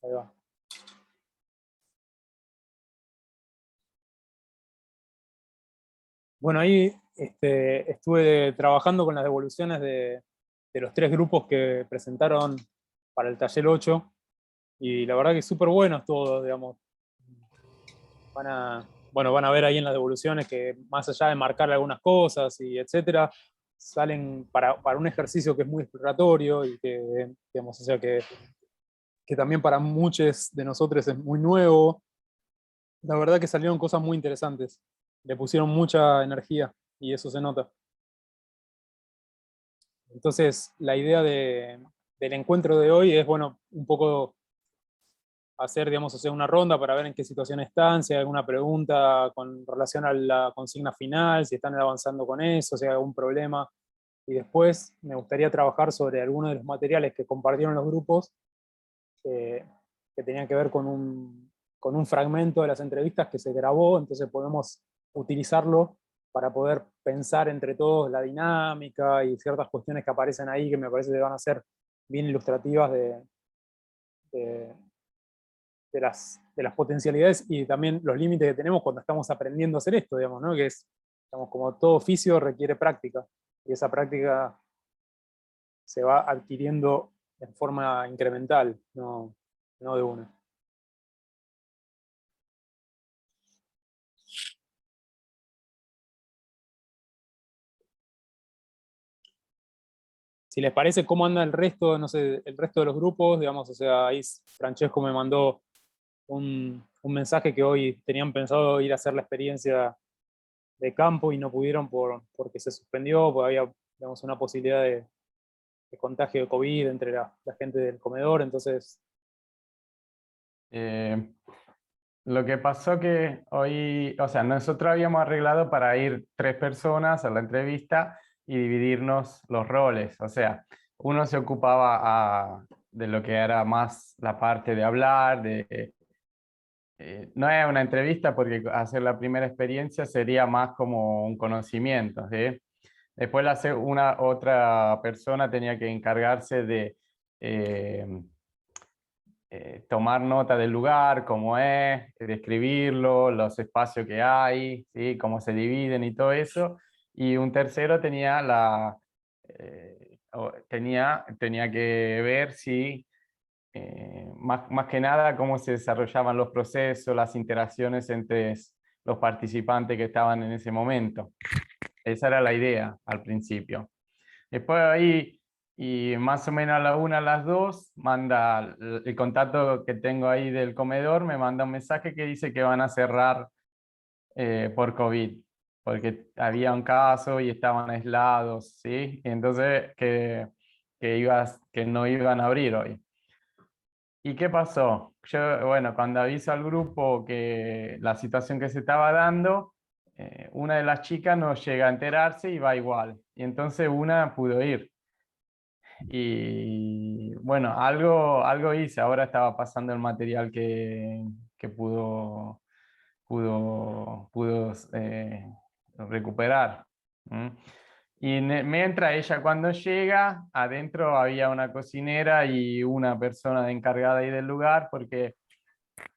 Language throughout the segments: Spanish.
Ahí va. Bueno, ahí estuve trabajando con las devoluciones de los tres grupos que presentaron para el taller 8 y la verdad que súper buenos todos, digamos. Van a ver ahí en las devoluciones que más allá de marcar algunas cosas y etcétera, salen para un ejercicio que es muy exploratorio y que, digamos, o sea, que también para muchos de nosotros es muy nuevo. La verdad que salieron cosas muy interesantes. Le pusieron mucha energía y eso se nota. Entonces, la idea del encuentro de hoy es, bueno, un poco hacer, digamos, hacer una ronda para ver en qué situación están, si hay alguna pregunta con relación a la consigna final, si están avanzando con eso, si hay algún problema. Y después me gustaría trabajar sobre algunos de los materiales que compartieron los grupos, eh, que tenían que ver con un fragmento de las entrevistas que se grabó, entonces podemos utilizarlo para poder pensar entre todos la dinámica y ciertas cuestiones que aparecen ahí que me parece que van a ser bien ilustrativas de, de las potencialidades y también los límites que tenemos cuando estamos aprendiendo a hacer esto, digamos, ¿no? Que es, digamos, como todo oficio requiere práctica, y esa práctica se va adquiriendo en forma incremental, no de una. Si les parece, ¿cómo anda el resto, no sé, el resto de los grupos? Digamos, o sea, ahí Francesco me mandó un mensaje que hoy tenían pensado ir a hacer la experiencia de campo y no pudieron porque se suspendió, porque había, digamos, una posibilidad de contagio de COVID entre la gente del comedor, entonces... Eh, lo que pasó que hoy, o sea, nosotros habíamos arreglado para ir 3 personas a la entrevista y dividirnos los roles. O sea, uno se ocupaba de lo que era más la parte de hablar, no es una entrevista porque hacer la primera experiencia sería más como un conocimiento, ¿sí? Después una otra persona tenía que encargarse de eh, tomar nota del lugar, cómo es, describirlo, los espacios que hay, ¿sí? Cómo se dividen y todo eso. Y un tercero tenía tenía que ver si, más que nada, cómo se desarrollaban los procesos, las interacciones entre los participantes que estaban en ese momento. Esa era la idea al principio. Después ahí, y más o menos a la 1, a las 2, manda el contacto que tengo ahí del comedor, me manda un mensaje que dice que van a cerrar por COVID, porque había un caso y estaban aislados, ¿sí? Y entonces que no iban a abrir hoy. ¿Y qué pasó? Yo, bueno, cuando aviso al grupo que la situación que se estaba dando, una de las chicas no llega a enterarse y va igual. Y entonces una pudo ir. Y bueno, algo hice. Ahora estaba pasando el material que pudo recuperar. ¿Mm? Y mientras ella cuando llega, adentro había una cocinera y una persona encargada ahí del lugar, porque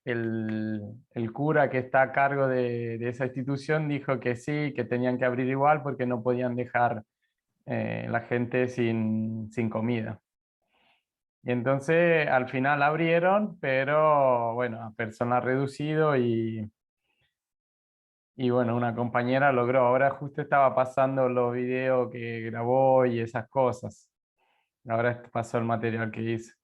el cura que está a cargo de esa institución dijo que sí, que tenían que abrir igual porque no podían dejar la gente sin comida. Y entonces al final abrieron, pero bueno, a personal reducido y bueno, una compañera logró. Ahora justo estaba pasando los videos que grabó y esas cosas. Ahora pasó el material que hizo.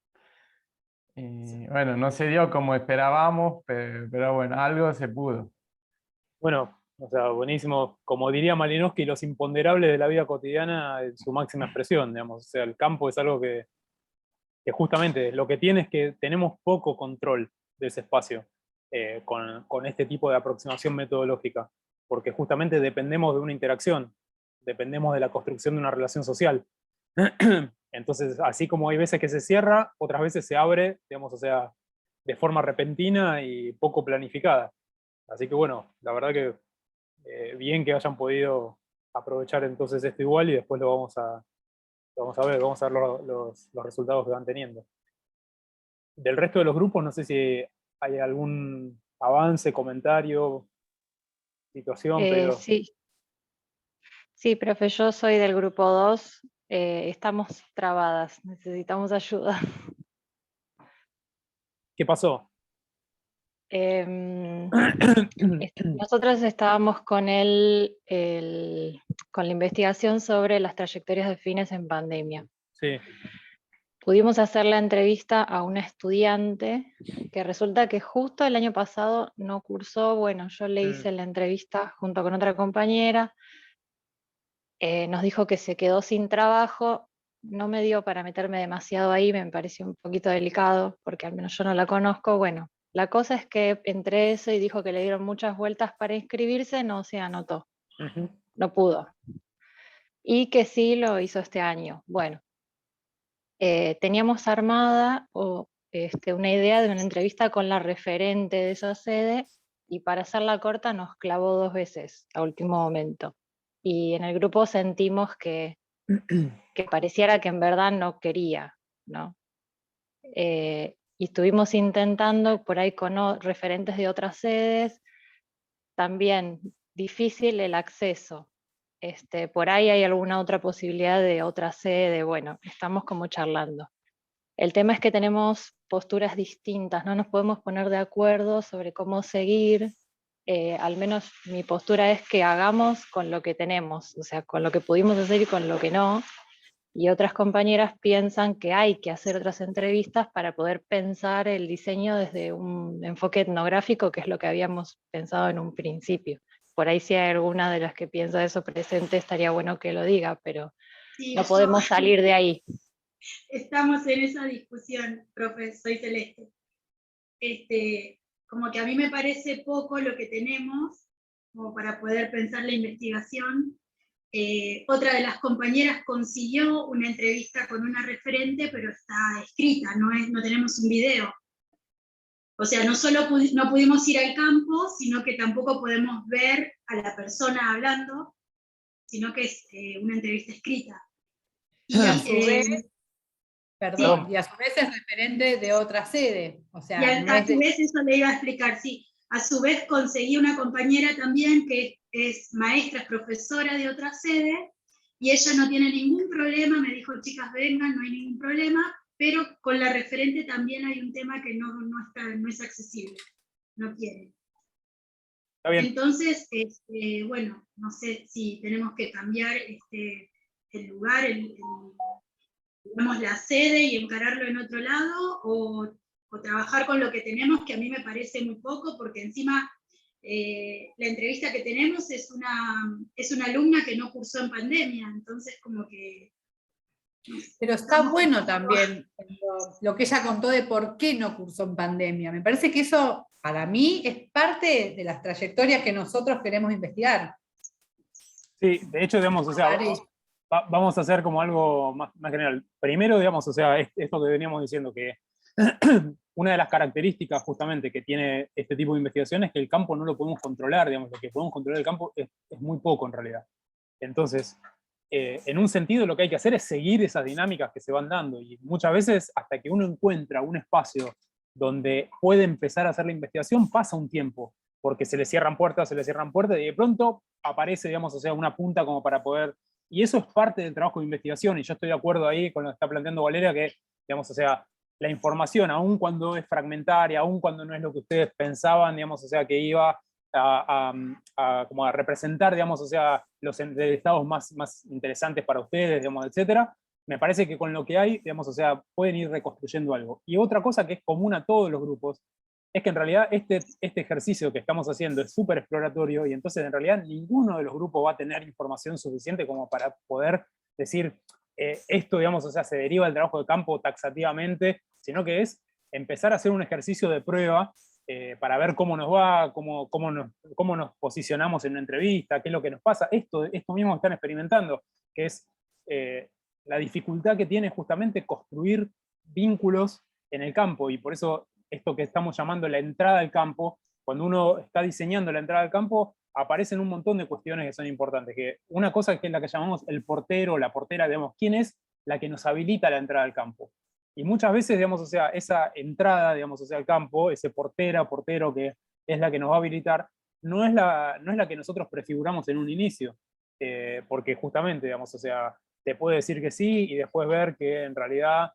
Y bueno, no se dio como esperábamos, pero bueno, algo se pudo. Bueno, o sea, buenísimo. Como diría Malinowski, los imponderables de la vida cotidiana en su máxima expresión, digamos. O sea, el campo es algo que justamente lo que tiene es que tenemos poco control de ese espacio con este tipo de aproximación metodológica, porque justamente dependemos de una interacción, dependemos de la construcción de una relación social. Entonces, así como hay veces que se cierra, otras veces se abre, digamos, o sea, de forma repentina y poco planificada. Así que bueno, la verdad que bien que hayan podido aprovechar entonces esto igual y después lo vamos a ver los resultados que van teniendo. Del resto de los grupos, no sé si hay algún avance, comentario, situación, pedido. Sí, sí, profe, yo soy del grupo 2. Estamos trabadas, necesitamos ayuda. ¿Qué pasó? Em, Nosotros estábamos con con la investigación sobre las trayectorias de fines en pandemia. Sí. Pudimos hacer la entrevista a una estudiante que resulta que justo el año pasado no cursó. Bueno, yo le hice la entrevista junto con otra compañera. Nos dijo que se quedó sin trabajo. No me dio para meterme demasiado ahí, me pareció un poquito delicado, porque al menos yo no la conozco. Bueno, la cosa es que entre eso y dijo que le dieron muchas vueltas para inscribirse, no se anotó, Ujú. no pudo. Y que sí lo hizo este año. Bueno, teníamos armada una idea de una entrevista con la referente de esa sede, y para hacerla corta nos clavó 2 veces a último momento. Y en el grupo sentimos que pareciera que en verdad no quería, ¿no? Y estuvimos intentando por ahí con referentes de otras sedes, también difícil el acceso. Por ahí hay alguna otra posibilidad de otra sede. Bueno, estamos como charlando. El tema es que tenemos posturas distintas, no nos podemos poner de acuerdo sobre cómo seguir. Al menos mi postura es que hagamos con lo que tenemos, o sea, con lo que pudimos hacer y con lo que no. Y otras compañeras piensan que hay que hacer otras entrevistas para poder pensar el diseño desde un enfoque etnográfico, que es lo que habíamos pensado en un principio. Por ahí si hay alguna de las que piensa eso presente, estaría bueno que lo diga, pero sí, no podemos salir de ahí. Estamos en esa discusión, profe, soy Celeste. Como que a mí me parece poco lo que tenemos como para poder pensar la investigación. Otra de las compañeras consiguió una entrevista con una referente, pero está escrita, no tenemos un video. O sea, no solo no pudimos ir al campo, sino que tampoco podemos ver a la persona hablando, sino que es una entrevista escrita. Y a su vez, perdón, Sí. y a su vez es referente de otra sede. O sea, Y no a es su de... vez eso le iba a explicar, sí. A su vez conseguí una compañera también que es maestra, es profesora de otra sede, y ella no tiene ningún problema, me dijo, chicas, vengan, no hay ningún problema, pero con la referente también hay un tema que no es accesible, no quiere. Está bien. Entonces, bueno, no sé si tenemos que cambiar el lugar, digamos, la sede y encararlo en otro lado, o trabajar con lo que tenemos, que a mí me parece muy poco, porque encima la entrevista que tenemos es una alumna que no cursó en pandemia, entonces como que... No sé, Pero está bueno también lo que ella contó de por qué no cursó en pandemia. Me parece que eso, para mí, es parte de las trayectorias que nosotros queremos investigar. Sí, de hecho, digamos, o sea, vamos a hacer como algo más general. Primero, digamos, o sea, esto que veníamos diciendo, que una de las características justamente que tiene este tipo de investigación es que el campo no lo podemos controlar, digamos, lo que podemos controlar del campo es muy poco en realidad. Entonces, en un sentido lo que hay que hacer es seguir esas dinámicas que se van dando, y muchas veces hasta que uno encuentra un espacio donde puede empezar a hacer la investigación pasa un tiempo, porque se le cierran puertas, y de pronto aparece, digamos, o sea, una punta como para poder, y eso es parte del trabajo de investigación, y yo estoy de acuerdo ahí con lo que está planteando Valeria, que, digamos, o sea, la información, aun cuando es fragmentaria, aun cuando no es lo que ustedes pensaban, digamos, o sea, que iba como a representar, digamos, o sea, los estados más interesantes para ustedes, digamos, etcétera, me parece que con lo que hay, digamos, o sea, pueden ir reconstruyendo algo. Y otra cosa que es común a todos los grupos, es que en realidad este ejercicio que estamos haciendo es súper exploratorio, y entonces en realidad ninguno de los grupos va a tener información suficiente como para poder decir, esto, digamos, o sea, se deriva del trabajo de campo taxativamente, sino que es empezar a hacer un ejercicio de prueba para ver cómo nos va, cómo nos posicionamos en una entrevista, qué es lo que nos pasa. Esto mismo que están experimentando, que es la dificultad que tiene justamente construir vínculos en el campo, y por eso esto que estamos llamando la entrada al campo, cuando uno está diseñando la entrada al campo, aparecen un montón de cuestiones que son importantes. Que una cosa que es la que llamamos el portero, la portera, digamos, ¿quién es la que nos habilita la entrada al campo? Y muchas veces, digamos, o sea, esa entrada, digamos, o sea, al campo, ese portero que es la que nos va a habilitar, no es la que nosotros prefiguramos en un inicio, porque justamente, digamos, o sea, te puede decir que sí y después ver que en realidad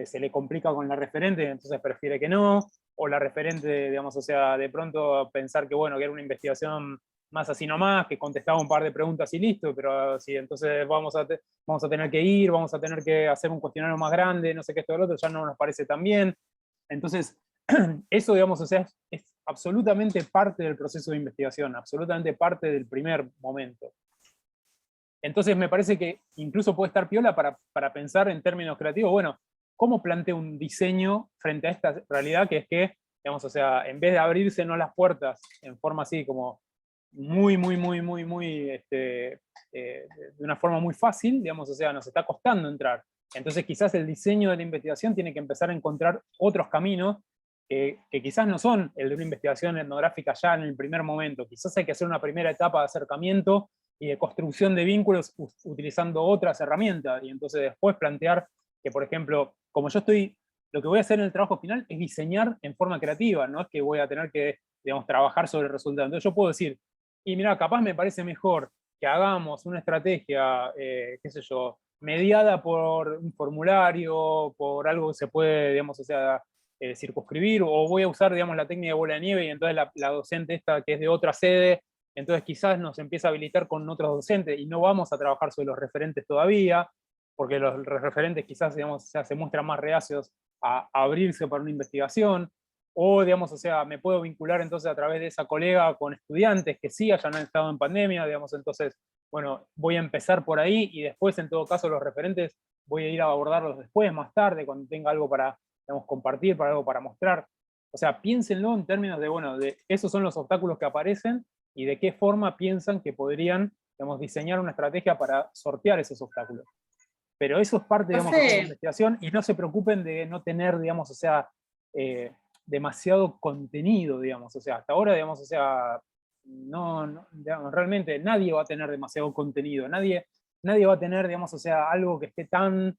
se le complica con la referente, entonces prefiere que no, o la referente, digamos, o sea, de pronto pensar que, bueno, que era una investigación más así nomás, que contestaba un par de preguntas y listo, pero sí, entonces vamos a tener que ir, vamos a tener que hacer un cuestionario más grande, no sé qué, esto, lo otro, ya no nos parece tan bien. Entonces, eso, digamos, o sea, es absolutamente parte del proceso de investigación, absolutamente parte del primer momento. Entonces, me parece que incluso puede estar piola para pensar en términos creativos, bueno, ¿cómo planteo un diseño frente a esta realidad que es que, digamos, o sea, en vez de abrirse no las puertas en forma así como muy, de una forma muy fácil, digamos, o sea, nos está costando entrar. Entonces quizás el diseño de la investigación tiene que empezar a encontrar otros caminos que quizás no son el de una investigación etnográfica ya en el primer momento. Quizás hay que hacer una primera etapa de acercamiento y de construcción de vínculos utilizando otras herramientas, y entonces después plantear que, por ejemplo, como yo estoy, lo que voy a hacer en el trabajo final es diseñar en forma creativa, no es que voy a tener que, digamos, trabajar sobre el resultado. Entonces yo puedo decir, y mira, capaz me parece mejor que hagamos una estrategia, qué sé yo, mediada por un formulario, por algo que se puede, digamos, o sea, circunscribir, o voy a usar, digamos, la técnica de bola de nieve, y entonces la docente esta que es de otra sede, entonces quizás nos empieza a habilitar con otros docentes, y no vamos a trabajar sobre los referentes todavía, porque los referentes quizás, digamos, o sea, se muestran más reacios a abrirse para una investigación, o, digamos, o sea, me puedo vincular entonces a través de esa colega con estudiantes que sí hayan estado en pandemia, digamos, entonces, bueno, voy a empezar por ahí, y después, en todo caso, los referentes voy a ir a abordarlos después, más tarde, cuando tenga algo para, digamos, compartir, para algo para mostrar. O sea, piénsenlo en términos de, bueno, de esos son los obstáculos que aparecen, y de qué forma piensan que podrían, digamos, diseñar una estrategia para sortear esos obstáculos. Pero eso es parte, digamos, de la investigación, y no se preocupen de no tener, digamos, o sea, demasiado contenido, digamos, o sea, hasta ahora, digamos, o sea, digamos, realmente nadie va a tener demasiado contenido, nadie va a tener, digamos, o sea, algo que esté tan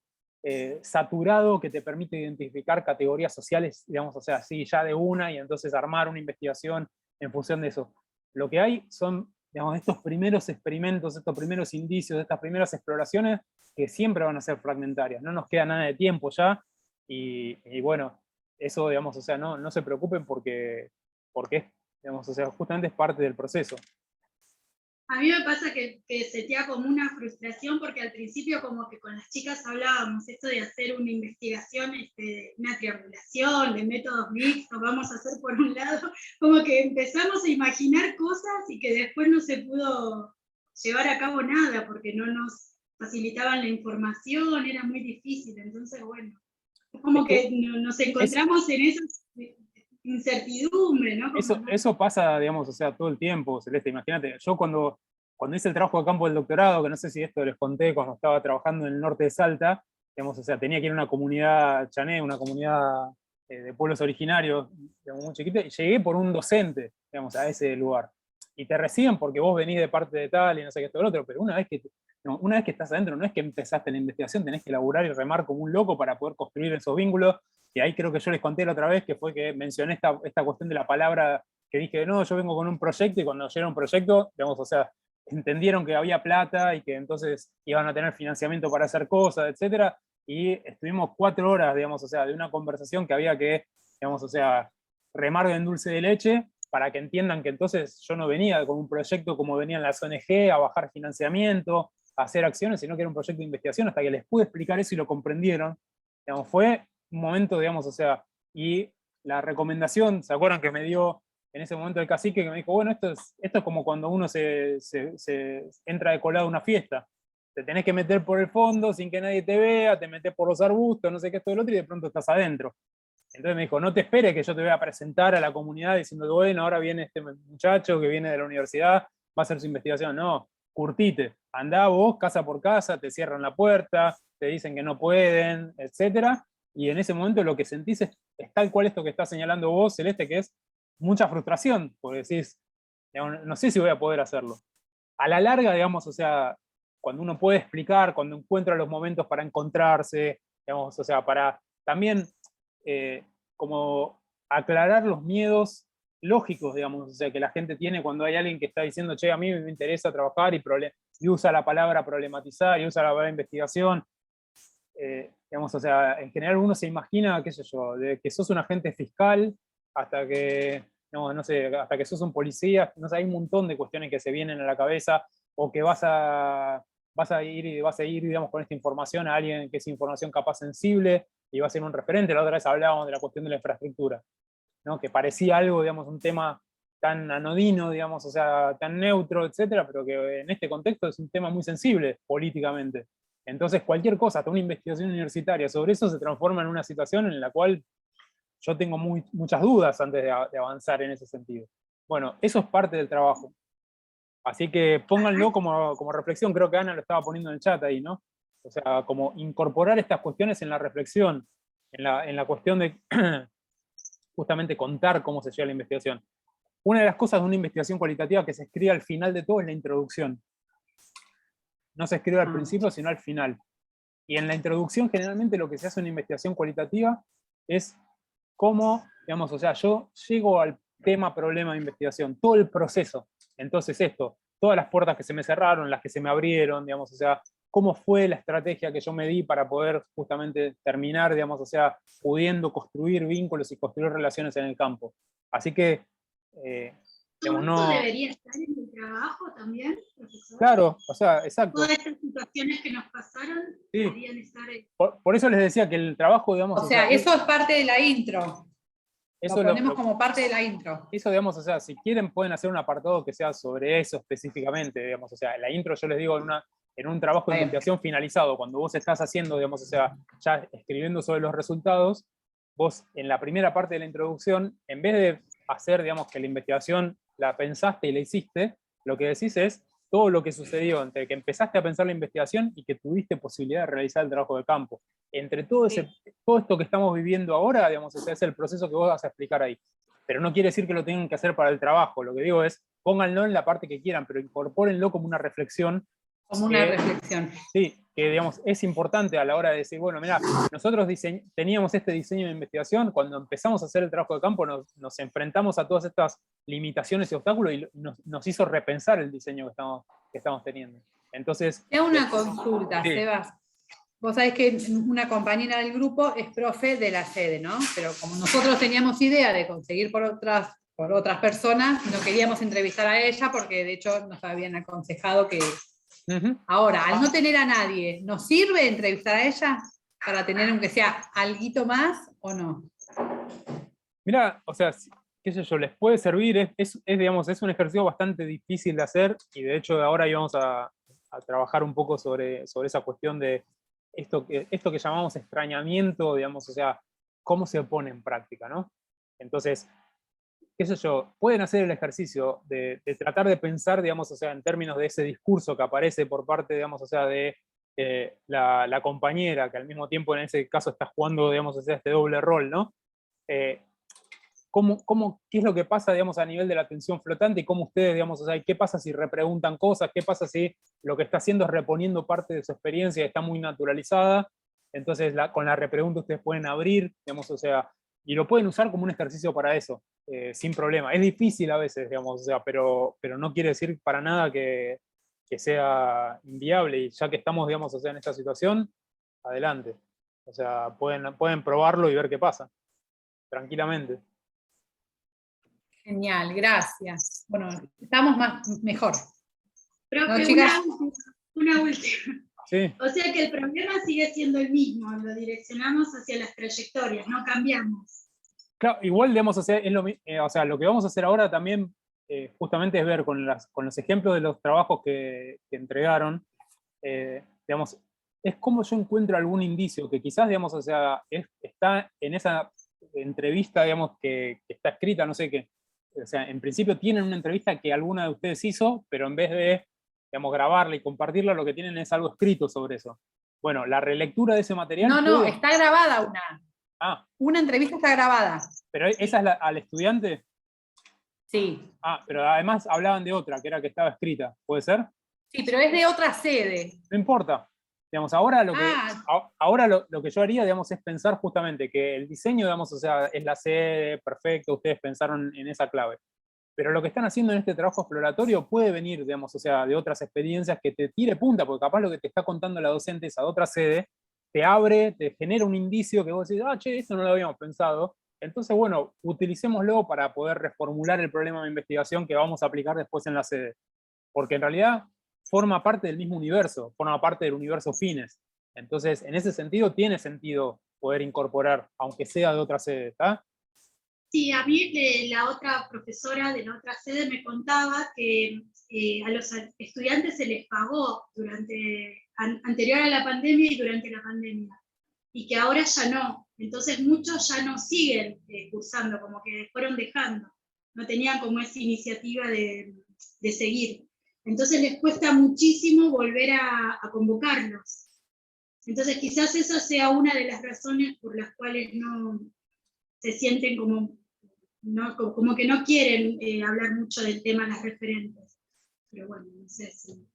saturado que te permite identificar categorías sociales, digamos, o sea, sí, ya de una, y entonces armar una investigación en función de eso. Lo que hay son, digamos, estos primeros experimentos, estos primeros indicios, estas primeras exploraciones que siempre van a ser fragmentarias, no nos queda nada de tiempo ya, y bueno, eso, digamos, o sea, no se preocupen porque, digamos, o sea, justamente es parte del proceso. A mí me pasa que sentía como una frustración, porque al principio como que con las chicas hablábamos esto de hacer una investigación, una triangulación de métodos mixtos, vamos a hacer por un lado, como que empezamos a imaginar cosas y que después no se pudo llevar a cabo nada, porque no nos facilitaban la información, era muy difícil, entonces bueno, es como que nos encontramos en esa incertidumbre, ¿no? Eso pasa, digamos, o sea, todo el tiempo, Celeste. Imagínate, yo cuando hice el trabajo de campo del doctorado, que no sé si esto les conté, cuando estaba trabajando en el norte de Salta, digamos, o sea, tenía que ir a una comunidad chané, una comunidad de pueblos originarios, digamos, muy chiquita, y llegué por un docente, digamos, a ese lugar. Y te reciben porque vos venís de parte de tal y no sé qué, esto, lo otro, pero una vez que estás adentro, no es que empezaste la investigación, tenés que laburar y remar como un loco para poder construir esos vínculos. Y ahí creo que yo les conté la otra vez, que fue que mencioné esta cuestión de la palabra, que dije, no, yo vengo con un proyecto, y cuando llega un proyecto, digamos, o sea, entendieron que había plata y que entonces iban a tener financiamiento para hacer cosas, etcétera, y estuvimos 4 horas, digamos, o sea, de una conversación que había que, digamos, o sea, remar en dulce de leche, para que entiendan que entonces yo no venía con un proyecto como venían las ONG, a bajar financiamiento, a hacer acciones, sino que era un proyecto de investigación, hasta que les pude explicar eso y lo comprendieron. Digamos, fue un momento, digamos, o sea, y la recomendación, ¿se acuerdan que me dio en ese momento el cacique, que me dijo, bueno, esto es como cuando uno se entra de colado a una fiesta? Te tenés que meter por el fondo sin que nadie te vea, te metes por los arbustos, no sé qué, esto y lo otro, y de pronto estás adentro. Entonces me dijo, no te esperes que yo te voy a presentar a la comunidad diciendo, bueno, ahora viene este muchacho que viene de la universidad, va a hacer su investigación. No, curtite, andá vos casa por casa, te cierran la puerta, te dicen que no pueden, etcétera, y en ese momento lo que sentís es tal cual esto que estás señalando vos, Celeste, que es mucha frustración, porque decís, digamos, no sé si voy a poder hacerlo. A la larga, digamos, o sea, cuando uno puede explicar, cuando encuentra los momentos para encontrarse, digamos, o sea, para también como aclarar los miedos lógicos, digamos, o sea, que la gente tiene cuando hay alguien que está diciendo, che, a mí me interesa trabajar y usa la palabra problematizar, y usa la palabra investigación. Digamos, o sea, en general uno se imagina, qué sé yo, de que sos un agente fiscal hasta que, no sé, hasta que sos un policía, no sé, hay un montón de cuestiones que se vienen a la cabeza, o que vas a ir, digamos, con esta información a alguien que es información capaz sensible, y va a ser un referente. La otra vez hablábamos de la cuestión de la infraestructura, ¿no? Que parecía algo, digamos, un tema tan anodino, digamos, o sea, tan neutro, etcétera, pero que en este contexto es un tema muy sensible políticamente. Entonces, cualquier cosa, hasta una investigación universitaria sobre eso, se transforma en una situación en la cual yo tengo muchas dudas antes de avanzar en ese sentido. Bueno, eso es parte del trabajo. Así que pónganlo como reflexión, creo que Ana lo estaba poniendo en el chat ahí, ¿no? O sea, como incorporar estas cuestiones en la reflexión, en la cuestión de justamente contar cómo se llega a la investigación. Una de las cosas de una investigación cualitativa que se escribe al final de todo es la introducción. No se escribe al principio, sino al final. Y en la introducción, generalmente, lo que se hace en una investigación cualitativa es cómo, digamos, o sea, yo llego al tema, problema de investigación, todo el proceso. Entonces todas las puertas que se me cerraron, las que se me abrieron, digamos, o sea, cómo fue la estrategia que yo me di para poder justamente terminar, digamos, o sea, pudiendo construir vínculos y construir relaciones en el campo. Así que, digamos, ¿Esto debería estar en el trabajo también, profesor? Claro, o sea, exacto. Todas estas situaciones que nos pasaron deberían estar en... Por eso les decía que el trabajo, digamos... O sea, eso es parte de la intro. Eso lo ponemos como parte de la intro. Eso, digamos, o sea, si quieren pueden hacer un apartado que sea sobre eso específicamente, digamos, o sea, la intro yo les digo en un trabajo de investigación finalizado, cuando vos estás haciendo, digamos, o sea, ya escribiendo sobre los resultados, vos en la primera parte de la introducción, en vez de hacer, digamos, que la investigación la pensaste y la hiciste, lo que decís es todo lo que sucedió entre que empezaste a pensar la investigación y que tuviste posibilidad de realizar el trabajo de campo. Entre todo esto que estamos viviendo ahora, digamos, o sea, es el proceso que vos vas a explicar ahí. Pero no quiere decir que lo tengan que hacer para el trabajo. Lo que digo es, pónganlo en la parte que quieran, pero incorpórenlo como una reflexión. Como una reflexión. Sí, que digamos, es importante a la hora de decir, bueno, mira, nosotros teníamos este diseño de investigación, cuando empezamos a hacer el trabajo de campo nos enfrentamos a todas estas limitaciones y obstáculos y nos hizo repensar el diseño que estamos teniendo. Entonces... Te hago una consulta, sí. Sebas. Vos sabés que una compañera del grupo es profe de la sede, ¿no? Pero como nosotros teníamos idea de conseguir por otras personas, no queríamos entrevistar a ella porque de hecho nos habían aconsejado que... Ahora, al no tener a nadie, ¿nos sirve entrevistar a ella para tener aunque sea alguito más o no? Mira, o sea, qué sé yo, les puede servir, digamos, es un ejercicio bastante difícil de hacer y de hecho ahora íbamos a trabajar un poco sobre esa cuestión de esto que llamamos extrañamiento, digamos, o sea, cómo se pone en práctica, ¿no? Entonces, qué sé yo, pueden hacer el ejercicio de tratar de pensar, digamos, o sea, en términos de ese discurso que aparece por parte, digamos, o sea, de la compañera, que al mismo tiempo en ese caso está jugando, digamos, o sea, este doble rol, ¿no? ¿Qué es lo que pasa, digamos, a nivel de la atención flotante y cómo ustedes, digamos, o sea, qué pasa si repreguntan cosas, qué pasa si lo que está haciendo es reponiendo parte de su experiencia y está muy naturalizada, entonces con la repregunta ustedes pueden abrir, digamos, o sea, y lo pueden usar como un ejercicio para eso, sin problema. Es difícil a veces, digamos, o sea, pero no quiere decir para nada que sea inviable, y ya que estamos, digamos, o sea, en esta situación, adelante. O sea, pueden probarlo y ver qué pasa, tranquilamente. Genial, gracias. Bueno, estamos mejor. Pero ¿no, chicas? Una última. Sí. O sea que el problema sigue siendo el mismo, lo direccionamos hacia las trayectorias, no cambiamos. Claro, igual, digamos, o sea, lo que vamos a hacer ahora también justamente es ver con los ejemplos de los trabajos que entregaron, digamos, es como yo encuentro algún indicio que quizás, digamos, o sea, está en esa entrevista, digamos, que está escrita, no sé qué. O sea, en principio tienen una entrevista que alguna de ustedes hizo, pero en vez de, digamos, grabarla y compartirla, lo que tienen es algo escrito sobre eso. Bueno, la relectura de ese material... No, está grabada una. Una entrevista está grabada. ¿Pero esa es al estudiante? Sí. Pero además hablaban de otra, que era que estaba escrita, ¿puede ser? Sí, pero es de otra sede. No importa. Digamos, ahora Ah. ahora lo que yo haría, digamos, es pensar justamente que el diseño, digamos, o sea, es la sede, perfecto, ustedes pensaron en esa clave. Pero lo que están haciendo en este trabajo exploratorio puede venir, digamos, o sea, de otras experiencias que te tire punta, porque capaz lo que te está contando la docente es a otra sede, te abre, te genera un indicio que vos decís, ah, che, eso no lo habíamos pensado. Entonces, bueno, utilicémoslo para poder reformular el problema de investigación que vamos a aplicar después en la sede. Porque en realidad forma parte del mismo universo, forma parte del universo Fines. Entonces, en ese sentido, tiene sentido poder incorporar, aunque sea de otra sede, ¿está? Sí, a mí la otra profesora de la otra sede me contaba que a los estudiantes se les pagó anterior a la pandemia y durante la pandemia, y que ahora ya no. Entonces muchos ya no siguen cursando, como que fueron dejando, no tenían como esa iniciativa de seguir. Entonces les cuesta muchísimo volver a convocarlos. Entonces quizás esa sea una de las razones por las cuales no se sienten como, ¿no? Como que no quieren hablar mucho del tema de las referentes. Pero bueno, no sé si...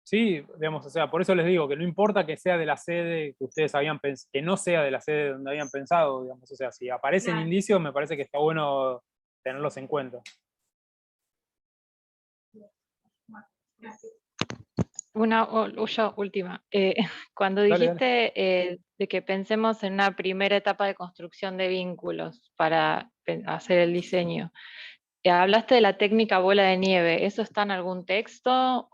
Sí, digamos, o sea, por eso les digo que no importa que sea de la sede que ustedes habían pensado, que no sea de la sede donde habían pensado, digamos, o sea, si aparecen Claro. indicios, me parece que está bueno tenerlos en cuenta. Bueno, gracias. Una última. Cuando Dale, dijiste de que pensemos en una primera etapa de construcción de vínculos para hacer el diseño, hablaste de la técnica bola de nieve. ¿Eso está en algún texto?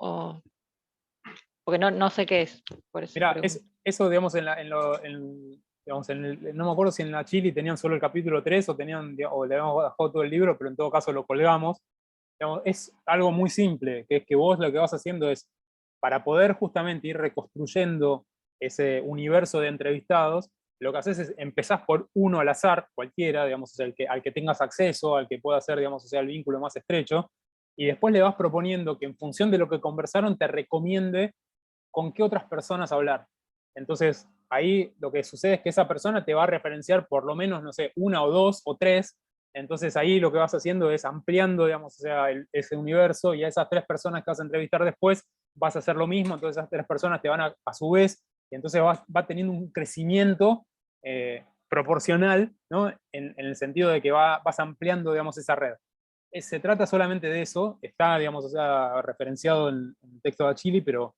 Porque no sé qué es, por eso Mira, pregunto. eso, digamos, digamos, no me acuerdo si en la Chili tenían solo el capítulo 3 o le habíamos dejado todo el libro, pero en todo caso lo colgamos. Digamos, es algo muy simple, que es que vos lo que vas haciendo es, para poder justamente ir reconstruyendo ese universo de entrevistados, lo que haces es empezás por uno al azar, cualquiera, digamos, o sea, al que tengas acceso, al que pueda ser, digamos, o sea, el vínculo más estrecho, y después le vas proponiendo que en función de lo que conversaron te recomiende con qué otras personas hablar. Entonces, ahí lo que sucede es que esa persona te va a referenciar por lo menos, no sé, una o dos o tres. Entonces ahí lo que vas haciendo es ampliando, digamos, o sea, ese universo, y a esas tres personas que vas a entrevistar después vas a hacer lo mismo. Entonces esas tres personas te van a su vez, y entonces va teniendo un crecimiento proporcional, ¿no? En el sentido de que vas ampliando, digamos, esa red. Se trata solamente de eso, está, digamos, o sea, referenciado en el texto de Achille, pero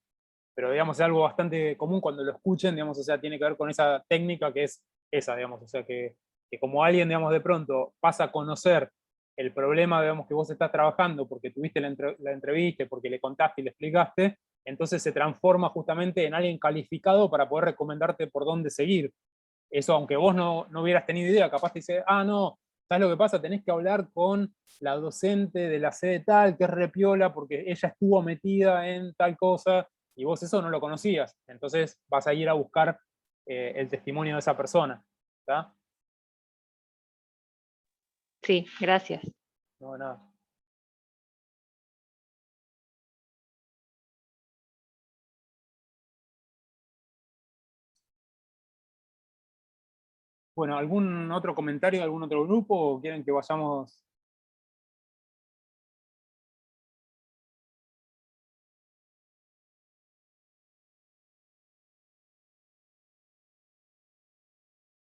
digamos es algo bastante común cuando lo escuchen, digamos, o sea, tiene que ver con esa técnica que es esa, digamos, o sea, que como alguien, digamos, de pronto pasa a conocer el problema, digamos, que vos estás trabajando porque tuviste la entrevista, porque le contaste y le explicaste, entonces se transforma justamente en alguien calificado para poder recomendarte por dónde seguir. Eso, aunque vos no hubieras tenido idea, capaz te dice, ah, no, ¿sabes lo que pasa? Tenés que hablar con la docente de la sede tal, que es repiola, porque ella estuvo metida en tal cosa, y vos eso no lo conocías. Entonces vas a ir a buscar el testimonio de esa persona. ¿Está? Sí, gracias. No, nada. Bueno, ¿algún otro comentario de algún otro grupo o quieren que vayamos?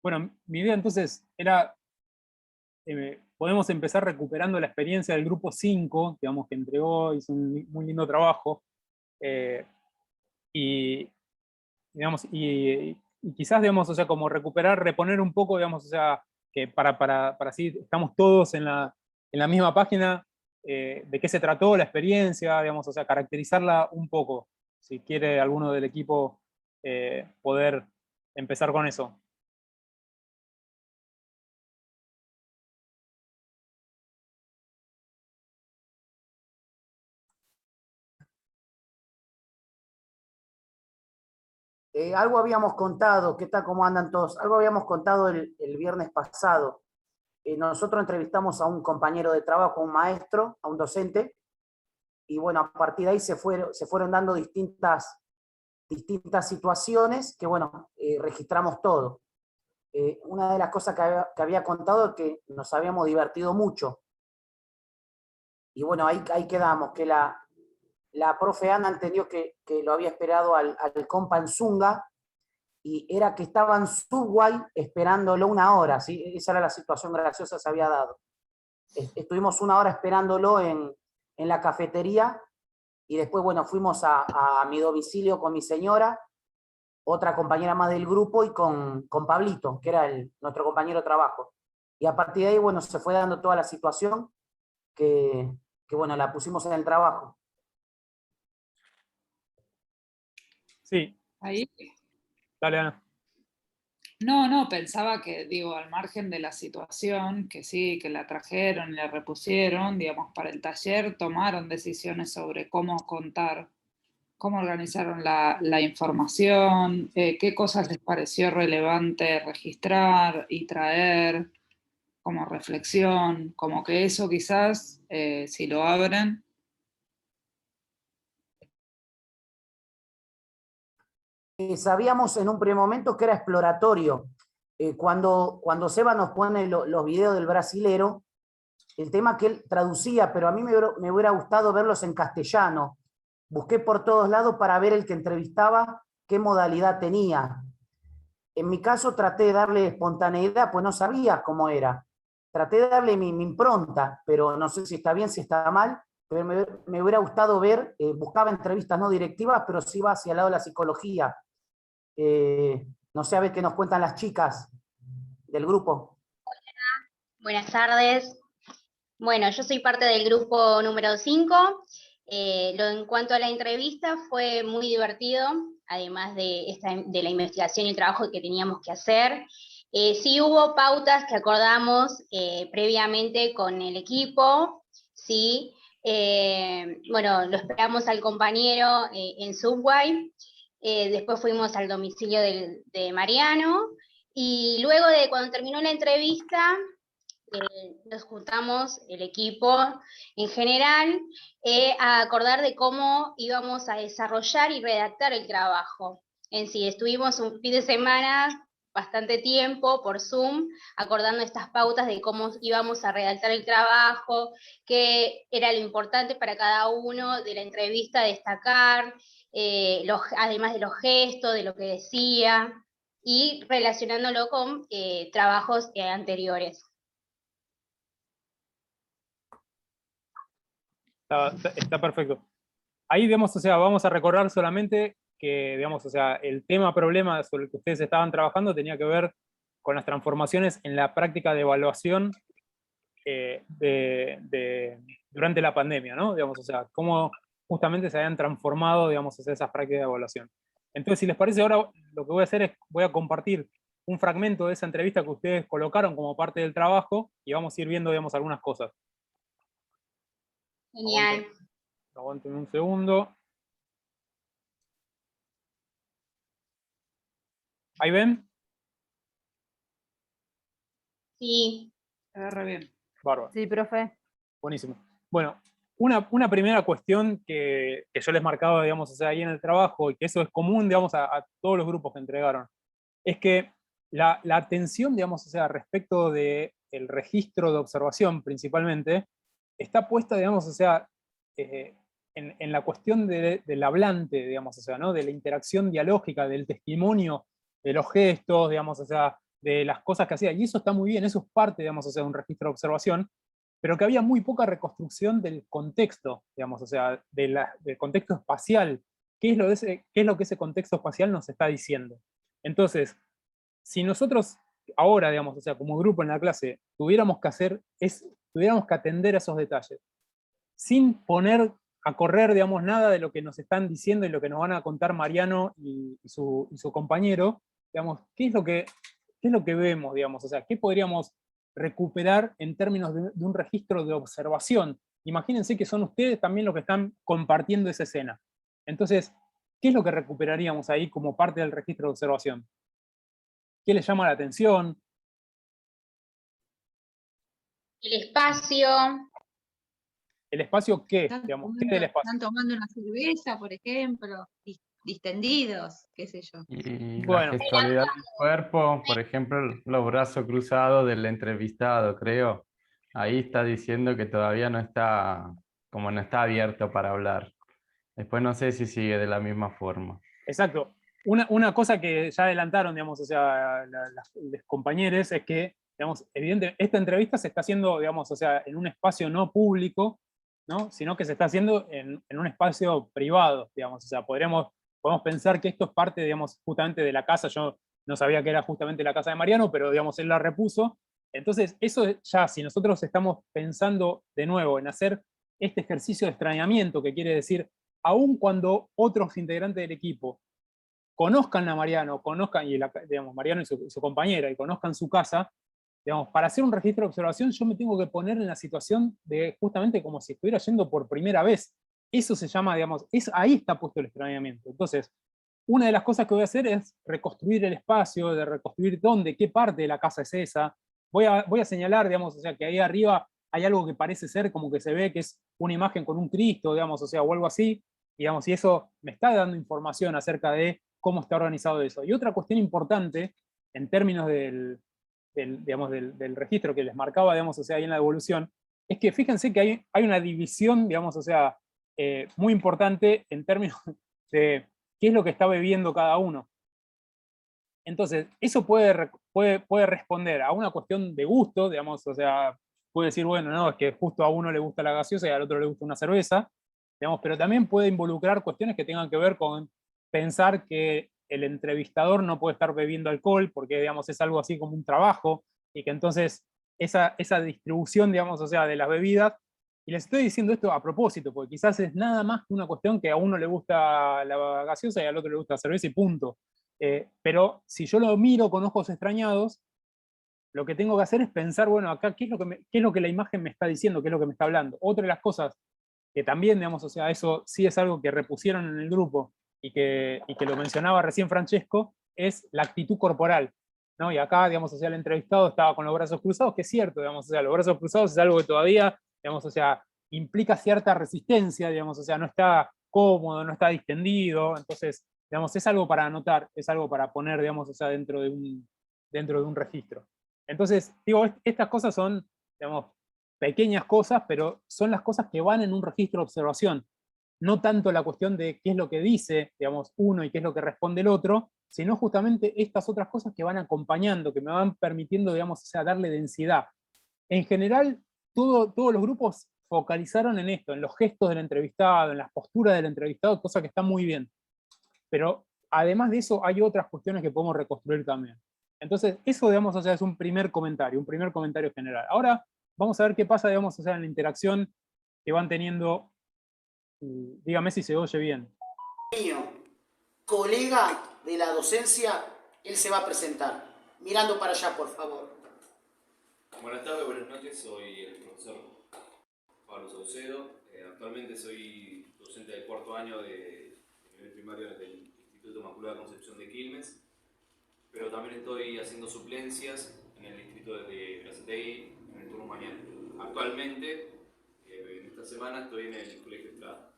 Bueno, mi idea entonces era, podemos empezar recuperando la experiencia del grupo 5, digamos, que entregó, hizo un muy lindo trabajo, y, digamos, y quizás, digamos, o sea, como recuperar, reponer un poco, digamos, o sea, que para así estamos todos en la misma página, de qué se trató la experiencia, digamos, o sea, caracterizarla un poco, si quiere alguno del equipo poder empezar con eso. Algo habíamos contado, ¿qué tal? ¿Cómo andan todos? Algo habíamos contado el viernes pasado. Nosotros entrevistamos a un compañero de trabajo, a un maestro, a un docente, y bueno, a partir de ahí se fueron dando distintas situaciones que, bueno, registramos todo. Una de las cosas que había contado es que nos habíamos divertido mucho. Y bueno, ahí quedamos, que la profe Ana entendió que lo había esperado al compa en Zunga, y era que estaba en Subway esperándolo 1 hora, ¿sí? Esa era la situación graciosa que se había dado. Estuvimos 1 hora esperándolo en la cafetería, y después, bueno, fuimos a mi domicilio con mi señora, otra compañera más del grupo, y con Pablito, que era nuestro compañero de trabajo. Y a partir de ahí, bueno, se fue dando toda la situación que bueno, la pusimos en el trabajo. Sí, Ahí. dale, Ana. No, pensaba que, digo, al margen de la situación, que sí, que la trajeron y la repusieron, digamos, para el taller tomaron decisiones sobre cómo contar, cómo organizaron la información, qué cosas les pareció relevante registrar y traer como reflexión, como que eso quizás, si lo abren. Sabíamos en un primer momento que era exploratorio. Cuando Seba nos pone los videos del brasilero, el tema que él traducía, pero a mí me hubiera gustado verlos en castellano. Busqué por todos lados para ver el que entrevistaba qué modalidad tenía. En mi caso traté de darle espontaneidad, pues no sabía cómo era. Traté de darle mi impronta, pero no sé si está bien, si está mal, pero me hubiera gustado ver, buscaba entrevistas no directivas, pero sí iba hacia el lado de la psicología. No sé, a ver qué nos cuentan las chicas del grupo. Hola, buenas tardes. Bueno, yo soy parte del grupo número 5. En cuanto a la entrevista, fue muy divertido, además de la investigación y el trabajo que teníamos que hacer. Sí hubo pautas que acordamos previamente con el equipo, sí. Bueno, lo esperamos al compañero en Subway. Después fuimos al domicilio de Mariano, y luego de cuando terminó la entrevista, nos juntamos, el equipo en general, a acordar de cómo íbamos a desarrollar y redactar el trabajo. En sí, estuvimos un fin de semana, bastante tiempo, por Zoom, acordando estas pautas de cómo íbamos a redactar el trabajo, qué era lo importante para cada uno de la entrevista destacar, además de los gestos, de lo que decía, y relacionándolo con trabajos anteriores. Está perfecto. Ahí, digamos, o sea, vamos a recordar solamente que, digamos, o sea, el problema sobre el que ustedes estaban trabajando tenía que ver con las transformaciones en la práctica de evaluación durante la pandemia, ¿no? Digamos, o sea, cómo justamente se habían transformado, digamos, esas prácticas de evaluación. Entonces, si les parece, ahora lo que voy a hacer es, voy a compartir un fragmento de esa entrevista que ustedes colocaron como parte del trabajo, y vamos a ir viendo, digamos, algunas cosas. Genial. Aguanten un segundo. ¿Ahí ven? Sí. Re bien. Bárbaro. Sí, profe. Buenísimo. Bueno, una primera cuestión que yo les marcaba, digamos, o sea, ahí en el trabajo, y que eso es común, digamos, a todos los grupos que entregaron, es que la atención, digamos, o sea, respecto del registro de observación principalmente, está puesta, digamos, o sea, en la cuestión del hablante, digamos, o sea, ¿no? De la interacción dialógica, del testimonio, de los gestos, digamos, o sea, de las cosas que hacía, y eso está muy bien, eso es parte, digamos, o sea, de un registro de observación, pero que había muy poca reconstrucción del contexto, digamos, o sea, del contexto espacial. ¿Qué es lo que ese contexto espacial nos está diciendo? Entonces, si nosotros ahora, digamos, o sea, como grupo en la clase, tuviéramos que atender a esos detalles, sin poner a correr, digamos, nada de lo que nos están diciendo y lo que nos van a contar Mariano y su compañero, digamos, ¿qué es lo que vemos, digamos? O sea, ¿qué podríamos recuperar en términos de un registro de observación? Imagínense que son ustedes también los que están compartiendo esa escena. Entonces, ¿qué es lo que recuperaríamos ahí como parte del registro de observación? ¿Qué les llama la atención? El espacio. ¿El espacio qué? Están Digamos, ¿qué tomando, del espacio? están tomando una cerveza, por ejemplo, distendidos, qué sé yo. Y Bueno. la gestualidad del cuerpo, por ejemplo, los brazos cruzados del entrevistado, creo. Ahí está diciendo que todavía no está, como no está abierto para hablar. Después no sé si sigue de la misma forma. Exacto. Una cosa que ya adelantaron, digamos, o sea, los compañeros, es que, digamos, evidentemente, esta entrevista se está haciendo, digamos, o sea, en un espacio no público, ¿no? Sino que se está haciendo en un espacio privado, digamos, o sea, podemos pensar que esto es parte, digamos, justamente de la casa. Yo no sabía que era justamente la casa de Mariano, pero, digamos, él la repuso. Entonces, eso ya, si nosotros estamos pensando de nuevo en hacer este ejercicio de extrañamiento, que quiere decir, aun cuando otros integrantes del equipo conozcan a Mariano, conozcan, y digamos, Mariano y su compañera, y conozcan su casa, digamos, para hacer un registro de observación yo me tengo que poner en la situación de justamente como si estuviera yendo por primera vez. Eso se llama, digamos, ahí está puesto el extrañamiento. Entonces, una de las cosas que voy a hacer es reconstruir el espacio, de reconstruir dónde, qué parte de la casa es esa. Voy a señalar, digamos, o sea, que ahí arriba hay algo que parece ser como que se ve que es una imagen con un Cristo, digamos, o sea, o algo así, digamos, y eso me está dando información acerca de cómo está organizado eso. Y otra cuestión importante, en términos del registro que les marcaba, digamos, o sea, ahí en la devolución, es que fíjense que hay una división, digamos, o sea, muy importante en términos de qué es lo que está bebiendo cada uno. Entonces, eso puede responder a una cuestión de gusto, digamos, o sea, puede decir, bueno, no, es que justo a uno le gusta la gaseosa y al otro le gusta una cerveza, digamos, pero también puede involucrar cuestiones que tengan que ver con pensar que el entrevistador no puede estar bebiendo alcohol porque, digamos, es algo así como un trabajo, y que entonces esa distribución, digamos, o sea, de las bebidas, y les estoy diciendo esto a propósito, porque quizás es nada más que una cuestión que a uno le gusta la gaseosa y al otro le gusta la cerveza y punto. Pero si yo lo miro con ojos extrañados, lo que tengo que hacer es pensar, bueno, acá, ¿qué es lo que la imagen me está diciendo? ¿Qué es lo que me está hablando? Otra de las cosas que también, digamos, o sea, eso sí es algo que repusieron en el grupo y que lo mencionaba recién Francesco, es la actitud corporal, ¿no? Y acá, digamos, o sea, el entrevistado estaba con los brazos cruzados, que es cierto, digamos, o sea, los brazos cruzados es algo que todavía, digamos, o sea, implica cierta resistencia, digamos, o sea, no está cómodo, no está distendido, entonces, digamos, es algo para anotar, es algo para poner, digamos, o sea, dentro de un registro. Entonces, digo, estas cosas son, digamos, pequeñas cosas, pero son las cosas que van en un registro de observación. No tanto la cuestión de qué es lo que dice, digamos, uno y qué es lo que responde el otro, sino justamente estas otras cosas que van acompañando, que me van permitiendo, digamos, o sea, darle densidad. En general, todos los grupos focalizaron en esto, en los gestos del entrevistado, en las posturas del entrevistado, cosa que está muy bien. Pero además de eso, hay otras cuestiones que podemos reconstruir también. Entonces, eso, digamos, o sea, es un primer comentario general. Ahora, vamos a ver qué pasa, digamos, o sea, en la interacción que van teniendo. Dígame si se oye bien. Mío, colega de la docencia, él se va a presentar. Mirando para allá, por favor. Buenas tardes, buenas noches, soy el profesor Pablo Saucedo. Actualmente soy docente del cuarto año de nivel primario del Instituto Inmaculada Concepción de Quilmes, pero también estoy haciendo suplencias en el distrito de Berazategui en el turno mañana. Actualmente, en esta semana, estoy en el Colegio Estrada.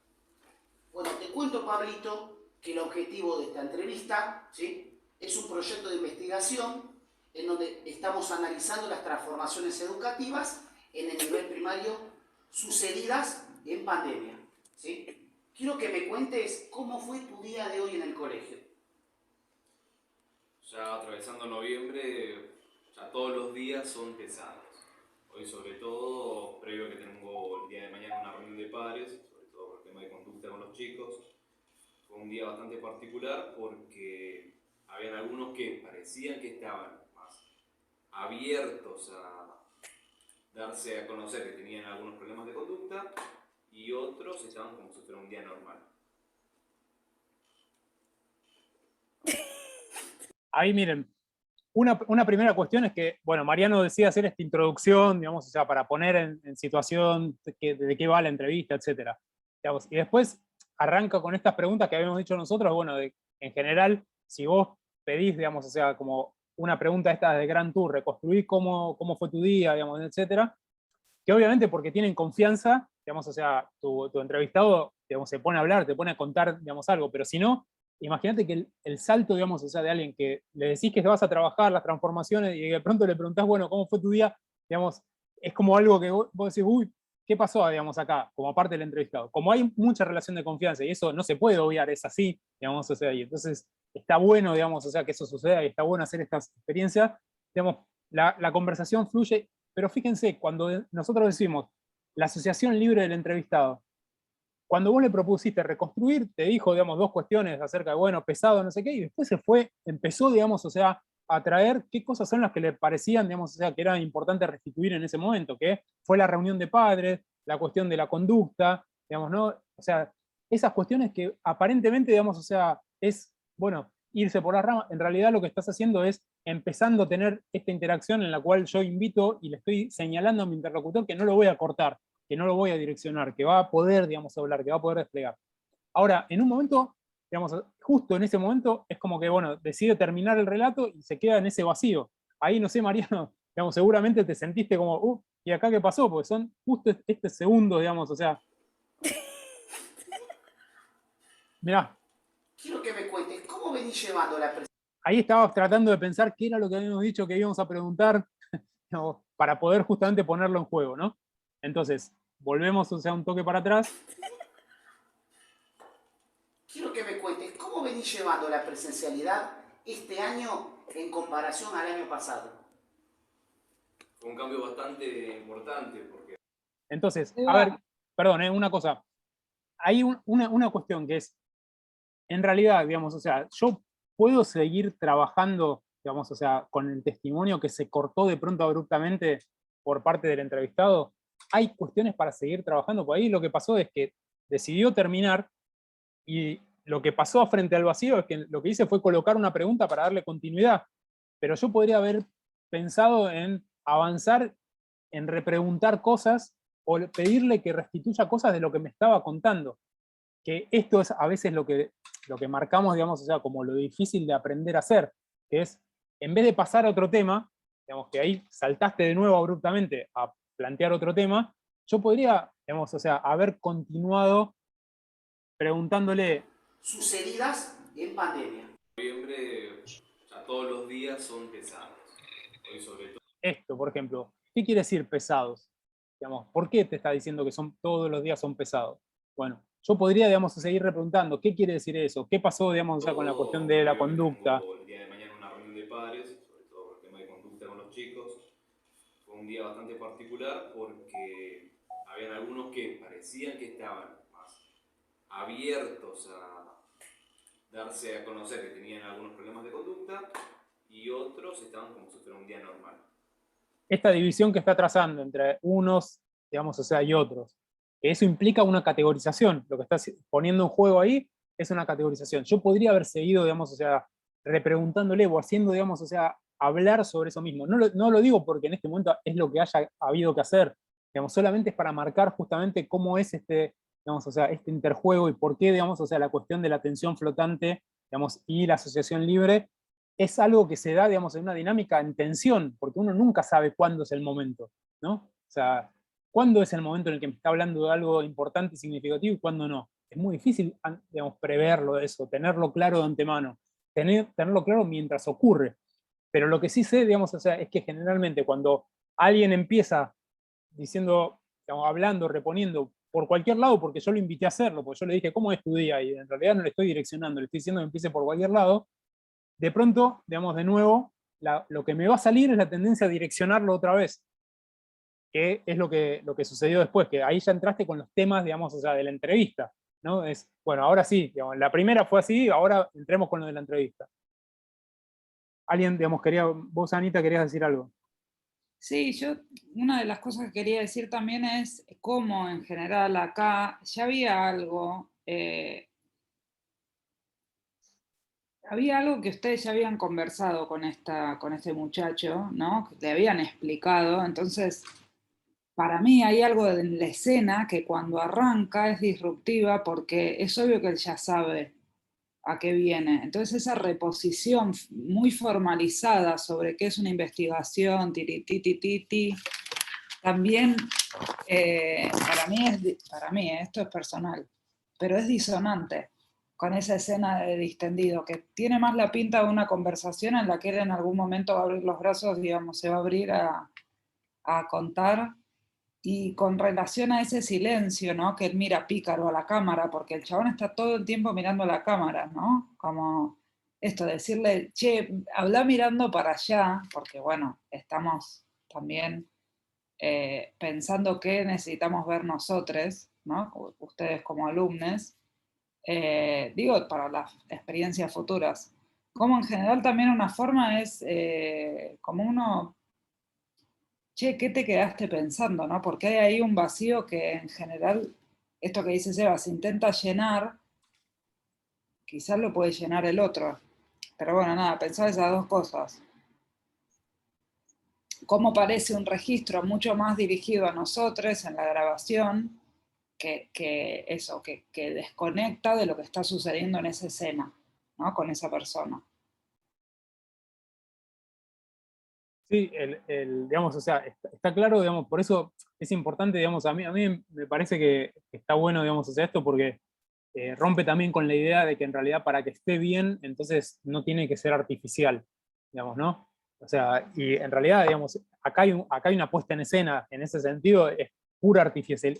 Bueno, te cuento, Pablito, que el objetivo de esta entrevista, ¿sí?, es un proyecto de investigación en donde estamos analizando las transformaciones educativas en el nivel primario sucedidas en pandemia, ¿sí? Quiero que me cuentes cómo fue tu día de hoy en el colegio. Ya atravesando noviembre, ya todos los días son pesados. Hoy sobre todo, previo a que tengo el día de mañana una reunión de padres, sobre todo por el tema de conducta con los chicos, fue un día bastante particular porque habían algunos que parecían que estaban más abiertos a darse a conocer que tenían algunos problemas de conducta y otros estaban como si fuera un día normal. Ahí miren, una primera cuestión es que, bueno, Mariano decía hacer esta introducción, digamos, o sea, para poner en situación de qué va la entrevista, etc. Digamos, y después arranca con estas preguntas que habíamos dicho nosotros, bueno, en general, si vos pedís, digamos, o sea, como una pregunta esta de Grand Tour, reconstruir cómo fue tu día, digamos, etc., que obviamente porque tienen confianza, digamos, o sea, tu entrevistado, digamos, se pone a hablar, te pone a contar, digamos, algo, pero si no, imagínate que el salto, digamos, o sea, de alguien que le decís que vas a trabajar las transformaciones y de pronto le preguntás, bueno, ¿cómo fue tu día? Digamos, es como algo que vos decís, uy, ¿qué pasó, digamos, acá, como parte del entrevistado? Como hay mucha relación de confianza, y eso no se puede obviar, es así, digamos, o sea, y entonces está bueno, digamos, o sea, que eso suceda, y está bueno hacer estas experiencias, digamos, la conversación fluye, pero fíjense, cuando nosotros decimos la asociación libre del entrevistado, cuando vos le propusiste reconstruir, te dijo, digamos, 2 cuestiones acerca de, bueno, pesado, no sé qué, y después empezó, digamos, o sea, a traer qué cosas son las que le parecían, digamos, o sea, que era importante restituir en ese momento, que fue la reunión de padres, la cuestión de la conducta, digamos, ¿no? O sea, esas cuestiones que aparentemente, digamos, o sea, es, bueno, irse por las ramas, en realidad lo que estás haciendo es empezando a tener esta interacción en la cual yo invito y le estoy señalando a mi interlocutor que no lo voy a cortar, que no lo voy a direccionar, que va a poder, digamos, hablar, que va a poder desplegar. Ahora, en un momento, digamos, justo en ese momento, es como que, bueno, decide terminar el relato y se queda en ese vacío. Ahí, no sé, Mariano, digamos, seguramente te sentiste como, ¿y acá qué pasó? Porque son justo este segundo, digamos, o sea. Mirá. Quiero que me cuentes, ¿cómo venís llevando la presentación? Ahí estaba tratando de pensar qué era lo que habíamos dicho que íbamos a preguntar, digamos, para poder justamente ponerlo en juego, ¿no? Entonces, volvemos, o sea, un toque para atrás. Quiero que me cuentes, ¿cómo venís llevando la presencialidad este año en comparación al año pasado? Fue un cambio bastante importante porque... Entonces, a ver, perdón, una cosa. Hay una cuestión que es, en realidad, digamos, o sea, yo puedo seguir trabajando, digamos, o sea, con el testimonio que se cortó de pronto abruptamente por parte del entrevistado. Hay cuestiones para seguir trabajando por ahí. Lo que pasó es que decidió terminar y lo que pasó frente al vacío es que lo que hice fue colocar una pregunta para darle continuidad. Pero yo podría haber pensado en avanzar, en repreguntar cosas o pedirle que restituya cosas de lo que me estaba contando. Que esto es a veces lo que marcamos, digamos, o sea, como lo difícil de aprender a hacer, que es, en vez de pasar a otro tema, digamos, que ahí saltaste de nuevo abruptamente a plantear otro tema, yo podría, digamos, o sea, haber continuado preguntándole... Sucedidas en pandemia. En noviembre, ya todos los días son pesados. Hoy sobre todo... Esto, por ejemplo, ¿qué quiere decir pesados? Digamos, ¿por qué te está diciendo que todos los días son pesados? Bueno, yo podría, digamos, seguir repreguntando, ¿qué quiere decir eso? ¿Qué pasó, digamos, o sea, con la cuestión de la conducta? El día de mañana una reunión de padres, sobre todo por el tema de conducta con los chicos. Fue un día bastante particular porque habían algunos que parecían que estaban más abiertos a darse a conocer que tenían algunos problemas de conducta y otros estaban como si fuera un día normal. Esta división que está trazando entre unos, digamos, o sea, y otros, que eso implica una categorización. Lo que está poniendo en juego ahí es una categorización. Yo podría haber seguido, digamos, o sea, repreguntándole o haciendo, digamos, o sea, hablar sobre eso mismo. No lo digo porque en este momento es lo que haya habido que hacer, digamos, solamente es para marcar justamente cómo es digamos, o sea, este interjuego y por qué, digamos, o sea, la cuestión de la atención flotante, digamos, y la asociación libre es algo que se da, digamos, en una dinámica en tensión, porque uno nunca sabe cuándo es el momento, ¿no? O sea, ¿cuándo es el momento en el que me está hablando de algo importante y significativo y cuándo no? Es muy difícil, digamos, preverlo eso, tenerlo claro de antemano, tenerlo claro mientras ocurre. Pero lo que sí sé, digamos, o sea, es que generalmente cuando alguien empieza diciendo, digamos, hablando, reponiendo por cualquier lado, porque yo lo invité a hacerlo, porque yo le dije, ¿cómo es tu día? Y en realidad no le estoy direccionando, le estoy diciendo que empiece por cualquier lado, de pronto, digamos, de nuevo, lo que me va a salir es la tendencia a direccionarlo otra vez, que es lo que sucedió después, que ahí ya entraste con los temas, digamos, o sea, de la entrevista, ¿no? Es, bueno, ahora sí, digamos, la primera fue así, ahora entremos con lo de la entrevista. Alguien, digamos, vos, Anita, querías decir algo. Sí, una de las cosas que quería decir también es cómo en general acá ya había algo, que ustedes ya habían conversado con este muchacho, ¿no? Que le habían explicado, entonces para mí hay algo en la escena que cuando arranca es disruptiva porque es obvio que él ya sabe a qué viene. Entonces esa reposición muy formalizada sobre qué es una investigación, también para mí, esto es personal, pero es disonante con esa escena de distendido, que tiene más la pinta de una conversación en la que él en algún momento va a abrir los brazos, digamos, se va a abrir a contar, Y con relación a ese silencio, ¿no? Que él mira pícaro a la cámara, porque el chabón está todo el tiempo mirando a la cámara, ¿no? Como esto, decirle, che, habla mirando para allá, porque bueno, estamos también pensando qué necesitamos ver nosotros, ¿no? Ustedes como alumnos, digo, para las experiencias futuras. Como en general también una forma es como uno, che, ¿qué te quedaste pensando, no? Porque hay ahí un vacío que en general, esto que dice Seba, se intenta llenar, quizás lo puede llenar el otro. Pero bueno, nada, pensar esas dos cosas. Cómo parece un registro mucho más dirigido a nosotros en la grabación, que eso, que desconecta de lo que está sucediendo en esa escena, ¿no? Con esa persona. Sí, digamos, o sea, está claro, digamos, por eso es importante, digamos, a mí me parece que está bueno, digamos, o sea, esto porque rompe también con la idea de que en realidad para que esté bien, entonces no tiene que ser artificial, digamos, ¿no? O sea, y en realidad, digamos, acá hay una puesta en escena, en ese sentido, es pura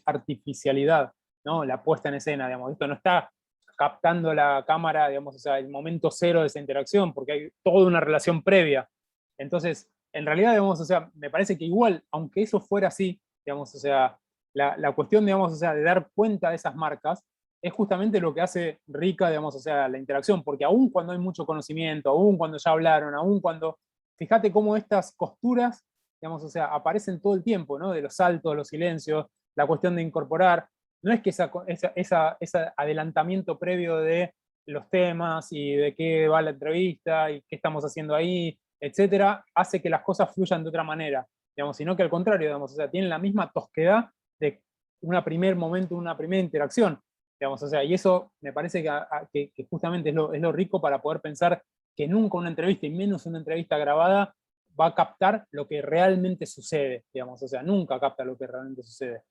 artificialidad, ¿no? La puesta en escena, digamos, esto no está captando la cámara, digamos, o sea, el momento cero de esa interacción, porque hay toda una relación previa. Entonces, en realidad, digamos, o sea, me parece que igual, aunque eso fuera así, digamos, o sea, la cuestión, digamos, o sea, de dar cuenta de esas marcas, es justamente lo que hace rica, digamos, o sea, la interacción, porque aún cuando hay mucho conocimiento, aún cuando ya hablaron, aún cuando, fíjate cómo estas costuras, digamos, o sea, aparecen todo el tiempo, ¿no? De los saltos, los silencios, la cuestión de incorporar, no es que ese adelantamiento previo de los temas y de qué va la entrevista y qué estamos haciendo ahí, etcétera, hace que las cosas fluyan de otra manera, digamos, sino que al contrario, digamos, o sea, tienen la misma tosquedad de un primer momento, una primera interacción, digamos, o sea, y eso me parece que justamente es lo rico para poder pensar que nunca una entrevista, y menos una entrevista grabada, va a captar lo que realmente sucede, digamos, o sea, nunca capta lo que realmente sucede.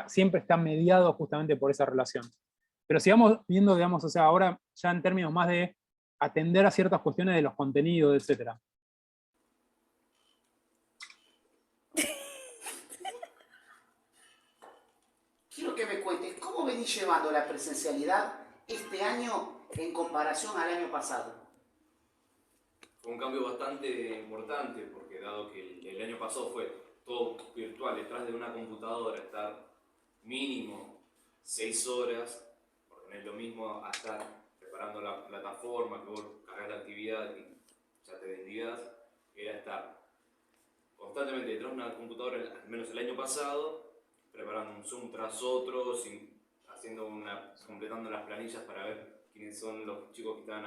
Siempre está mediado justamente por esa relación. Pero sigamos viendo, digamos, o sea, ahora ya en términos más de atender a ciertas cuestiones de los contenidos, etcétera. Quiero que me cuentes, ¿cómo venís llevando la presencialidad este año en comparación al año pasado? Fue un cambio bastante importante, porque dado que el año pasado fue todo virtual, detrás de una computadora, estar mínimo 6 horas, porque no es lo mismo a estar preparando la plataforma, que vos cargas la actividad y ya te vendías, era estar constantemente detrás de una computadora, al menos el año pasado, preparando un Zoom tras otro, completando las planillas para ver quiénes son los chicos que estaban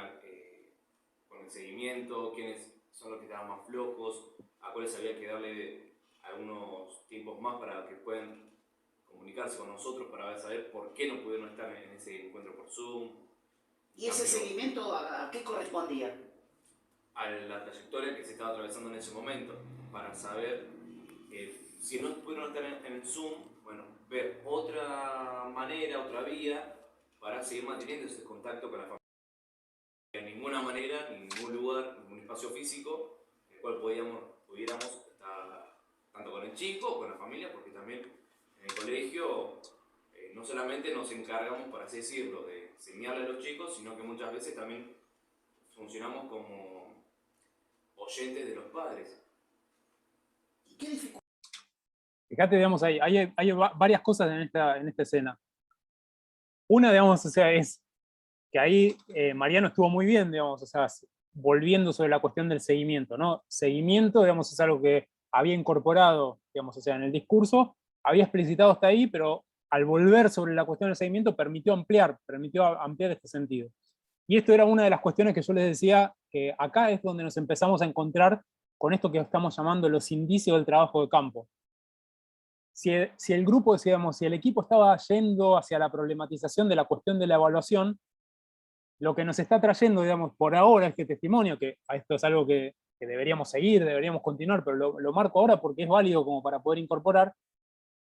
con el seguimiento, quiénes son los que estaban más flojos, a cuáles había que darle algunos tiempos más para que puedan comunicarse con nosotros para saber por qué no pudieron estar en ese encuentro por Zoom. ¿Y ese seguimiento a qué correspondía? A la trayectoria que se estaba atravesando en ese momento, para saber si no pudieron estar en el Zoom, bueno, ver otra manera, otra vía para seguir manteniendo ese contacto con la familia. De ninguna manera, ni en ningún lugar, ningún espacio físico en el cual pudiéramos estar tanto con el chico o con la familia, porque también en el colegio no solamente nos encargamos, por así decirlo, de enseñarle a los chicos, sino que muchas veces también funcionamos como oyentes de los padres. ¿Y qué dificultades? Fíjate, digamos, hay varias cosas en esta escena. Una, digamos, o sea, es que ahí Mariano estuvo muy bien, digamos, o sea, volviendo sobre la cuestión del seguimiento, ¿no? Seguimiento, digamos, es algo que había incorporado, digamos, o sea, en el discurso, había explicitado hasta ahí, pero al volver sobre la cuestión del seguimiento permitió ampliar este sentido. Y esto era una de las cuestiones que yo les decía, que acá es donde nos empezamos a encontrar con esto que estamos llamando los indicios del trabajo de campo. Si el grupo, digamos, si el equipo estaba yendo hacia la problematización de la cuestión de la evaluación, lo que nos está trayendo, digamos, por ahora este testimonio, que esto es algo que deberíamos seguir, deberíamos continuar, pero lo marco ahora porque es válido como para poder incorporar,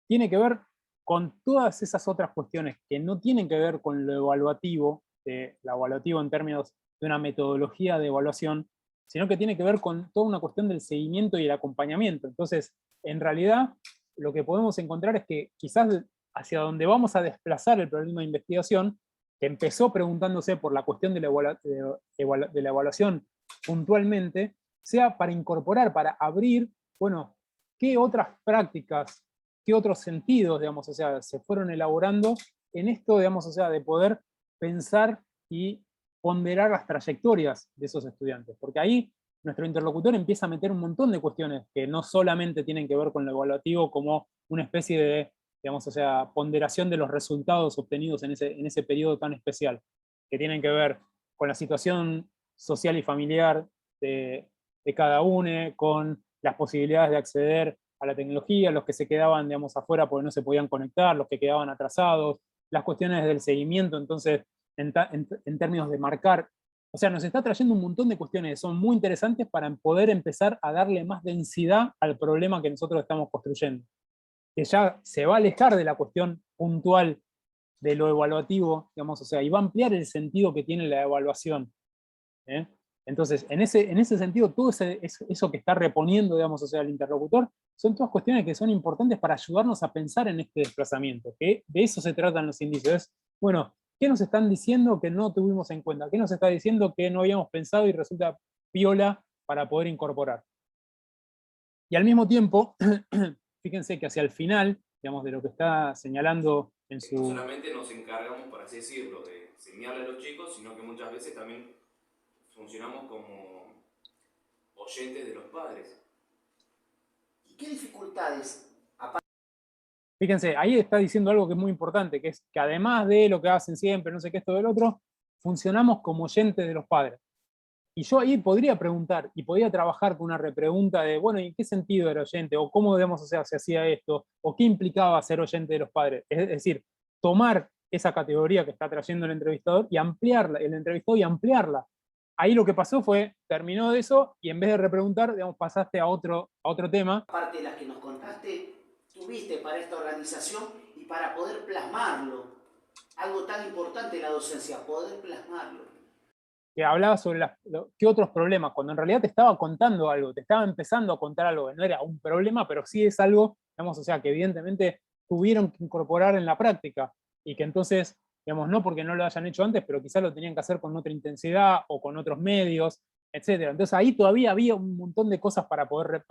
tiene que ver con todas esas otras cuestiones que no tienen que ver con lo evaluativo en términos de una metodología de evaluación, sino que tiene que ver con toda una cuestión del seguimiento y el acompañamiento. Entonces, en realidad, lo que podemos encontrar es que quizás hacia donde vamos a desplazar el problema de investigación, que empezó preguntándose por la cuestión de la evaluación puntualmente, sea para incorporar, para abrir, bueno, qué otras prácticas, qué otros sentidos, digamos, o sea, se fueron elaborando en esto, digamos, o sea, de poder pensar y ponderar las trayectorias de esos estudiantes, porque ahí nuestro interlocutor empieza a meter un montón de cuestiones que no solamente tienen que ver con lo evaluativo como una especie de, digamos, o sea, ponderación de los resultados obtenidos en ese periodo tan especial, que tienen que ver con la situación social y familiar de cada uno, con las posibilidades de acceder a la tecnología, los que se quedaban, digamos, afuera porque no se podían conectar, los que quedaban atrasados, las cuestiones del seguimiento, entonces, en términos de marcar. O sea, nos está trayendo un montón de cuestiones que son muy interesantes para poder empezar a darle más densidad al problema que nosotros estamos construyendo. Que ya se va a alejar de la cuestión puntual de lo evaluativo, digamos, o sea, y va a ampliar el sentido que tiene la evaluación. ¿Eh? Entonces, en ese sentido, todo eso que está reponiendo, digamos, o sea, el interlocutor, son todas cuestiones que son importantes para ayudarnos a pensar en este desplazamiento, que de eso se tratan los indicios. Es, bueno, ¿qué nos están diciendo que no tuvimos en cuenta? ¿Qué nos está diciendo que no habíamos pensado y resulta piola para poder incorporar? Y al mismo tiempo, fíjense que hacia el final, digamos, de lo que está señalando en su... No solamente nos encargamos, por así decirlo, de enseñarle a los chicos, sino que muchas veces también funcionamos como oyentes de los padres. ¿Y qué dificultades? Fíjense, ahí está diciendo algo que es muy importante, que es que además de lo que hacen siempre, no sé qué, esto del otro, funcionamos como oyentes de los padres. Y yo ahí podría preguntar, y podría trabajar con una repregunta de, bueno, ¿y en qué sentido era oyente? ¿O cómo, digamos, o sea, se hacía esto? ¿O qué implicaba ser oyente de los padres? Es decir, tomar esa categoría que está trayendo el entrevistador y ampliarla, el entrevistado, y ampliarla. Ahí lo que pasó fue, terminó de eso, y en vez de repreguntar, digamos, pasaste a otro tema. Aparte de las que nos contaste, tuviste para esta organización y para poder plasmarlo. Algo tan importante en la docencia, poder plasmarlo. Que hablaba sobre qué otros problemas, cuando en realidad te estaba contando algo, te estaba empezando a contar algo que no era un problema, pero sí es algo, digamos, o sea, que evidentemente tuvieron que incorporar en la práctica, y que entonces, digamos, no porque no lo hayan hecho antes, pero quizás lo tenían que hacer con otra intensidad, o con otros medios, etc. Entonces ahí todavía había un montón de cosas para poder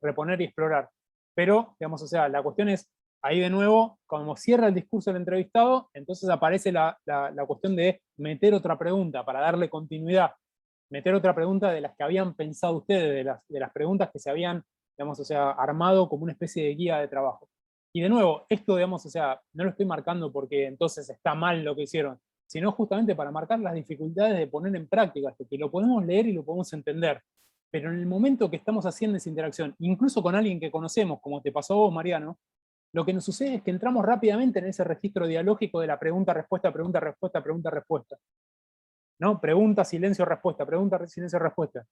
reponer y explorar. Pero, digamos, o sea, la cuestión es, ahí de nuevo, como cierra el discurso del entrevistado, entonces aparece la cuestión de meter otra pregunta para darle continuidad, meter otra pregunta de las que habían pensado ustedes, de las preguntas que se habían, digamos, o sea, armado como una especie de guía de trabajo. Y de nuevo, esto, digamos, o sea, no lo estoy marcando porque entonces está mal lo que hicieron, sino justamente para marcar las dificultades de poner en práctica, que lo podemos leer y lo podemos entender. Pero en el momento que estamos haciendo esa interacción, incluso con alguien que conocemos, como te pasó a vos, Mariano, lo que nos sucede es que entramos rápidamente en ese registro dialógico de la pregunta-respuesta, pregunta-respuesta, pregunta-respuesta. ¿No? Pregunta, silencio, respuesta, pregunta, silencio, respuesta.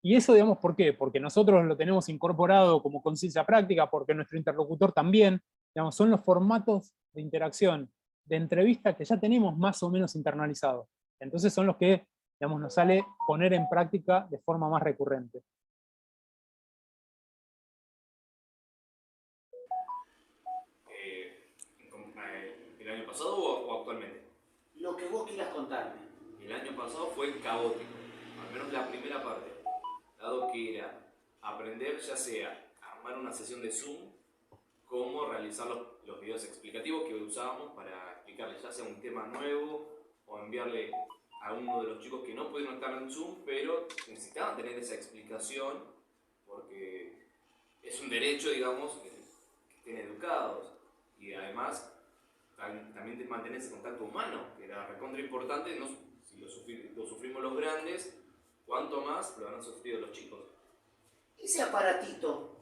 Y eso, digamos, ¿por qué? Porque nosotros lo tenemos incorporado como conciencia práctica, porque nuestro interlocutor también, digamos, son los formatos de interacción, de entrevista que ya tenemos más o menos internalizados. Entonces son los que, digamos, nos sale poner en práctica de forma más recurrente. ¿El año pasado o actualmente? Lo que vos quieras contarme. El año pasado fue caótico, al menos la primera parte, dado que era aprender ya sea armar una sesión de Zoom, cómo realizar los videos explicativos que usábamos para explicarle ya sea un tema nuevo o enviarle a uno de los chicos que no pudieron estar en Zoom, pero necesitaban tener esa explicación porque es un derecho, digamos, que estén educados, y además también mantener ese contacto humano, que era recontra importante, no, si lo sufrimos los grandes, cuánto más lo han sufrido los chicos. Ese aparatito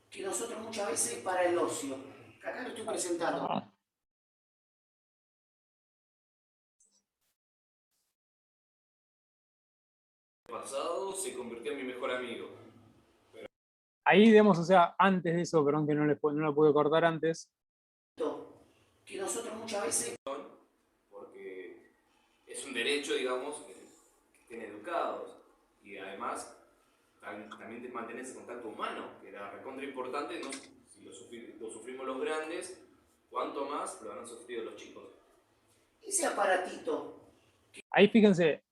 que nosotros muchas veces para el ocio, que acá lo estoy presentando. El pasado se convirtió en mi mejor amigo. Ahí, digamos, o sea, antes de eso, perdón que no lo pude cortar antes. Que nosotros muchas veces... Porque es un derecho, digamos, que estén educados, y además también mantener ese contacto humano, que era recontra importante, no, si lo sufrimos los grandes, cuánto más lo han sufrido los chicos. Ese aparatito. Ahí fíjense,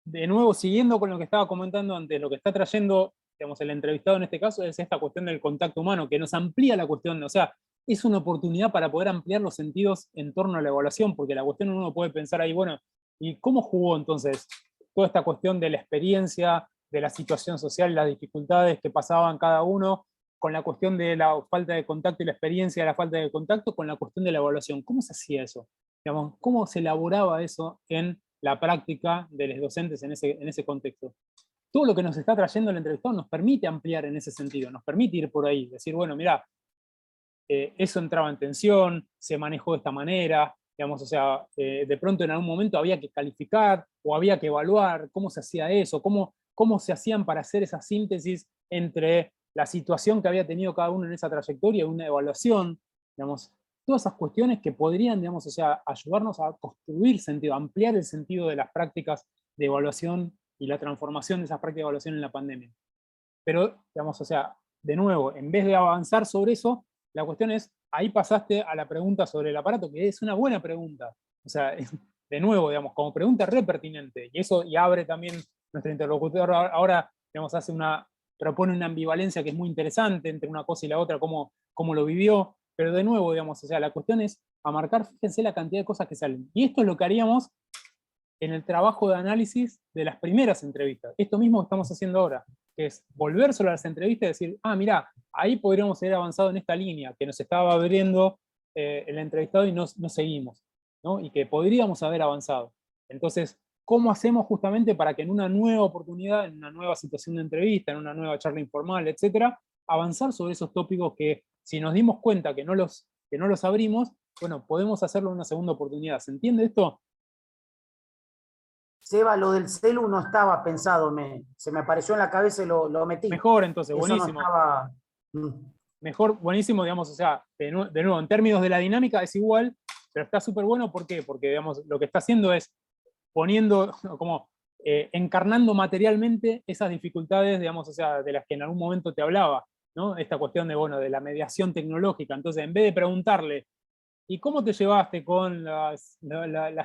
de nuevo, siguiendo con lo que estaba comentando antes, lo que está trayendo, digamos, el entrevistado en este caso es esta cuestión del contacto humano, que nos amplía la cuestión, o sea, es una oportunidad para poder ampliar los sentidos en torno a la evaluación, porque la cuestión uno puede pensar ahí, bueno, ¿y cómo jugó entonces toda esta cuestión de la experiencia, de la situación social, las dificultades que pasaban cada uno, con la cuestión de la falta de contacto y la experiencia de la falta de contacto, con la cuestión de la evaluación? ¿Cómo se hacía eso? Digamos, ¿cómo se elaboraba eso en la práctica de los docentes en ese contexto? Todo lo que nos está trayendo el entrevistado nos permite ampliar en ese sentido, nos permite ir por ahí, decir, bueno, mirá, eso entraba en tensión, se manejó de esta manera, digamos, o sea, de pronto en algún momento había que calificar o había que evaluar cómo se hacía eso, cómo se hacían para hacer esa síntesis entre la situación que había tenido cada uno en esa trayectoria y una evaluación, digamos, todas esas cuestiones que podrían, digamos, o sea, ayudarnos a construir sentido, a ampliar el sentido de las prácticas de evaluación y la transformación de esas prácticas de evaluación en la pandemia. Pero, digamos, o sea, de nuevo, en vez de avanzar sobre eso, la cuestión es, ahí pasaste a la pregunta sobre el aparato, que es una buena pregunta. O sea, de nuevo, digamos, como pregunta re pertinente, y eso y abre también nuestro interlocutor ahora, digamos, propone una ambivalencia que es muy interesante entre una cosa y la otra, cómo lo vivió, pero de nuevo, digamos, o sea, la cuestión es a marcar, fíjense la cantidad de cosas que salen. Y esto es lo que haríamos en el trabajo de análisis de las primeras entrevistas. Esto mismo que estamos haciendo ahora, que es volver sobre las entrevistas y decir, ah, mirá, ahí podríamos haber avanzado en esta línea que nos estaba abriendo el entrevistado y no seguimos, ¿no? Y que podríamos haber avanzado. Entonces, ¿cómo hacemos justamente para que en una nueva oportunidad, en una nueva situación de entrevista, en una nueva charla informal, etcétera, avanzar sobre esos tópicos que, si nos dimos cuenta que no los abrimos, bueno, podemos hacerlo en una segunda oportunidad? ¿Se entiende esto? Seba, lo del celu no estaba pensado, se me apareció en la cabeza y lo metí. Mejor, entonces, Eso buenísimo. No estaba... Mejor, buenísimo, digamos, o sea, de nuevo, en términos de la dinámica es igual, pero está súper bueno, ¿por qué? Porque, digamos, lo que está haciendo es poniendo, como, encarnando materialmente esas dificultades, digamos, o sea, de las que en algún momento te hablaba, ¿no? Esta cuestión de, bueno, de la mediación tecnológica. Entonces, en vez de preguntarle, ¿y cómo te llevaste con las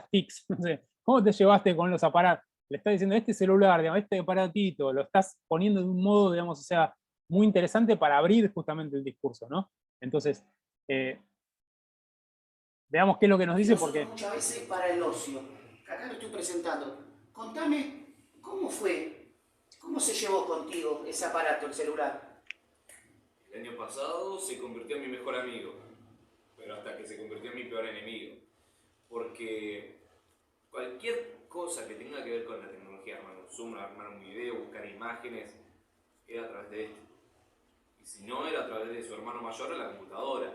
TICs? No sé, ¿cómo te llevaste con los aparatos? Le estás diciendo, este celular, digamos, este aparatito, lo estás poniendo de un modo, digamos, o sea, muy interesante para abrir justamente el discurso, ¿no? Entonces, veamos qué es lo que nos dice, porque... Muchas veces para el ocio, acá lo estoy presentando, contame, ¿cómo fue? ¿Cómo se llevó contigo ese aparato, el celular? El año pasado se convirtió en mi mejor amigo, pero hasta que se convirtió en mi peor enemigo. Porque cualquier cosa que tenga que ver con la tecnología, armar un Zoom, armar un video, buscar imágenes, era a través de esto. Y si no, era a través de su hermano mayor en la computadora.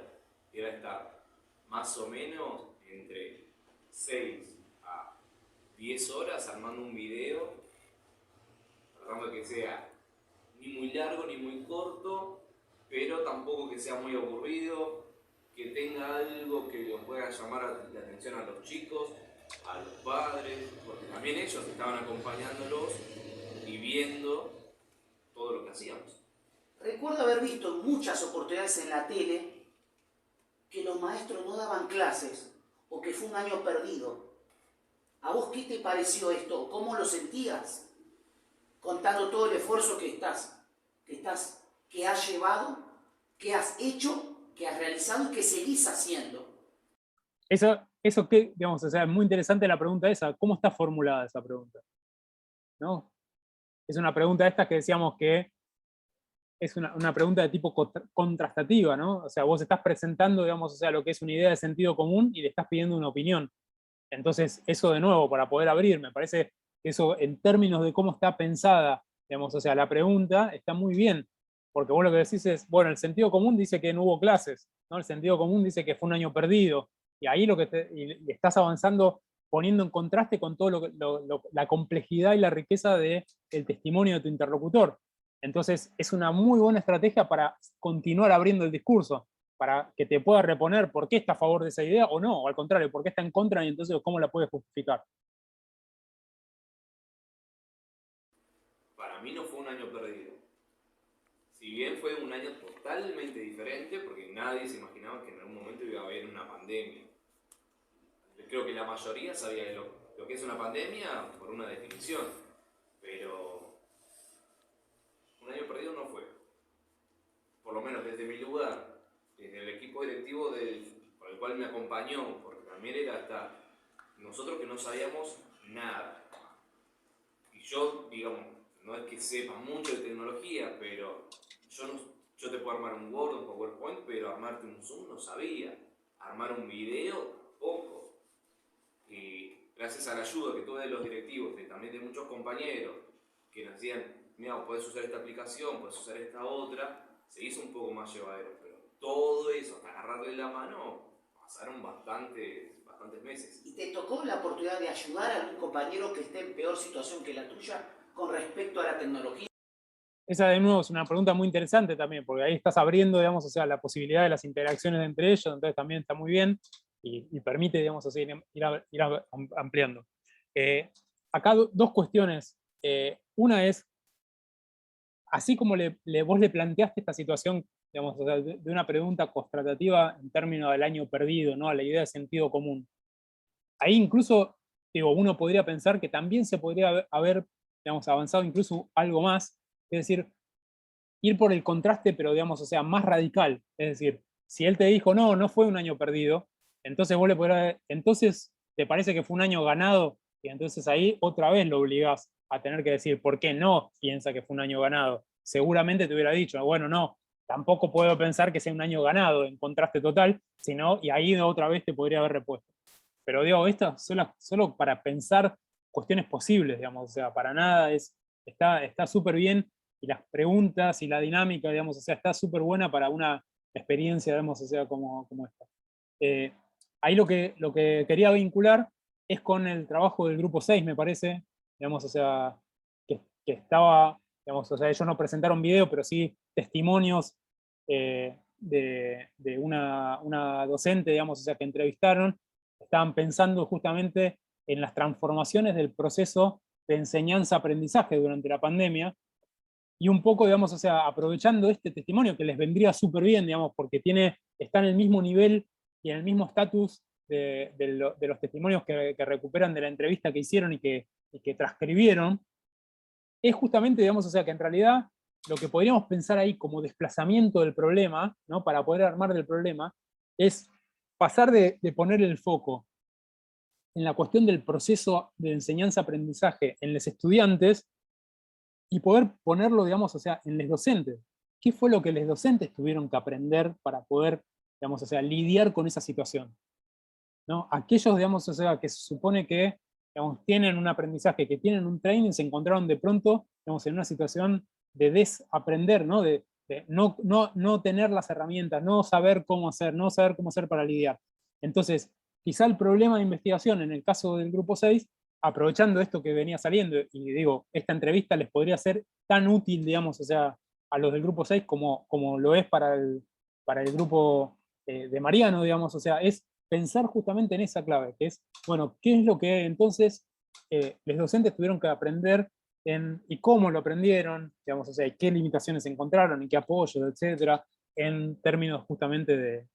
Era estar más o menos entre 6 a 10 horas armando un video, tratando de que sea ni muy largo ni muy corto, pero tampoco que sea muy aburrido, que tenga algo que los pueda llamar la atención a los chicos, a los padres, porque también ellos estaban acompañándolos y viendo todo lo que hacíamos. Recuerdo haber visto en muchas oportunidades en la tele que los maestros no daban clases o que fue un año perdido. ¿A vos qué te pareció esto? ¿Cómo lo sentías? Contando todo el esfuerzo que has llevado, que has hecho, que has realizado y que seguís haciendo. Eso que, digamos, o sea, es muy interesante la pregunta esa. ¿Cómo está formulada esa pregunta? ¿No? Es una pregunta esta que decíamos que es una pregunta de tipo contrastativa, ¿no? O sea, vos estás presentando, digamos, o sea, lo que es una idea de sentido común y le estás pidiendo una opinión. Entonces, eso de nuevo, para poder abrir, me parece que eso en términos de cómo está pensada, digamos, o sea, la pregunta está muy bien, porque vos lo que decís es, bueno, el sentido común dice que no hubo clases, ¿no? El sentido común dice que fue un año perdido, y ahí y estás avanzando poniendo en contraste con todo la complejidad y la riqueza del testimonio de tu interlocutor. Entonces, es una muy buena estrategia para continuar abriendo el discurso, para que te pueda reponer por qué está a favor de esa idea o no, o al contrario, por qué está en contra y entonces cómo la puedes justificar. Para mí no fue un año perdido. Si si bien fue un año totalmente diferente, porque nadie se imaginaba que en algún momento iba a haber una pandemia. Creo que la mayoría sabía lo que es una pandemia por una definición, pero un año perdido no fue. Por lo menos desde mi lugar, desde el equipo directivo por el cual me acompañó, porque también era hasta nosotros que no sabíamos nada. Y yo, digamos, no es que sepa mucho de tecnología, pero yo te puedo armar un Word, un PowerPoint, pero armarte un Zoom no sabía. Armar un video, poco. Y gracias a la ayuda que tuve de los directivos, también de muchos compañeros, que nos decían, mira, puedes usar esta aplicación, puedes usar esta otra, se hizo un poco más llevadero, pero todo eso, hasta agarrarle la mano, pasaron bastantes meses. ¿Y te tocó la oportunidad de ayudar a algún compañero que esté en peor situación que la tuya con respecto a la tecnología? Esa de nuevo es una pregunta muy interesante también, porque ahí estás abriendo, digamos, o sea, la posibilidad de las interacciones entre ellos, entonces también está muy bien y permite, digamos, o sea, ir ampliando. Acá dos cuestiones. Una es, así como vos le planteaste esta situación, digamos, o sea, de una pregunta constatativa en términos del año perdido, ¿no? A la idea de sentido común. Ahí incluso, digo, uno podría pensar que también se podría haber, digamos, avanzado incluso algo más, es decir, ir por el contraste, pero digamos, o sea, más radical. Es decir, si él te dijo, no fue un año perdido, entonces vos le podrás, entonces te parece que fue un año ganado, y entonces ahí otra vez lo obligás a tener que decir, ¿por qué no piensa que fue un año ganado? Seguramente te hubiera dicho, bueno, no, tampoco puedo pensar que sea un año ganado en contraste total, sino, y ahí otra vez te podría haber repuesto. Pero digo, esto solo para pensar cuestiones posibles, digamos, o sea, para nada está súper bien, y las preguntas y la dinámica, digamos, o sea, está súper buena para una experiencia, digamos, o sea, como esta. Ahí lo que quería vincular es con el trabajo del grupo 6, me parece, digamos, o sea, que estaba, digamos, o sea, ellos no presentaron video, pero sí testimonios de una docente, digamos, o sea, que entrevistaron, estaban pensando justamente en las transformaciones del proceso de enseñanza-aprendizaje durante la pandemia, y un poco, digamos, o sea, aprovechando este testimonio que les vendría súper bien, digamos, porque está en el mismo nivel y en el mismo estatus de los testimonios que recuperan de la entrevista que hicieron y que transcribieron, es justamente, digamos, o sea, que en realidad lo que podríamos pensar ahí como desplazamiento del problema, ¿no? Para poder armar del problema, es pasar de poner el foco en la cuestión del proceso de enseñanza-aprendizaje en los estudiantes y poder ponerlo, digamos, o sea, en los docentes. ¿Qué fue lo que los docentes tuvieron que aprender para poder, digamos, o sea, lidiar con esa situación? ¿No? Aquellos, digamos, o sea, que se supone que, digamos, tienen un aprendizaje, que tienen un training, se encontraron de pronto, digamos, en una situación de desaprender, ¿no? De no tener las herramientas, no saber cómo hacer para lidiar. Entonces, quizá el problema de investigación en el caso del grupo 6, aprovechando esto que venía saliendo, y digo, esta entrevista les podría ser tan útil, digamos, o sea, a los del grupo 6 como lo es para el grupo de Mariano, digamos, o sea, es pensar justamente en esa clave, que es, bueno, ¿qué es lo que entonces los docentes tuvieron que aprender y cómo lo aprendieron, digamos, o sea, qué limitaciones encontraron y qué apoyos, etcétera, en términos justamente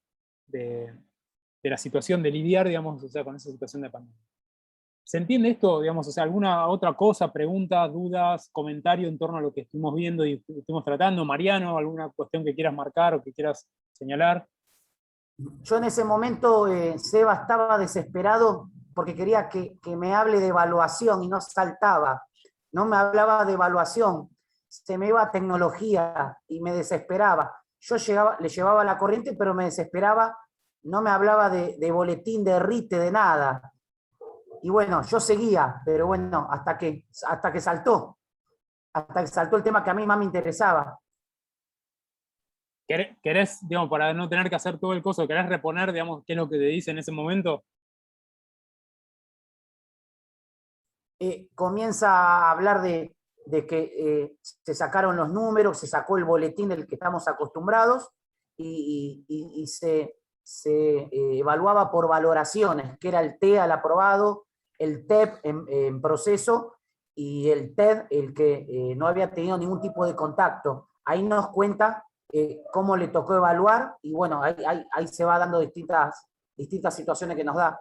de la situación de lidiar, digamos, o sea, con esa situación de pandemia. ¿Se entiende esto, digamos, o sea, alguna otra cosa, preguntas, dudas, comentario en torno a lo que estuvimos viendo y estuvimos tratando? Mariano, ¿alguna cuestión que quieras marcar o que quieras señalar? Yo en ese momento, Seba, estaba desesperado porque quería que me hable de evaluación y no saltaba. No me hablaba de evaluación, se me iba a tecnología y me desesperaba. Yo le llevaba la corriente, pero me desesperaba, no me hablaba de boletín, de RITE, de nada. Y bueno, yo seguía, pero bueno, hasta que saltó el tema que a mí más me interesaba. ¿Querés, digamos, para no tener que hacer todo el coso, querés reponer, digamos, qué es lo que te dice en ese momento? Comienza a hablar de que se sacaron los números, se sacó el boletín del que estamos acostumbrados y se evaluaba por valoraciones, que era el TEA, el aprobado, el TEP en proceso y el TED, el que no había tenido ningún tipo de contacto. ahí nos cuenta cómo le tocó evaluar, y bueno, ahí se va dando distintas situaciones que nos da.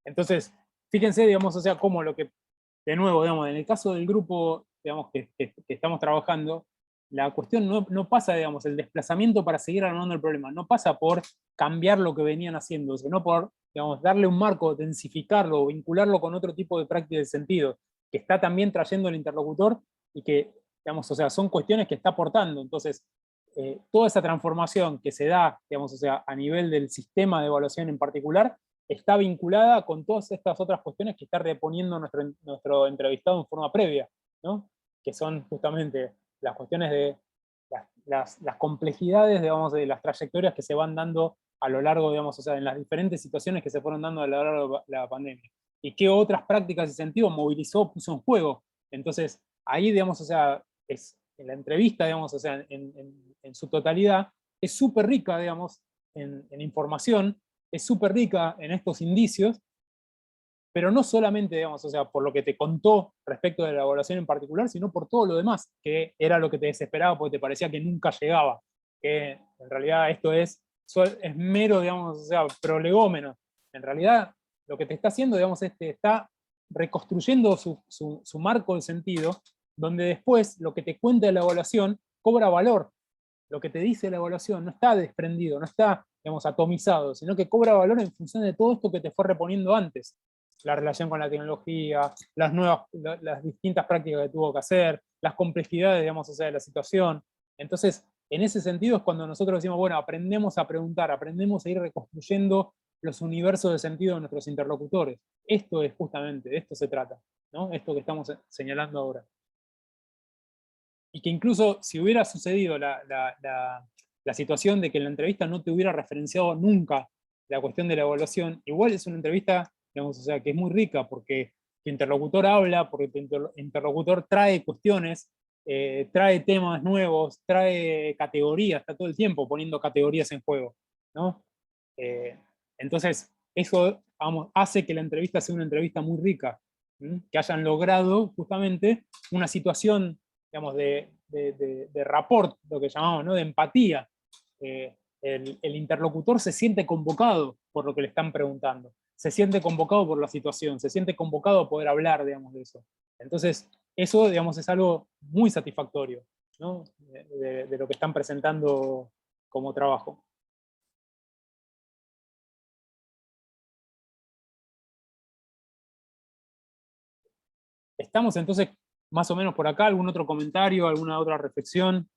Entonces, fíjense, digamos, o sea, cómo lo que, de nuevo, digamos, en el caso del grupo, digamos, que estamos trabajando, la cuestión no pasa, digamos, el desplazamiento para seguir armando el problema, no pasa por cambiar lo que venían haciendo, sino por, digamos, darle un marco, densificarlo, vincularlo con otro tipo de práctica de sentido, que está también trayendo el interlocutor y que, digamos, o sea, son cuestiones que está aportando. Entonces, toda esa transformación que se da, digamos, o sea, a nivel del sistema de evaluación en particular, está vinculada con todas estas otras cuestiones que está reponiendo nuestro entrevistado en forma previa, ¿no? Que son justamente las cuestiones de las complejidades, digamos, de las trayectorias que se van dando a lo largo, digamos, o sea, en las diferentes situaciones que se fueron dando a lo largo de la pandemia. Y qué otras prácticas y sentidos movilizó, puso en juego. Entonces, ahí, digamos, o sea, en la entrevista, digamos, o sea, en su totalidad, es súper rica, digamos, en información, es súper rica en estos indicios, pero no solamente, digamos, o sea, por lo que te contó respecto de la evaluación en particular, sino por todo lo demás, que era lo que te desesperaba porque te parecía que nunca llegaba, que en realidad esto es mero, digamos, o sea, prolegómeno. En realidad, lo que te está haciendo, digamos, está reconstruyendo su marco de sentido, donde después lo que te cuenta de la evaluación cobra valor. Lo que te dice la evaluación no está desprendido, no está, digamos, atomizado, sino que cobra valor en función de todo esto que te fue reponiendo antes. La relación con la tecnología, las distintas prácticas que tuvo que hacer, las complejidades, digamos, o sea, de la situación. Entonces, en ese sentido es cuando nosotros decimos, bueno, aprendemos a preguntar, aprendemos a ir reconstruyendo los universos de sentido de nuestros interlocutores. Esto es justamente, de esto se trata, ¿no? Esto que estamos señalando ahora. Y que incluso si hubiera sucedido la situación de que en la entrevista no te hubiera referenciado nunca la cuestión de la evaluación, igual es una entrevista, digamos, o sea, que es muy rica, porque tu interlocutor habla, porque tu interlocutor trae cuestiones, trae temas nuevos, trae categorías, está todo el tiempo poniendo categorías en juego, ¿no? Entonces, eso, vamos, hace que la entrevista sea una entrevista muy rica, ¿sí? Que hayan logrado justamente una situación, digamos, de rapport, lo que llamamos, ¿no? De empatía. El interlocutor se siente convocado por lo que le están preguntando, se siente convocado por la situación, se siente convocado a poder hablar, digamos, de eso. Entonces, eso, digamos, es algo muy satisfactorio, ¿no? De lo que están presentando como trabajo. ¿Estamos entonces más o menos por acá? ¿Algún otro comentario, alguna otra reflexión?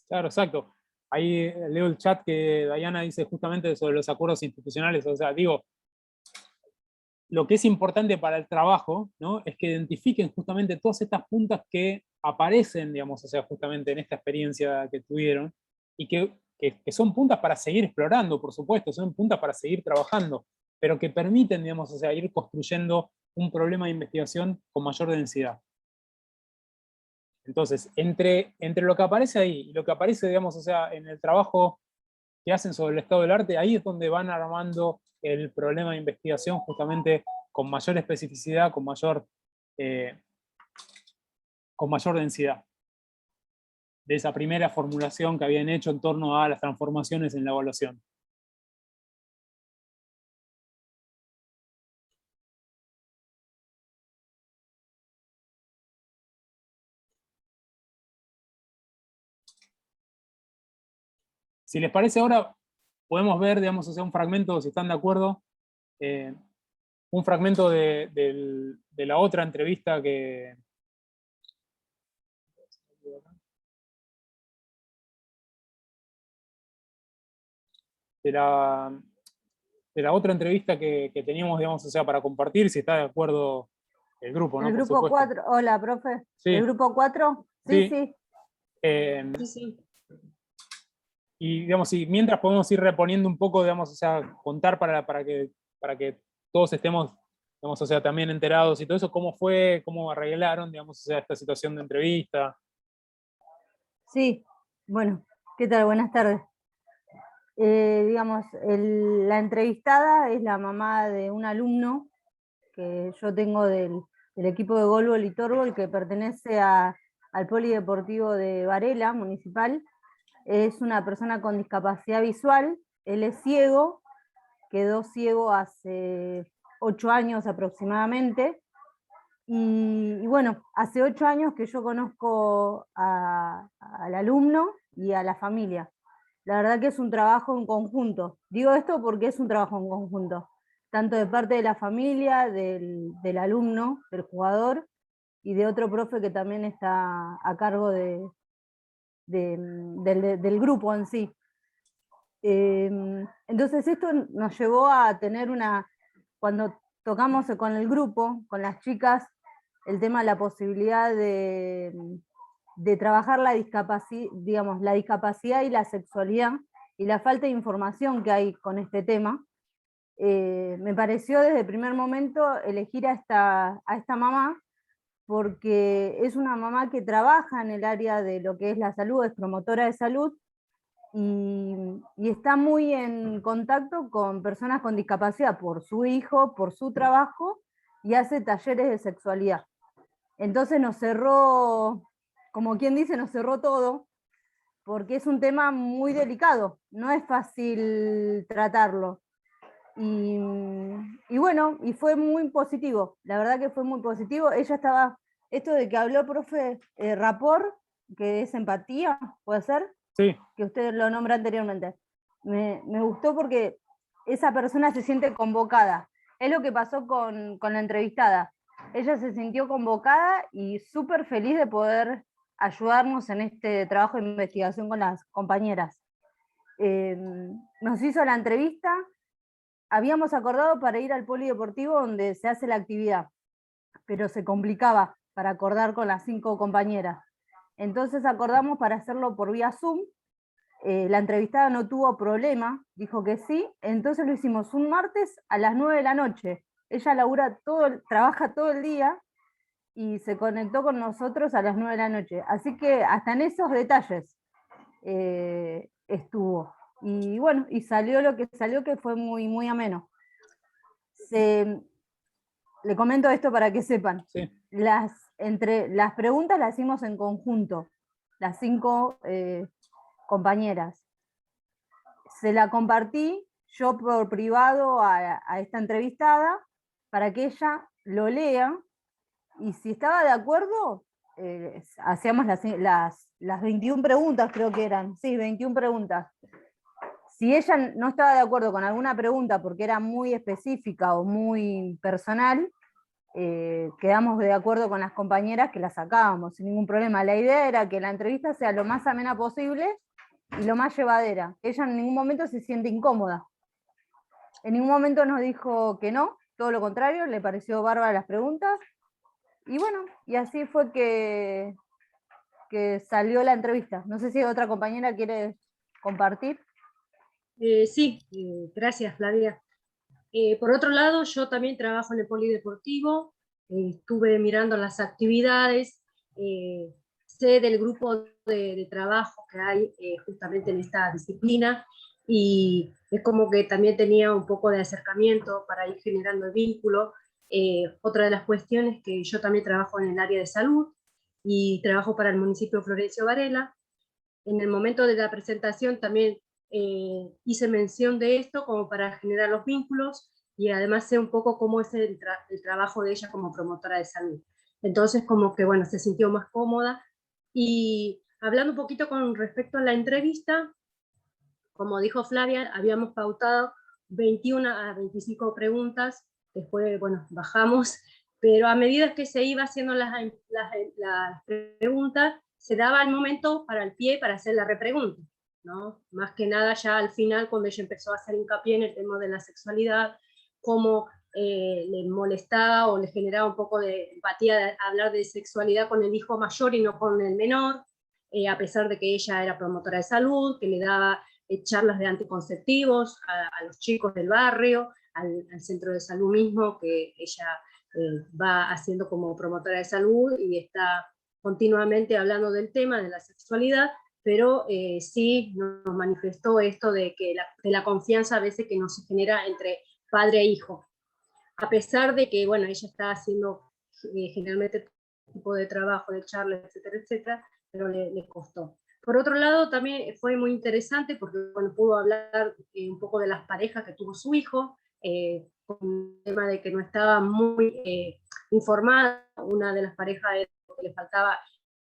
Claro, exacto. Ahí leo el chat que Diana dice justamente sobre los acuerdos institucionales. O sea, digo, lo que es importante para el trabajo, ¿no? Es que identifiquen justamente todas estas puntas que aparecen, digamos, o sea, justamente en esta experiencia que tuvieron, y que son puntas para seguir explorando, por supuesto, son puntas para seguir trabajando, pero que permiten, digamos, o sea, ir construyendo un problema de investigación con mayor densidad. Entonces, entre lo que aparece ahí y lo que aparece, digamos, o sea, en el trabajo que hacen sobre el estado del arte, ahí es donde van armando el problema de investigación justamente con mayor especificidad, con mayor densidad. De esa primera formulación que habían hecho en torno a las transformaciones en la evaluación. Si les parece ahora, podemos ver, digamos, o sea, un fragmento, si están de acuerdo, un fragmento de la otra entrevista que... De la otra entrevista que teníamos, digamos, o sea, para compartir, si está de acuerdo el grupo, ¿no? El grupo 4, hola, profe. Sí. ¿El grupo 4? Sí, sí. Sí. Y, digamos, y mientras podemos ir reponiendo un poco, digamos, o sea, contar para que todos estemos digamos, o sea, también enterados y todo eso, ¿cómo fue? ¿Cómo arreglaron, digamos, o sea, esta situación de entrevista? Sí, bueno, ¿qué tal? Buenas tardes. Digamos, la entrevistada es la mamá de un alumno que yo tengo del equipo de Golbol y Torbol, que pertenece al Polideportivo de Varela, municipal. Es una persona con discapacidad visual, él es ciego, quedó ciego hace 8 años aproximadamente, y bueno, hace 8 años que yo conozco al alumno y a la familia. La verdad que es un trabajo en conjunto. Digo esto porque es un trabajo en conjunto, tanto de parte de la familia, del alumno, del jugador, y de otro profe que también está a cargo del grupo en sí. Entonces esto nos llevó a tener cuando tocamos con el grupo, con las chicas, el tema de la posibilidad de trabajar la discapacidad, digamos, la discapacidad y la sexualidad, y la falta de información que hay con este tema. Me pareció desde el primer momento elegir a esta mamá, porque es una mamá que trabaja en el área de lo que es la salud, es promotora de salud, y está muy en contacto con personas con discapacidad por su hijo, por su trabajo, y hace talleres de sexualidad. Entonces nos cerró, como quien dice, nos cerró todo, porque es un tema muy delicado, no es fácil tratarlo. Y bueno, y fue muy positivo, la verdad que fue muy positivo. Ella estaba, esto de que habló profe, rapport, que es empatía, ¿puede ser? Sí. Que usted lo nombra anteriormente. Me gustó porque esa persona se siente convocada. Es lo que pasó con la entrevistada. Ella se sintió convocada y súper feliz de poder ayudarnos en este trabajo de investigación con las compañeras. Nos hizo la entrevista, habíamos acordado para ir al polideportivo donde se hace la actividad, pero se complicaba para acordar con las 5 compañeras. Entonces acordamos para hacerlo por vía Zoom. La entrevistada no tuvo problema, dijo que sí, entonces lo hicimos un martes a las 9 de la noche. Ella trabaja todo el día y se conectó con nosotros a las 9 de la noche. Así que hasta en esos detalles estuvo. Y bueno, y salió lo que salió, que fue muy, muy ameno. Le comento esto para que sepan. Sí. Entre las preguntas las hicimos en conjunto, las 5 compañeras. Se la compartí yo por privado a esta entrevistada para que ella lo lea, y si estaba de acuerdo, hacíamos las 21 preguntas, creo que eran, sí, 21 preguntas. Si ella no estaba de acuerdo con alguna pregunta porque era muy específica o muy personal, quedamos de acuerdo con las compañeras que la sacábamos sin ningún problema. La idea era que la entrevista sea lo más amena posible y lo más llevadera. Ella en ningún momento se siente incómoda. En ningún momento nos dijo que no, todo lo contrario, le pareció bárbara las preguntas. Y bueno, y así fue que salió la entrevista. No sé si otra compañera quiere compartir. Sí, gracias Flavia. Por otro lado, yo también trabajo en el polideportivo, estuve mirando las actividades, sé del grupo de trabajo que hay justamente en esta disciplina, y es como que también tenía un poco de acercamiento para ir generando el vínculo. Otra de las cuestiones que yo también trabajo en el área de salud y trabajo para el municipio de Florencio Varela. En el momento de la presentación también hice mención de esto como para generar los vínculos, y además sé un poco cómo es el trabajo de ella como promotora de salud. Entonces como que bueno, se sintió más cómoda. Y hablando un poquito con respecto a la entrevista, como dijo Flavia, habíamos pautado 21 a 25 preguntas, después bueno, bajamos, pero a medida que se iba haciendo las preguntas, se daba el momento para el pie para hacer la repregunta, ¿no? Más que nada ya al final, cuando ella empezó a hacer hincapié en el tema de la sexualidad, cómo le molestaba o le generaba un poco de empatía de hablar de sexualidad con el hijo mayor y no con el menor, a pesar de que ella era promotora de salud, que le daba charlas de anticonceptivos a los chicos del barrio, al centro de salud mismo, que ella va haciendo como promotora de salud y está continuamente hablando del tema de la sexualidad, pero sí nos manifestó esto de que de la confianza a veces que no se genera entre padre e hijo. A pesar de que, bueno, ella está haciendo generalmente este tipo de trabajo, de charlas, etcétera, etcétera, pero le costó. Por otro lado, también fue muy interesante porque bueno, pudo hablar un poco de las parejas que tuvo su hijo, con el tema de que no estaba muy informada, una de las parejas que le faltaba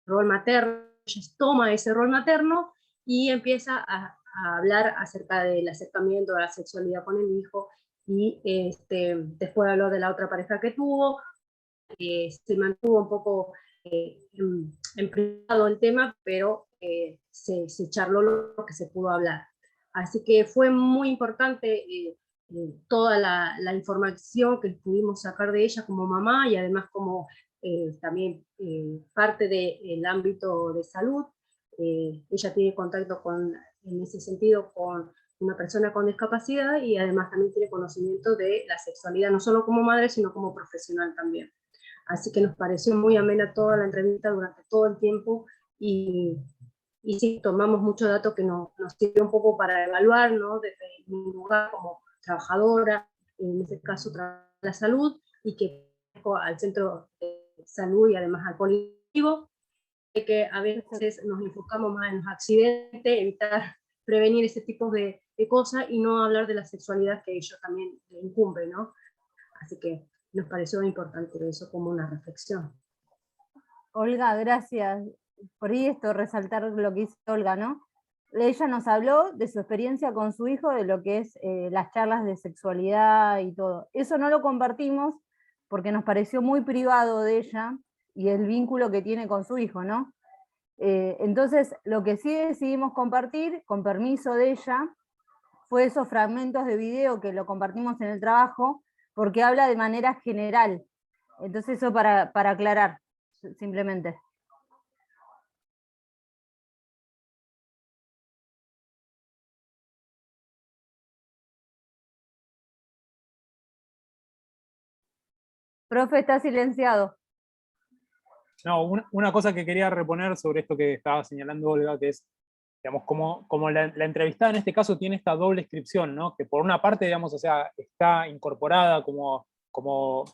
rol materno, ella toma ese rol materno y empieza a hablar acerca del acercamiento a la sexualidad con el hijo, y después habló de la otra pareja que tuvo, se mantuvo un poco en privado el tema, pero se charló lo que se pudo hablar. Así que fue muy importante toda la información que pudimos sacar de ella como mamá y además como también parte del ámbito de salud. Ella tiene contacto en ese sentido con una persona con discapacidad y además también tiene conocimiento de la sexualidad, no solo como madre, sino como profesional también. Así que nos pareció muy amena toda la entrevista durante todo el tiempo y sí, tomamos muchos datos que nos sirvió un poco para evaluar, ¿no? Desde mi lugar como trabajadora, en este caso la salud, y que al centro de salud y además al colectivo, de que a veces nos enfocamos más en los accidentes, evitar prevenir ese tipo de cosas y no hablar de la sexualidad que ellos también le incumben, ¿no? Así que nos pareció importante eso como una reflexión. Olga, gracias. Por ahí esto, resaltar lo que dice Olga, ¿no? Ella nos habló de su experiencia con su hijo, de lo que es las charlas de sexualidad y todo. Eso no lo compartimos porque nos pareció muy privado de ella y el vínculo que tiene con su hijo, ¿no? Entonces, lo que sí decidimos compartir, con permiso de ella, fue esos fragmentos de video que lo compartimos en el trabajo, porque habla de manera general. Entonces eso para aclarar, simplemente. Profe, está silenciado. No, una cosa que quería reponer sobre esto que estaba señalando Olga, que es, digamos, como la entrevistada en este caso tiene esta doble inscripción, ¿no? Que por una parte, digamos, o sea, está incorporada como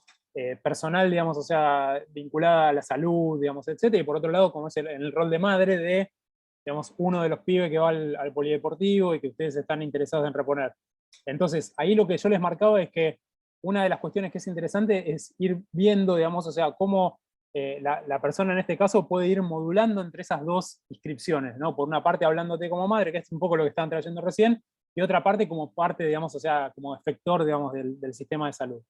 personal, digamos, o sea, vinculada a la salud, digamos, etcétera, y por otro lado, como es en el rol de madre de, digamos, uno de los pibes que va al polideportivo y que ustedes están interesados en reponer. Entonces, ahí lo que yo les marcaba es que una de las cuestiones que es interesante es ir viendo, digamos, o sea, cómo la persona en este caso puede ir modulando entre esas dos inscripciones, ¿no? Por una parte hablándote como madre, que es un poco lo que estaban trayendo recién, y otra parte como parte, digamos, o sea, como efector, digamos, del sistema de salud.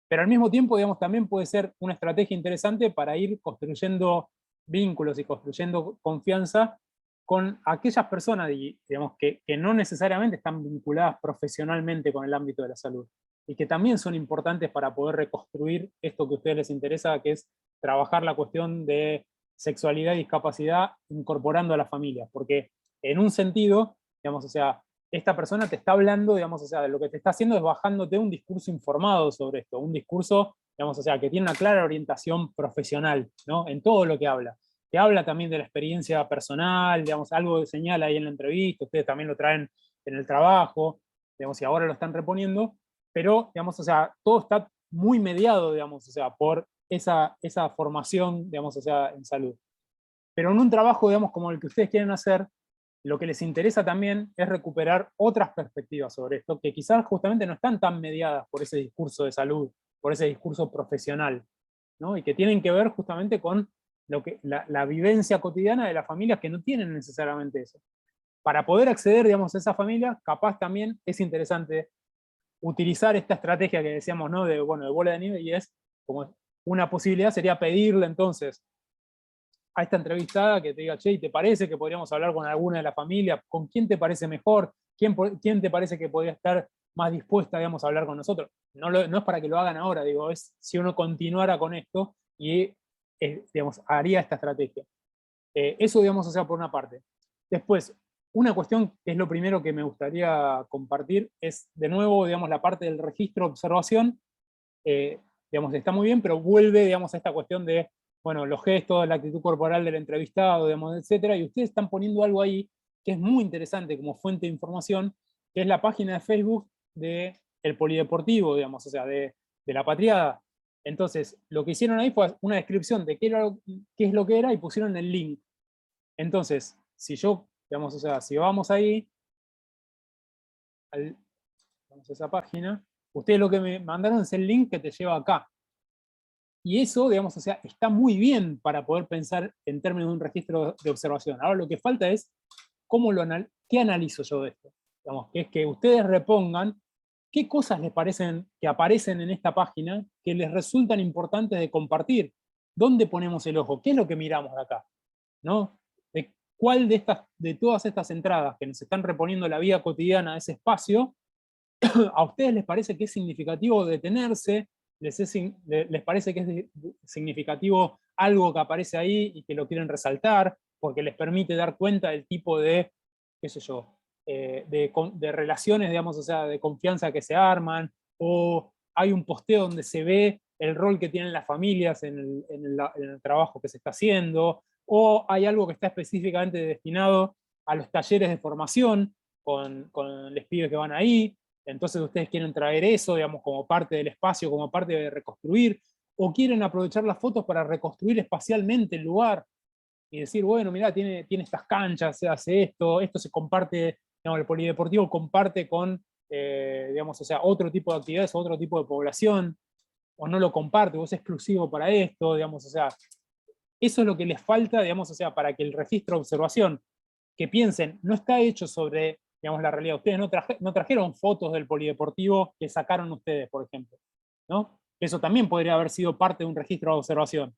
Pero al mismo tiempo, digamos, también puede ser una estrategia interesante para ir construyendo vínculos y construyendo confianza con aquellas personas, digamos, que no necesariamente están vinculadas profesionalmente con el ámbito de la salud, y que también son importantes para poder reconstruir esto que a ustedes les interesa, que es trabajar la cuestión de sexualidad y discapacidad incorporando a la familia, porque en un sentido, digamos, o sea, esta persona te está hablando, digamos, o sea, lo que te está haciendo es bajándote un discurso informado sobre esto, un discurso, digamos, o sea, que tiene una clara orientación profesional, ¿no? En todo lo que habla. Te habla también de la experiencia personal, digamos, algo que señala ahí en la entrevista, ustedes también lo traen en el trabajo, digamos, y ahora lo están reponiendo, pero, digamos, o sea, todo está muy mediado, digamos, o sea, por esa formación, digamos, o sea, en salud. Pero en un trabajo, digamos, como el que ustedes quieren hacer, lo que les interesa también es recuperar otras perspectivas sobre esto, que quizás justamente no están tan mediadas por ese discurso de salud, por ese discurso profesional, ¿no? Y que tienen que ver justamente con la vivencia cotidiana de las familias que no tienen necesariamente eso. Para poder acceder, digamos, a esa familia, capaz también es interesante utilizar esta estrategia que decíamos, ¿no? De bola de nieve, y es como una posibilidad sería pedirle entonces a esta entrevistada que te diga, che, ¿te parece que podríamos hablar con alguna de la familia? ¿Con quién te parece mejor? ¿Quién te parece que podría estar más dispuesta, digamos, a hablar con nosotros? No es para que lo hagan ahora, digo, es si uno continuara con esto y, digamos, haría esta estrategia. Eso, digamos, o sea, por una parte. Después, una cuestión que es lo primero que me gustaría compartir es, de nuevo, digamos, la parte del registro de observación, digamos, está muy bien, pero vuelve, digamos, a esta cuestión de, bueno, los gestos, la actitud corporal del entrevistado, digamos, etcétera, y ustedes están poniendo algo ahí que es muy interesante como fuente de información, que es la página de Facebook del Polideportivo, digamos, o sea, de la Patriada. Entonces, lo que hicieron ahí fue una descripción de qué es lo que era y pusieron el link. Entonces, si yo, digamos, o sea, si vamos ahí, vamos a esa página, ustedes lo que me mandaron es el link que te lleva acá. Y eso, digamos, o sea, está muy bien para poder pensar en términos de un registro de observación. Ahora lo que falta es, ¿qué analizo yo de esto? Digamos, que es que ustedes repongan qué cosas les parecen que aparecen en esta página que les resultan importantes de compartir. ¿Dónde ponemos el ojo? ¿Qué es lo que miramos de acá? ¿No? De cuál de todas estas entradas que nos están reponiendo la vida cotidiana de ese espacio, a ustedes les parece que es significativo detenerse, les parece que es significativo algo que aparece ahí y que lo quieren resaltar, porque les permite dar cuenta del tipo de, qué sé yo, de relaciones, digamos, o sea, de confianza que se arman, o hay un posteo donde se ve el rol que tienen las familias en el trabajo que se está haciendo, o hay algo que está específicamente destinado a los talleres de formación con los pibes que van ahí. Entonces ustedes quieren traer eso, digamos, como parte del espacio, como parte de reconstruir, o quieren aprovechar las fotos para reconstruir espacialmente el lugar y decir, bueno, mirá, tiene estas canchas, se hace esto se comparte, digamos, el polideportivo comparte con, digamos, o sea, otro tipo de actividades, otro tipo de población, o no lo comparte, o es exclusivo para esto, digamos, o sea, eso es lo que les falta, digamos, o sea, para que el registro de observación, que piensen, no está hecho sobre, digamos, la realidad. Ustedes no trajeron fotos del polideportivo que sacaron ustedes, por ejemplo, ¿no? Eso también podría haber sido parte de un registro de observación.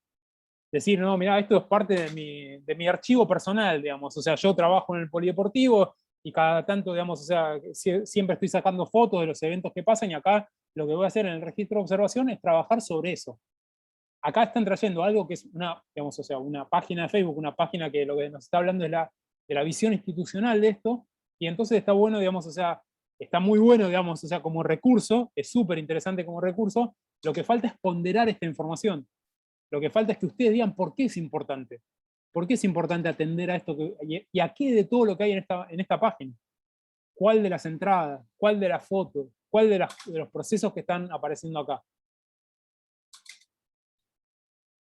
Decir, no, mira, esto es parte de mi archivo personal, digamos, o sea, yo trabajo en el polideportivo y cada tanto, digamos, o sea, siempre estoy sacando fotos de los eventos que pasan y acá lo que voy a hacer en el registro de observación es trabajar sobre eso. Acá están trayendo algo que es una, digamos, o sea, una página de Facebook, una página que lo que nos está hablando es de la visión institucional de esto, y entonces está bueno, digamos, o sea, está muy bueno, digamos, o sea, como recurso, es súper interesante como recurso, lo que falta es ponderar esta información. Lo que falta es que ustedes digan por qué es importante. ¿Por qué es importante atender a esto? Y a qué de todo lo que hay en esta página. ¿Cuál de las entradas? ¿Cuál de las fotos? ¿Cuál de los procesos que están apareciendo acá?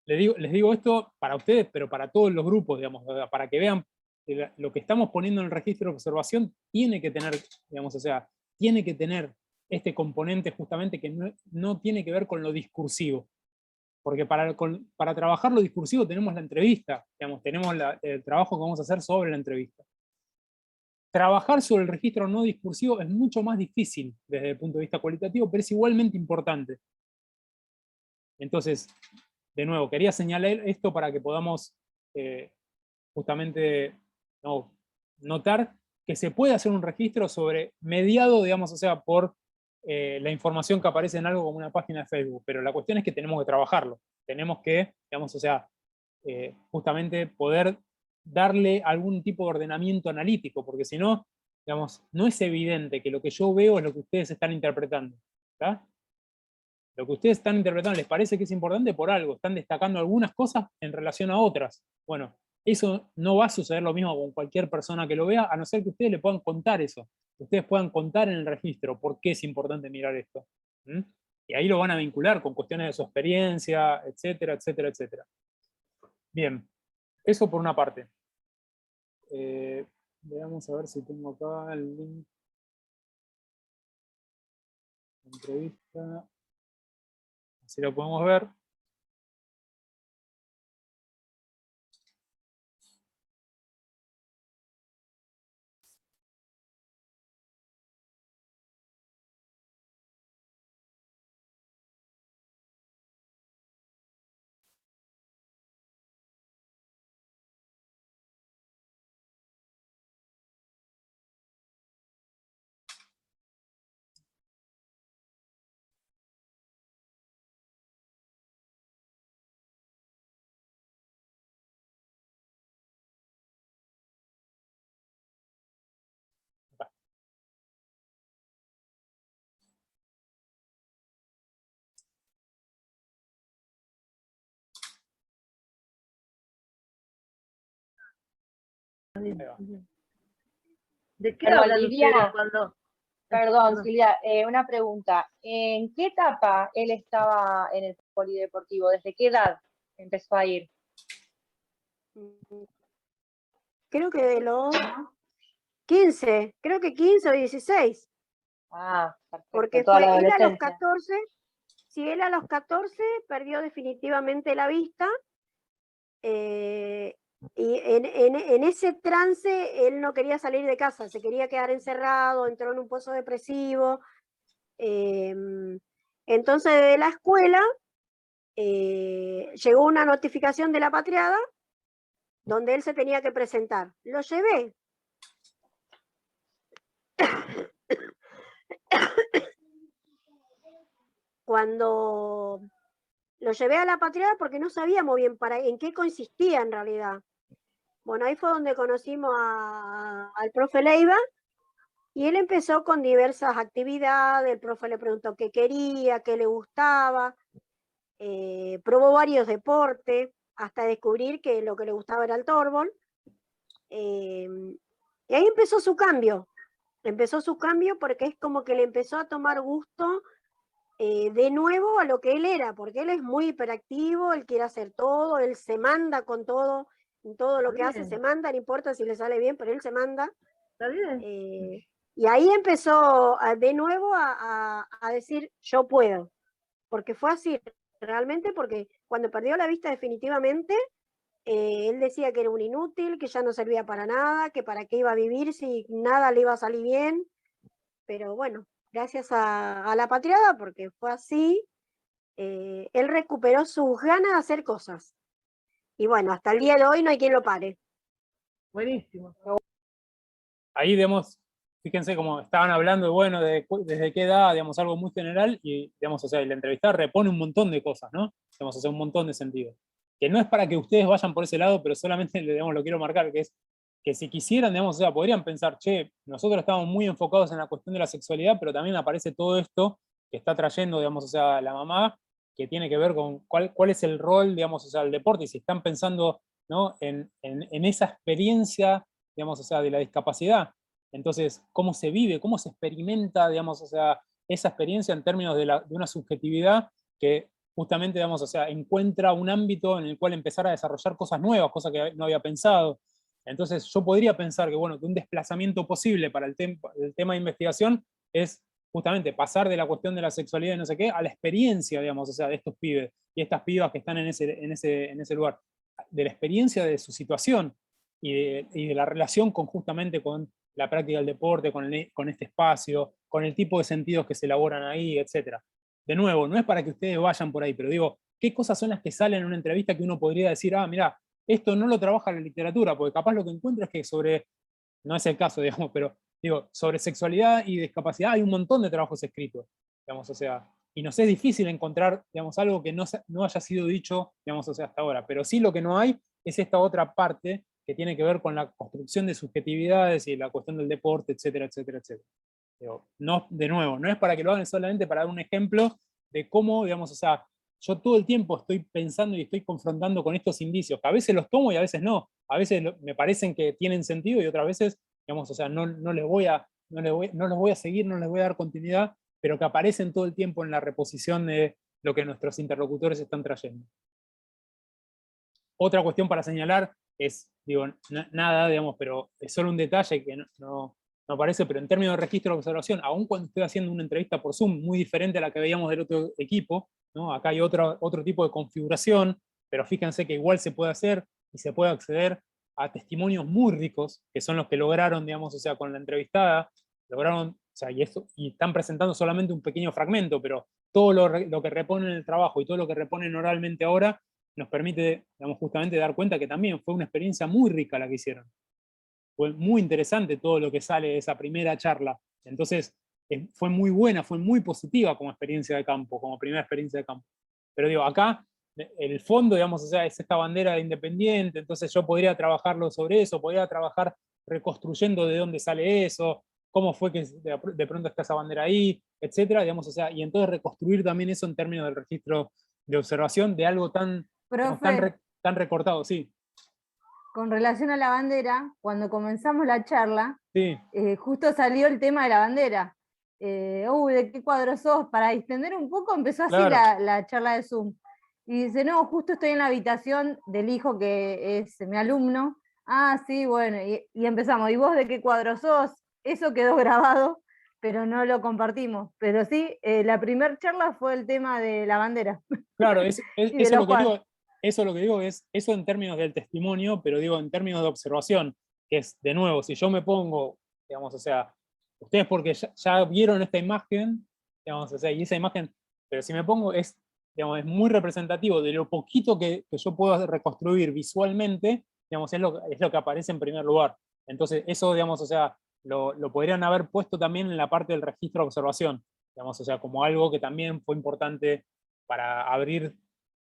Les digo esto para ustedes, pero para todos los grupos, digamos, para que vean que lo que estamos poniendo en el registro de observación tiene que tener, digamos, o sea, tiene que tener este componente justamente que no tiene que ver con lo discursivo. Porque para trabajar lo discursivo tenemos la entrevista, digamos, tenemos el trabajo que vamos a hacer sobre la entrevista. Trabajar sobre el registro no discursivo es mucho más difícil desde el punto de vista cualitativo, pero es igualmente importante. Entonces, de nuevo, quería señalar esto para que podamos justamente notar que se puede hacer un registro sobre mediado, digamos, o sea, por la información que aparece en algo como una página de Facebook, pero la cuestión es que tenemos que trabajarlo, tenemos que, digamos, o sea, justamente poder darle algún tipo de ordenamiento analítico, porque si no, digamos, no es evidente que lo que yo veo es lo que ustedes están interpretando, ¿está? Lo que ustedes están interpretando les parece que es importante por algo, están destacando algunas cosas en relación a otras. Bueno, eso no va a suceder lo mismo con cualquier persona que lo vea, a no ser que ustedes le puedan contar eso. Ustedes puedan contar en el registro por qué es importante mirar esto. ¿Mm? Y ahí lo van a vincular con cuestiones de su experiencia, etcétera, etcétera, etcétera. Bien, eso por una parte. Veamos a ver si tengo acá el link. Entrevista. Así lo podemos ver. Ahí va. ¿De qué Perdón, hablan Lilia. ustedes cuando...? Perdón, Silvia, una pregunta. ¿En qué etapa él estaba en el polideportivo? ¿Desde qué edad empezó a ir? Creo que de los 15, creo que 15 o 16. Ah, perfecto. Porque Toda la él a los adolescencia. 14, si él a los 14 perdió definitivamente la vista, y en ese trance él no quería salir de casa, se quería quedar encerrado, entró en un pozo depresivo. Entonces de la escuela llegó una notificación de la Patriada donde él se tenía que presentar. Lo llevé. Cuando lo llevé a la Patriada, porque no sabíamos bien en qué consistía en realidad. Bueno, ahí fue donde conocimos al profe Leiva, y él empezó con diversas actividades. El profe le preguntó qué quería, qué le gustaba, probó varios deportes, hasta descubrir que lo que le gustaba era el tórbol. Y ahí empezó su cambio porque es como que le empezó a tomar gusto de nuevo a lo que él era, porque él es muy hiperactivo, él quiere hacer todo, él se manda con todo, en todo lo que hace se manda, no importa si le sale bien, pero él se manda. Está bien. Y ahí empezó de nuevo a decir, yo puedo, porque fue así, realmente, porque cuando perdió la vista definitivamente, él decía que era un inútil, que ya no servía para nada, que para qué iba a vivir si nada le iba a salir bien. Pero bueno, gracias a la Patriada, porque fue así, él recuperó sus ganas de hacer cosas. Y bueno, hasta el día de hoy no hay quien lo pare. Buenísimo. Ahí, digamos, fíjense como estaban hablando de, bueno, desde qué edad, digamos, algo muy general, y, digamos, o sea, la entrevista repone un montón de cosas, ¿no? Digamos, o sea, un montón de sentido. Que no es para que ustedes vayan por ese lado, pero solamente, digamos, lo quiero marcar, que es que si quisieran, digamos, o sea, podrían pensar, che, nosotros estamos muy enfocados en la cuestión de la sexualidad, pero también aparece todo esto que está trayendo, digamos, o sea, la mamá, que tiene que ver con cuál es el rol, digamos, o sea, del deporte, y si están pensando, ¿no?, en esa experiencia, digamos, o sea, de la discapacidad. Entonces, cómo se vive, cómo se experimenta, digamos, o sea, esa experiencia en términos de una subjetividad que justamente, digamos, o sea, encuentra un ámbito en el cual empezar a desarrollar cosas nuevas, cosas que no había pensado. Entonces, yo podría pensar que, bueno, que un desplazamiento posible para el tema de investigación es justamente pasar de la cuestión de la sexualidad y no sé qué, a la experiencia, digamos, o sea, de estos pibes y estas pibas que están en ese lugar, de la experiencia de su situación y de la relación justamente con la práctica del deporte, con este espacio, con el tipo de sentidos que se elaboran ahí, etc. De nuevo, no es para que ustedes vayan por ahí, pero digo, ¿qué cosas son las que salen en una entrevista que uno podría decir, ah, mirá, esto no lo trabaja la literatura, porque capaz lo que encuentro es que no es el caso, digamos, pero digo, sobre sexualidad y discapacidad hay un montón de trabajos escritos, digamos, o sea, y nos es difícil encontrar, digamos, algo que no haya sido dicho, digamos, o sea, hasta ahora, pero sí lo que no hay es esta otra parte que tiene que ver con la construcción de subjetividades y la cuestión del deporte, etcétera, etcétera, etcétera. Digo, no, de nuevo, no es para que lo hagan solamente para dar un ejemplo de cómo, digamos, o sea, yo todo el tiempo estoy pensando y estoy confrontando con estos indicios, que a veces los tomo y a veces no, a veces me parecen que tienen sentido y otras veces, digamos, o sea, no los voy a seguir, no les voy a dar continuidad, pero que aparecen todo el tiempo en la reposición de lo que nuestros interlocutores están trayendo. Otra cuestión para señalar es, digo, nada, digamos, pero es solo un detalle que no aparece, pero en términos de registro de observación, aun cuando estoy haciendo una entrevista por Zoom muy diferente a la que veíamos del otro equipo, ¿no? Acá hay otro tipo de configuración, pero fíjense que igual se puede hacer y se puede acceder a testimonios muy ricos, que son los que lograron, digamos, o sea, con la entrevistada, lograron, o sea, y están presentando solamente un pequeño fragmento, pero todo lo que reponen en el trabajo y todo lo que reponen oralmente ahora, nos permite, digamos, justamente dar cuenta que también fue una experiencia muy rica la que hicieron. Fue muy interesante todo lo que sale de esa primera charla. Entonces, fue muy buena, fue muy positiva como experiencia de campo, como primera experiencia de campo. Pero digo, acá, el fondo, digamos, o sea, es esta bandera de independiente, entonces yo podría trabajarlo sobre eso, podría trabajar reconstruyendo de dónde sale eso, cómo fue que de pronto está esa bandera ahí, etcétera, digamos, o sea, y entonces reconstruir también eso en términos del registro de observación de algo tan recortado, sí. con relación a la bandera, cuando comenzamos la charla, Sí, justo salió el tema de la bandera. ¿De qué cuadro sos? Para distender un poco, empezó así claro. la charla de Zoom. Y dice, no, justo estoy en la habitación del hijo que es mi alumno. Ah, sí, bueno, y empezamos. ¿Y vos de qué cuadro sos? Eso quedó grabado, pero no lo compartimos. Pero sí, la primera charla fue el tema de la bandera. Claro, Y de eso los lo que cuadros. digo, eso lo que digo es, eso en términos del testimonio, pero digo en términos de observación, que es, de nuevo, si yo me pongo, digamos, o sea, ustedes porque ya vieron esta imagen, digamos, o sea, y esa imagen, pero si me pongo, digamos, es muy representativo de lo poquito que yo puedo reconstruir visualmente, digamos, es lo que aparece en primer lugar. Entonces, eso, digamos, o sea, lo podrían haber puesto también en la parte del registro de observación, digamos, o sea, como algo que también fue importante para abrir,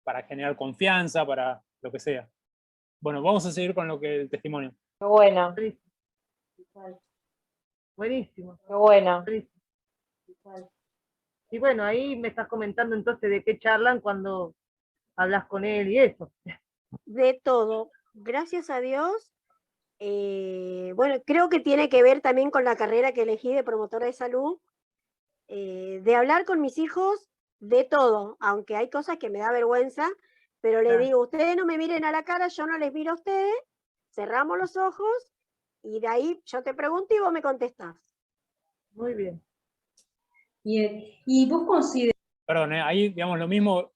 para generar confianza, para lo que sea. Bueno, vamos a seguir con lo que el testimonio. Qué bueno, Buenísimo. qué bueno. Buenísimo. Y bueno, ahí me estás comentando entonces de qué charlan cuando hablas con él y eso. De todo. Gracias a Dios. Bueno, creo que tiene que ver también con la carrera que elegí de promotora de salud, de hablar con mis hijos de todo, aunque hay cosas que me da vergüenza, pero les digo, ustedes no me miren a la cara, yo no les miro a ustedes, cerramos los ojos y de ahí yo te pregunto y vos me contestás. Muy bien. Y vos considerás... Perdón, ahí, digamos, lo mismo,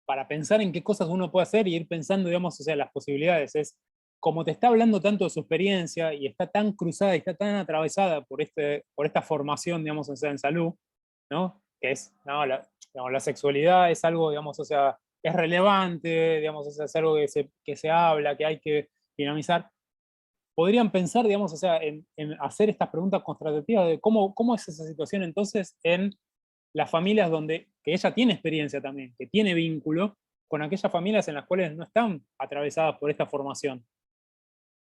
para pensar en qué cosas uno puede hacer y ir pensando, digamos, o sea, las posibilidades, es como te está hablando tanto de su experiencia y está tan cruzada y está tan atravesada por esta formación, digamos, o sea, en salud, ¿no? Que es, no, digamos, la sexualidad es algo, digamos, o sea, es relevante, digamos, o sea, es algo que se habla, que hay que dinamizar. Podrían pensar, digamos, o sea, en hacer estas preguntas contratativas de cómo es esa situación entonces en las familias que ella tiene experiencia también, que tiene vínculo con aquellas familias en las cuales no están atravesadas por esta formación.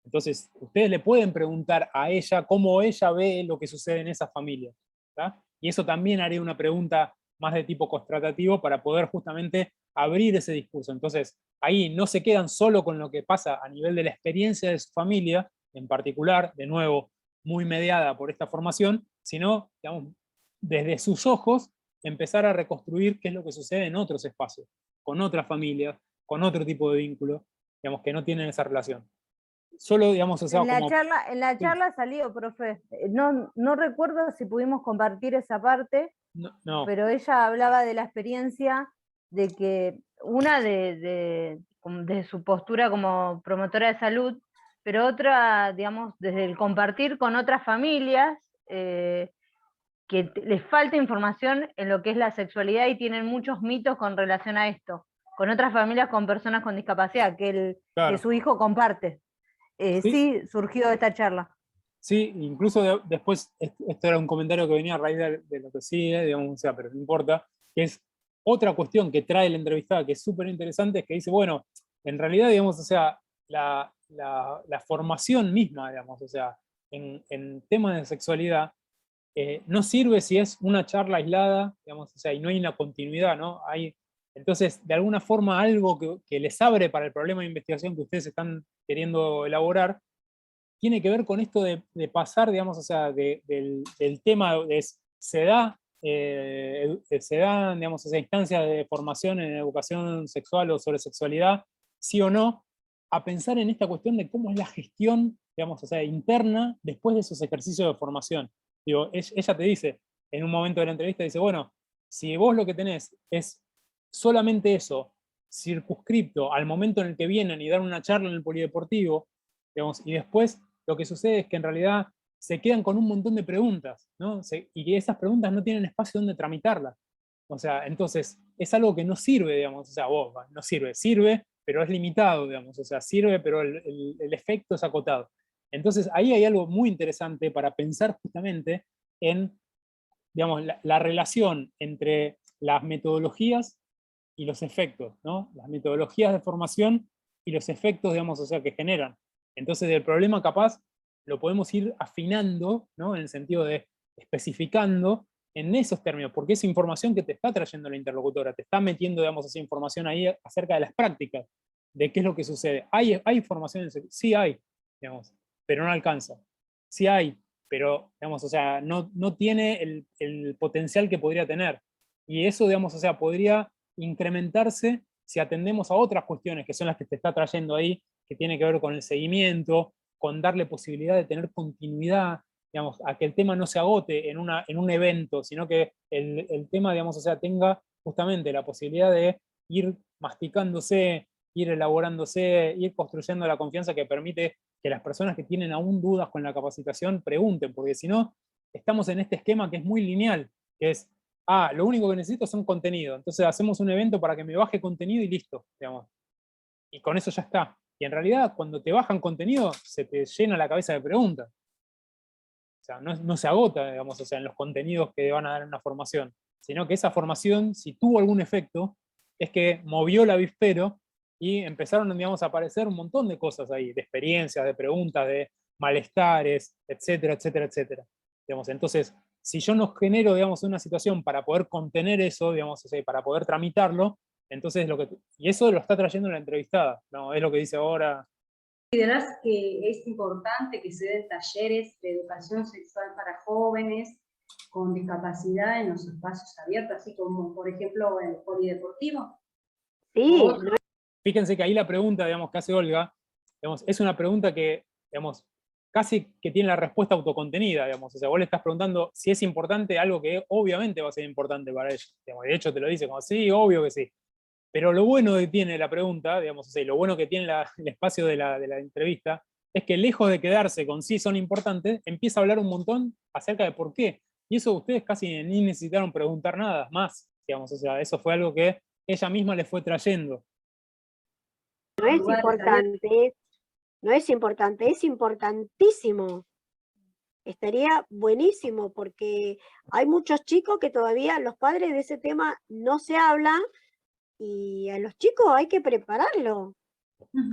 Entonces, ustedes le pueden preguntar a ella cómo ella ve lo que sucede en esas familias, ¿tá? Y eso también haría una pregunta más de tipo constatativo para poder justamente abrir ese discurso. Entonces, ahí no se quedan solo con lo que pasa a nivel de la experiencia de su familia, en particular, de nuevo, muy mediada por esta formación, sino, digamos, desde sus ojos, empezar a reconstruir qué es lo que sucede en otros espacios, con otras familias, con otro tipo de vínculo, digamos, que no tienen esa relación. Solo, digamos, o sea, En la charla salió, profe. No recuerdo si pudimos compartir esa parte, no. Pero ella hablaba de la experiencia de que una de su postura como promotora de salud, pero otra, digamos, desde el compartir con otras familias, que les falta información en lo que es la sexualidad y tienen muchos mitos con relación a esto, con otras familias con personas con discapacidad, que su hijo comparte. Sí, surgió esta charla. Sí, incluso después, esto era un comentario que venía a raíz de lo que sigue, digamos, o sea, pero no importa, que es otra cuestión que trae la entrevistada que es súper interesante, es que dice, bueno, en realidad, digamos, o sea, la formación misma, digamos, o sea, en temas de sexualidad, no sirve si es una charla aislada, digamos, o sea, y no hay una continuidad, ¿no? Entonces, de alguna forma, algo que les abre para el problema de investigación que ustedes están queriendo elaborar, tiene que ver con esto de pasar, digamos, o sea, del tema, se dan, digamos, esa instancia de formación en educación sexual o sobre sexualidad, sí o no, a pensar en esta cuestión de cómo es la gestión, digamos, o sea, interna después de esos ejercicios de formación. Digo, ella te dice, en un momento de la entrevista, dice, bueno, si vos lo que tenés es solamente eso, circunscripto al momento en el que vienen y dan una charla en el polideportivo, digamos, y después lo que sucede es que en realidad se quedan con un montón de preguntas, ¿no? Y que esas preguntas no tienen espacio donde tramitarlas. O sea, entonces, es algo que no sirve, digamos, o sea, no sirve, pero es limitado, digamos, o sea, sirve, pero el efecto es acotado. Entonces, ahí hay algo muy interesante para pensar justamente en, digamos, la relación entre las metodologías y los efectos, ¿no? Las metodologías de formación y los efectos, digamos, o sea, que generan. Entonces, el problema capaz lo podemos ir afinando, ¿no? En el sentido de especificando en esos términos, porque es información que te está trayendo la interlocutora, te está metiendo, digamos, esa información ahí acerca de las prácticas de qué es lo que sucede. ¿Hay formación? Sí hay, digamos, pero no alcanza. Sí hay, pero, digamos, o sea, no tiene el potencial que podría tener. Y eso, digamos, o sea, podría incrementarse si atendemos a otras cuestiones que son las que te está trayendo ahí, que tiene que ver con el seguimiento, con darle posibilidad de tener continuidad, digamos, a que el tema no se agote en un evento, sino que el tema, digamos, o sea, tenga justamente la posibilidad de ir masticándose, ir elaborándose, ir construyendo la confianza que permite que las personas que tienen aún dudas con la capacitación pregunten, porque si no, estamos en este esquema que es muy lineal, que es, lo único que necesito son contenido, entonces hacemos un evento para que me baje contenido y listo, digamos. Y con eso ya está. Y en realidad, cuando te bajan contenido, se te llena la cabeza de preguntas. O sea, no se agota, digamos, o sea, en los contenidos que van a dar en una formación, sino que esa formación, si tuvo algún efecto, es que movió el avispero y empezaron, digamos, a aparecer un montón de cosas ahí, de experiencias, de preguntas, de malestares, etcétera, etcétera, etcétera. Digamos, entonces, si yo no genero, digamos, una situación para poder contener eso, digamos, o sea, para poder tramitarlo, entonces y eso lo está trayendo la entrevistada, ¿no? Es lo que dice ahora. ¿Considerás que es importante que se den talleres de educación sexual para jóvenes con discapacidad en los espacios abiertos, así como, por ejemplo, en el polideportivo? Sí. Fíjense que ahí la pregunta, digamos, que hace Olga, digamos, es una pregunta que, digamos, casi que tiene la respuesta autocontenida, digamos. O sea, vos le estás preguntando si es importante algo que obviamente va a ser importante para ella. Digamos, de hecho, te lo dice como, sí, obvio que sí. Pero lo bueno que tiene la pregunta, digamos, o sea, lo bueno que tiene el espacio de la entrevista, es que lejos de quedarse con sí son importantes, empieza a hablar un montón acerca de por qué. Y eso ustedes casi ni necesitaron preguntar nada más, digamos, o sea, eso fue algo que ella misma le fue trayendo. No es importante, no es importante, es importantísimo. Estaría buenísimo porque hay muchos chicos que todavía los padres de ese tema no se habla y a los chicos hay que prepararlo.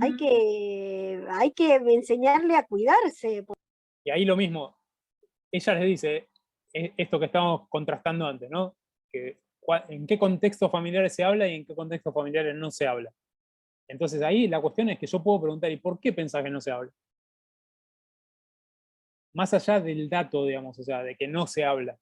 Hay que enseñarle a cuidarse. Y ahí lo mismo, ella les dice esto que estábamos contrastando antes, ¿no? Que, en qué contextos familiares se habla y en qué contextos familiares no se habla. Entonces ahí la cuestión es que yo puedo preguntar, ¿y por qué pensás que no se habla? Más allá del dato, digamos, o sea, de que no se habla,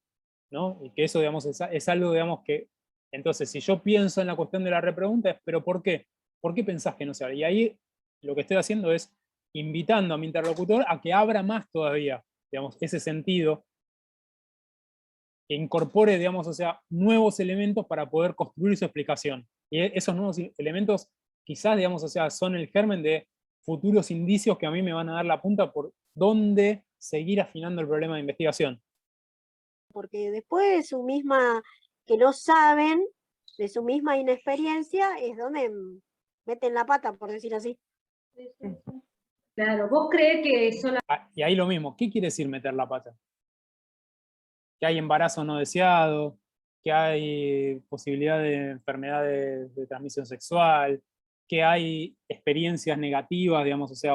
¿no? Y que eso, digamos, es algo, digamos, que... Entonces, si yo pienso en la cuestión de la repregunta, es, ¿pero por qué? ¿Por qué pensás que no se habla? Y ahí lo que estoy haciendo es invitando a mi interlocutor a que abra más todavía, digamos, ese sentido, que incorpore, digamos, o sea, nuevos elementos para poder construir su explicación. Y esos nuevos elementos quizás, digamos, o sea, son el germen de futuros indicios que a mí me van a dar la punta por dónde seguir afinando el problema de investigación. Porque después de su misma, que no saben, de su misma inexperiencia, es donde meten la pata, por decir así. Claro, ¿vos crees que Y ahí lo mismo, ¿qué quiere decir meter la pata? Que hay embarazo no deseado, que hay posibilidad de enfermedades de transmisión sexual, que hay experiencias negativas, digamos, o sea,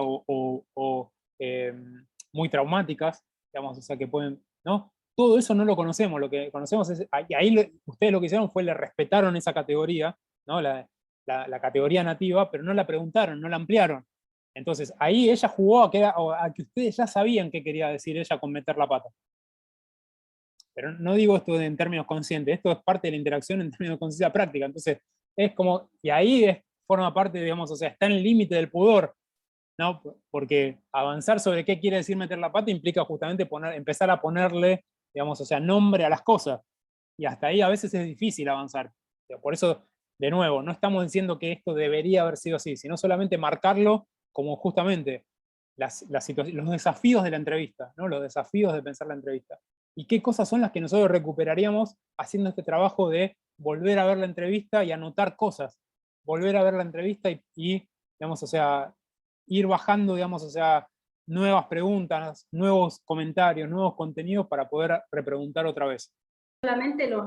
muy traumáticas, digamos, o sea, que pueden, ¿no? Todo eso no lo conocemos, lo que conocemos es, y ahí ustedes lo que hicieron fue le respetaron esa categoría, ¿no? La categoría nativa, pero no la preguntaron, no la ampliaron. Entonces, ahí ella jugó a que ustedes ya sabían qué quería decir ella con meter la pata. Pero no digo esto en términos conscientes, esto es parte de la interacción en términos de conciencia práctica. Entonces, es como, y ahí forma parte, digamos, o sea, está en el límite del pudor, ¿no? Porque avanzar sobre qué quiere decir meter la pata implica justamente empezar a ponerle, digamos, o sea, nombre a las cosas. Y hasta ahí a veces es difícil avanzar. Por eso, de nuevo, no estamos diciendo que esto debería haber sido así, sino solamente marcarlo como justamente los desafíos de la entrevista, ¿no? Los desafíos de pensar la entrevista. ¿Y qué cosas son las que nosotros recuperaríamos haciendo este trabajo de volver a ver la entrevista y anotar cosas? Volver a ver la entrevista y digamos, o sea, ir bajando, digamos, o sea, nuevas preguntas, nuevos comentarios, nuevos contenidos para poder repreguntar otra vez. ¿Solamente los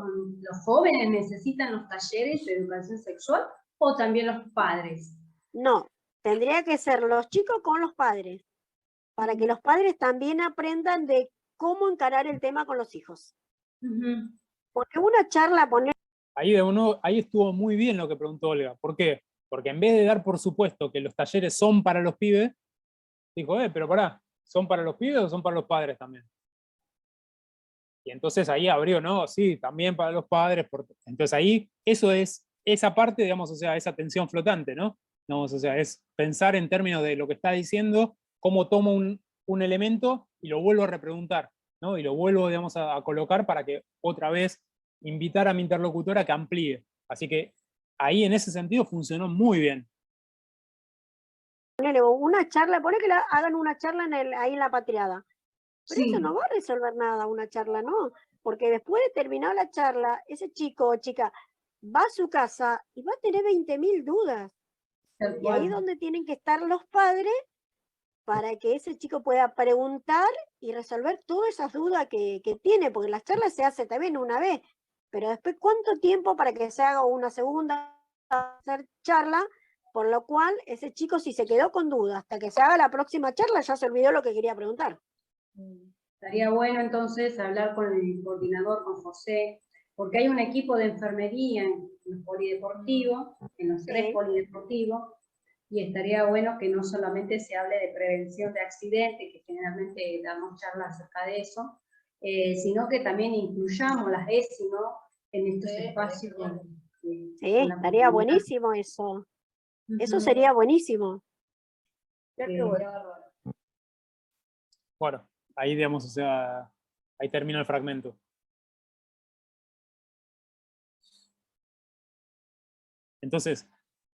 jóvenes necesitan los talleres de educación sexual o también los padres? No, tendría que ser los chicos con los padres, para que los padres también aprendan de cómo encarar el tema con los hijos. Porque una charla, Ahí estuvo muy bien lo que preguntó Olga. ¿Por qué? Porque en vez de dar por supuesto que los talleres son para los pibes, dijo, pero pará, ¿son para los pibes o son para los padres también? Y entonces ahí abrió, no, sí, también para los padres. Entonces ahí, eso es, esa parte, digamos, o sea, esa tensión flotante, ¿no? Digamos, o sea, es pensar en términos de lo que está diciendo, cómo tomo un elemento y lo vuelvo a repreguntar, ¿no? Y lo vuelvo, digamos, a colocar para que otra vez invitar a mi interlocutora a que amplíe. Así que ahí en ese sentido funcionó muy bien. Una charla, pone que hagan una charla ahí en la patriada. Pero eso no va a resolver nada, una charla, ¿no? Porque después de terminar la charla, ese chico o chica va a su casa y va a tener 20.000 dudas. Y ahí es donde tienen que estar los padres para que ese chico pueda preguntar y resolver todas esas dudas que tiene, porque las charlas se hacen también una vez, pero después, ¿cuánto tiempo para que se haga una segunda charla? Por lo cual, ese chico, si se quedó con dudas hasta que se haga la próxima charla, ya se olvidó lo que quería preguntar. Estaría bueno entonces hablar con el coordinador, con José, porque hay un equipo de enfermería en los polideportivos, en los 3 polideportivos, y estaría bueno que no solamente se hable de prevención de accidentes, que generalmente damos charlas acerca de eso, sino que también incluyamos las ESI, ¿no?, en estos espacios. Sí, estaría buenísimo eso. Eso sería buenísimo. Bueno, ahí, digamos, o sea, ahí termina el fragmento. Entonces,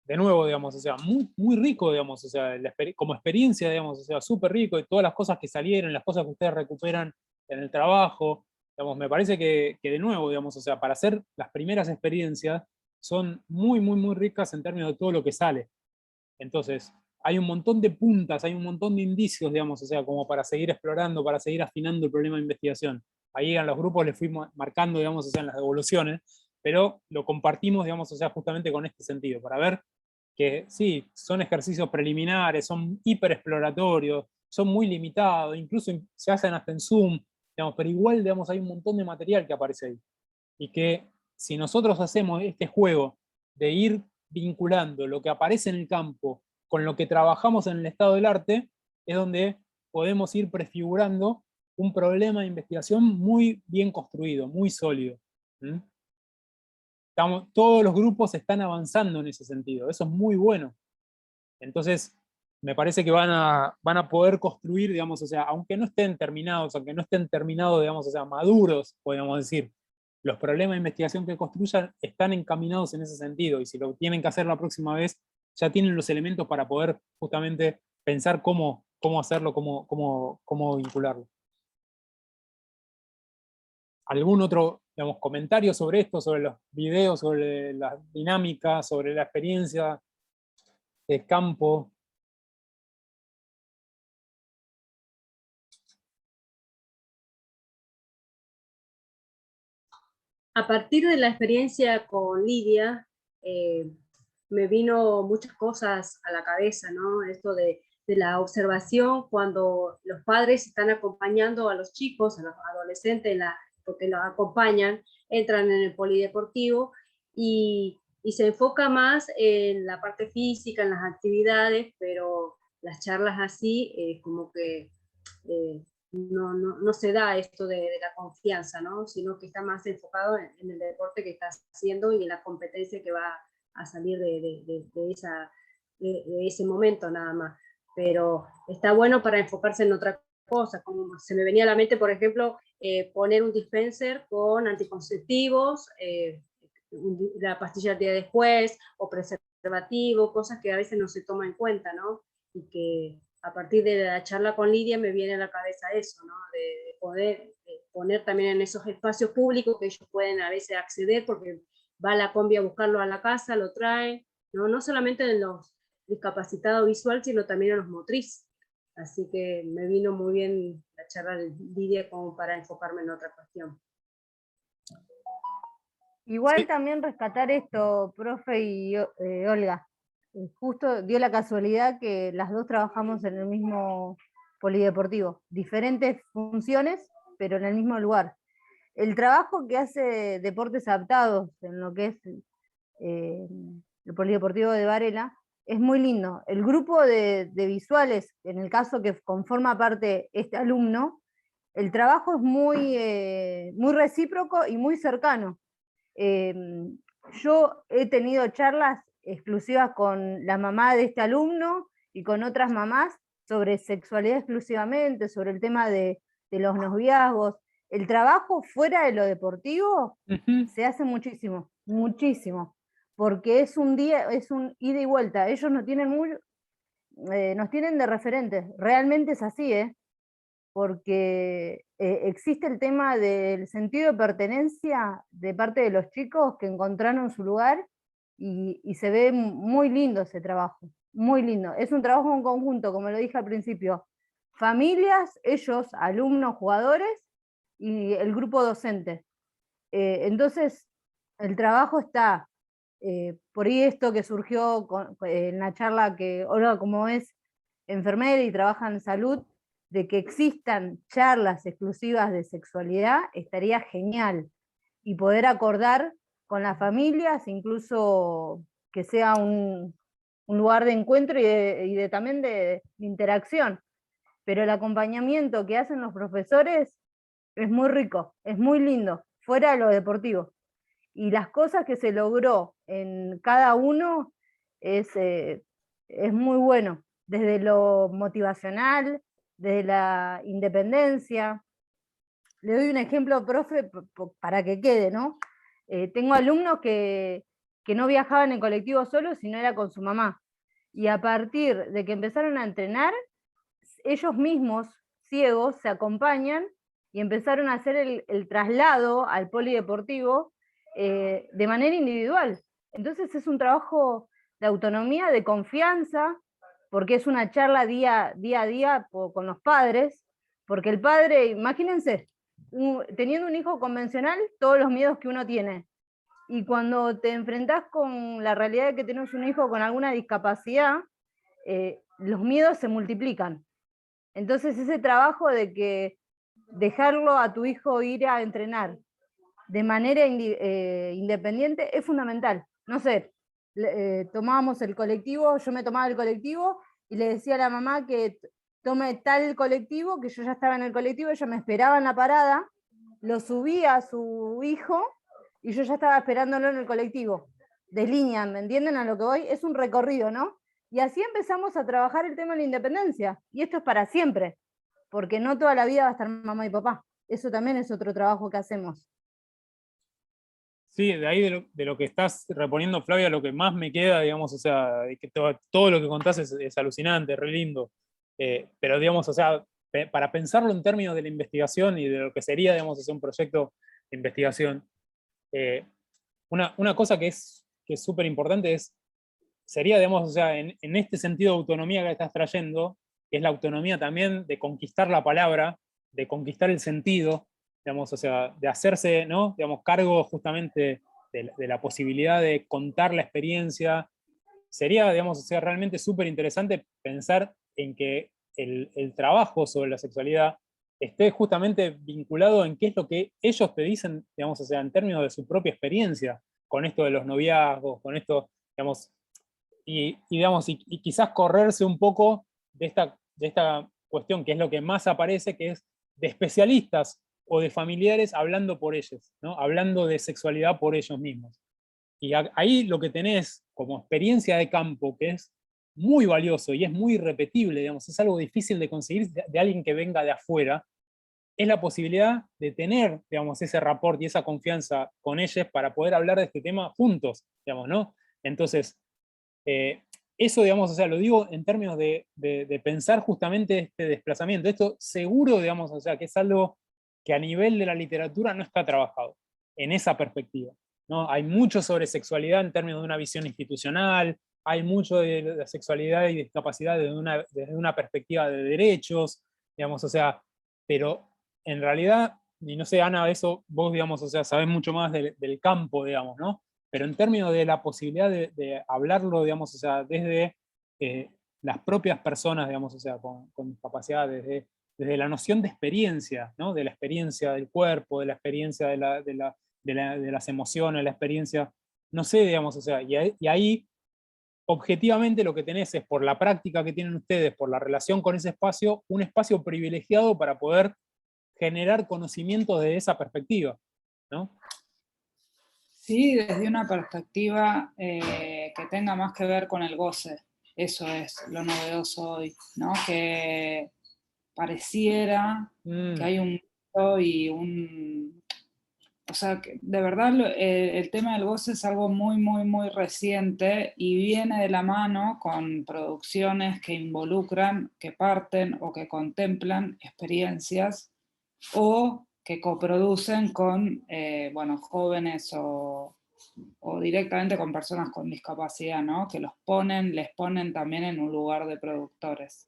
de nuevo, digamos, o sea, muy rico, digamos, o sea, como experiencia, digamos, o sea, súper rico, y todas las cosas que salieron, las cosas que ustedes recuperan en el trabajo, digamos, me parece que de nuevo, digamos, o sea, para hacer las primeras experiencias, son muy ricas en términos de todo lo que sale. Entonces, hay un montón de puntas, hay un montón de indicios, digamos, o sea, como para seguir explorando, para seguir afinando el problema de investigación. Ahí en los grupos les fuimos marcando, digamos, o sea, en las devoluciones, pero lo compartimos, digamos, o sea, justamente con este sentido, para ver que sí, son ejercicios preliminares, son hiperexploratorios, son muy limitados, incluso se hacen hasta en Zoom, digamos, pero igual, digamos, hay un montón de material que aparece ahí. Y que si nosotros hacemos este juego de ir vinculando lo que aparece en el campo con lo que trabajamos en el estado del arte, es donde podemos ir prefigurando un problema de investigación muy bien construido, muy sólido. Todos los grupos están avanzando en ese sentido, eso es muy bueno. Entonces, me parece que van a poder construir, digamos, o sea, aunque no estén terminados, digamos, o sea, maduros, podríamos decir, los problemas de investigación que construyan están encaminados en ese sentido, y si lo tienen que hacer la próxima vez, ya tienen los elementos para poder justamente pensar cómo hacerlo, cómo vincularlo. ¿Algún otro, digamos, comentario sobre esto, sobre los videos, sobre la dinámica, sobre la experiencia de campo? A partir de la experiencia con Lidia, me vino muchas cosas a la cabeza, ¿no? Esto de la observación cuando los padres están acompañando a los chicos, a los adolescentes, porque los acompañan, entran en el polideportivo y se enfoca más en la parte física, en las actividades, pero las charlas así, como que no se da esto de la confianza, ¿no? Sino que está más enfocado en el deporte que está haciendo y en la competencia que va a salir de ese momento nada más. Pero está bueno para enfocarse en otra cosa, como se me venía a la mente, por ejemplo, poner un dispenser con anticonceptivos, la pastilla del día después, o preservativo, cosas que a veces no se toman en cuenta, ¿no? Y que a partir de la charla con Lidia me viene a la cabeza eso, ¿no? De poder poner también en esos espacios públicos que ellos pueden a veces acceder, porque va la combi a buscarlo a la casa, lo traen, no solamente en los discapacitados visual, sino también en los motriz. Así que me vino muy bien la charla de Lidia como para enfocarme en otra cuestión. Igual también rescatar esto, profe y Olga. Justo dio la casualidad que las dos trabajamos en el mismo polideportivo. Diferentes funciones, pero en el mismo lugar. El trabajo que hace Deportes Adaptados, en lo que es el Polideportivo de Varela, es muy lindo. El grupo de visuales, en el caso que conforma parte este alumno, el trabajo es muy recíproco y muy cercano. Yo he tenido charlas exclusivas con la mamá de este alumno y con otras mamás sobre sexualidad exclusivamente, sobre el tema de los noviazgos. El trabajo fuera de lo deportivo se hace muchísimo, muchísimo, porque es un ida y vuelta. Ellos nos tienen de referentes, realmente es así, porque existe el tema del sentido de pertenencia de parte de los chicos que encontraron su lugar y se ve muy lindo ese trabajo, muy lindo. Es un trabajo en conjunto, como lo dije al principio, familias, ellos, alumnos, jugadores y el grupo docente. Entonces, el trabajo está, por ahí esto que surgió en la charla que Olga, como es enfermera y trabaja en salud, de que existan charlas exclusivas de sexualidad, estaría genial. Y poder acordar con las familias, incluso que sea un lugar de encuentro y también de interacción. Pero el acompañamiento que hacen los profesores es muy rico, es muy lindo, fuera de lo deportivo. Y las cosas que se logró en cada uno es muy bueno, desde lo motivacional, desde la independencia. Le doy un ejemplo, profe, para que quede, ¿no? Tengo alumnos que no viajaban en colectivo solo, sino era con su mamá. Y a partir de que empezaron a entrenar, ellos mismos, ciegos, se acompañan y empezaron a hacer el traslado al polideportivo de manera individual. Entonces es un trabajo de autonomía, de confianza, porque es una charla día a día con los padres, porque el padre, imagínense, teniendo un hijo convencional, todos los miedos que uno tiene. Y cuando te enfrentás con la realidad de que tenés un hijo con alguna discapacidad, los miedos se multiplican. Entonces ese trabajo de que dejarlo a tu hijo ir a entrenar de manera independiente es fundamental. No sé, tomábamos el colectivo, yo me tomaba el colectivo y le decía a la mamá que tome tal colectivo, que yo ya estaba en el colectivo, ella me esperaba en la parada, lo subía a su hijo y yo ya estaba esperándolo en el colectivo. Deslinean, ¿me entienden a lo que voy? Es un recorrido, ¿no? Y así empezamos a trabajar el tema de la independencia. Y esto es para siempre, porque no toda la vida va a estar mamá y papá. Eso también es otro trabajo que hacemos. Sí, de ahí de lo que estás reponiendo, Flavia, lo que más me queda, digamos, o sea, de que todo lo que contás es alucinante, re lindo. Pero, digamos, o sea, para pensarlo en términos de la investigación y de lo que sería, digamos, hacer un proyecto de investigación, una cosa que es súper importante sería, digamos, o sea, en este sentido de autonomía que estás trayendo, que es la autonomía también de conquistar la palabra, de conquistar el sentido, digamos, o sea, de hacerse, ¿no? Digamos, cargo justamente de la posibilidad de contar la experiencia. Sería, digamos, o sea, realmente súper interesante pensar en que el trabajo sobre la sexualidad esté justamente vinculado en qué es lo que ellos te dicen, digamos, o sea, en términos de su propia experiencia, con esto de los noviazgos, con esto, digamos, digamos, y quizás correrse un poco de esta cuestión, que es lo que más aparece, que es de especialistas o de familiares hablando por ellos, ¿no? Hablando de sexualidad por ellos mismos. Y ahí lo que tenés como experiencia de campo, que es muy valioso y es muy repetible, digamos, es algo difícil de conseguir de alguien que venga de afuera, es la posibilidad de tener, digamos, ese rapport y esa confianza con ellos para poder hablar de este tema juntos, digamos, ¿no? Entonces, eso, digamos, o sea, lo digo en términos de pensar justamente este desplazamiento. Esto seguro, digamos, o sea, que es algo que a nivel de la literatura no está trabajado en esa perspectiva, ¿no? Hay mucho sobre sexualidad en términos de una visión institucional, hay mucho de la sexualidad y discapacidad desde una perspectiva de derechos, digamos, o sea, pero en realidad, y no sé, Ana, eso vos, digamos, o sea, sabés mucho más del campo, digamos, ¿no? Pero en términos de la posibilidad de hablarlo, digamos, o sea, desde las propias personas, digamos, o sea, con discapacidad, desde la noción de experiencia, ¿no? De la experiencia del cuerpo, de la experiencia de las emociones, la experiencia, no sé, digamos, o sea, y ahí objetivamente lo que tenés es, por la práctica que tienen ustedes, por la relación con ese espacio, un espacio privilegiado para poder generar conocimientos de esa perspectiva, ¿no? Sí, desde una perspectiva que tenga más que ver con el goce. Eso es lo novedoso hoy, ¿no? Que pareciera que hay un mito y un... O sea, que de verdad el tema del goce es algo muy, muy, muy reciente y viene de la mano con producciones que involucran, que parten o que contemplan experiencias o que coproducen con, bueno, jóvenes o directamente con personas con discapacidad, ¿no? Que les ponen también en un lugar de productores.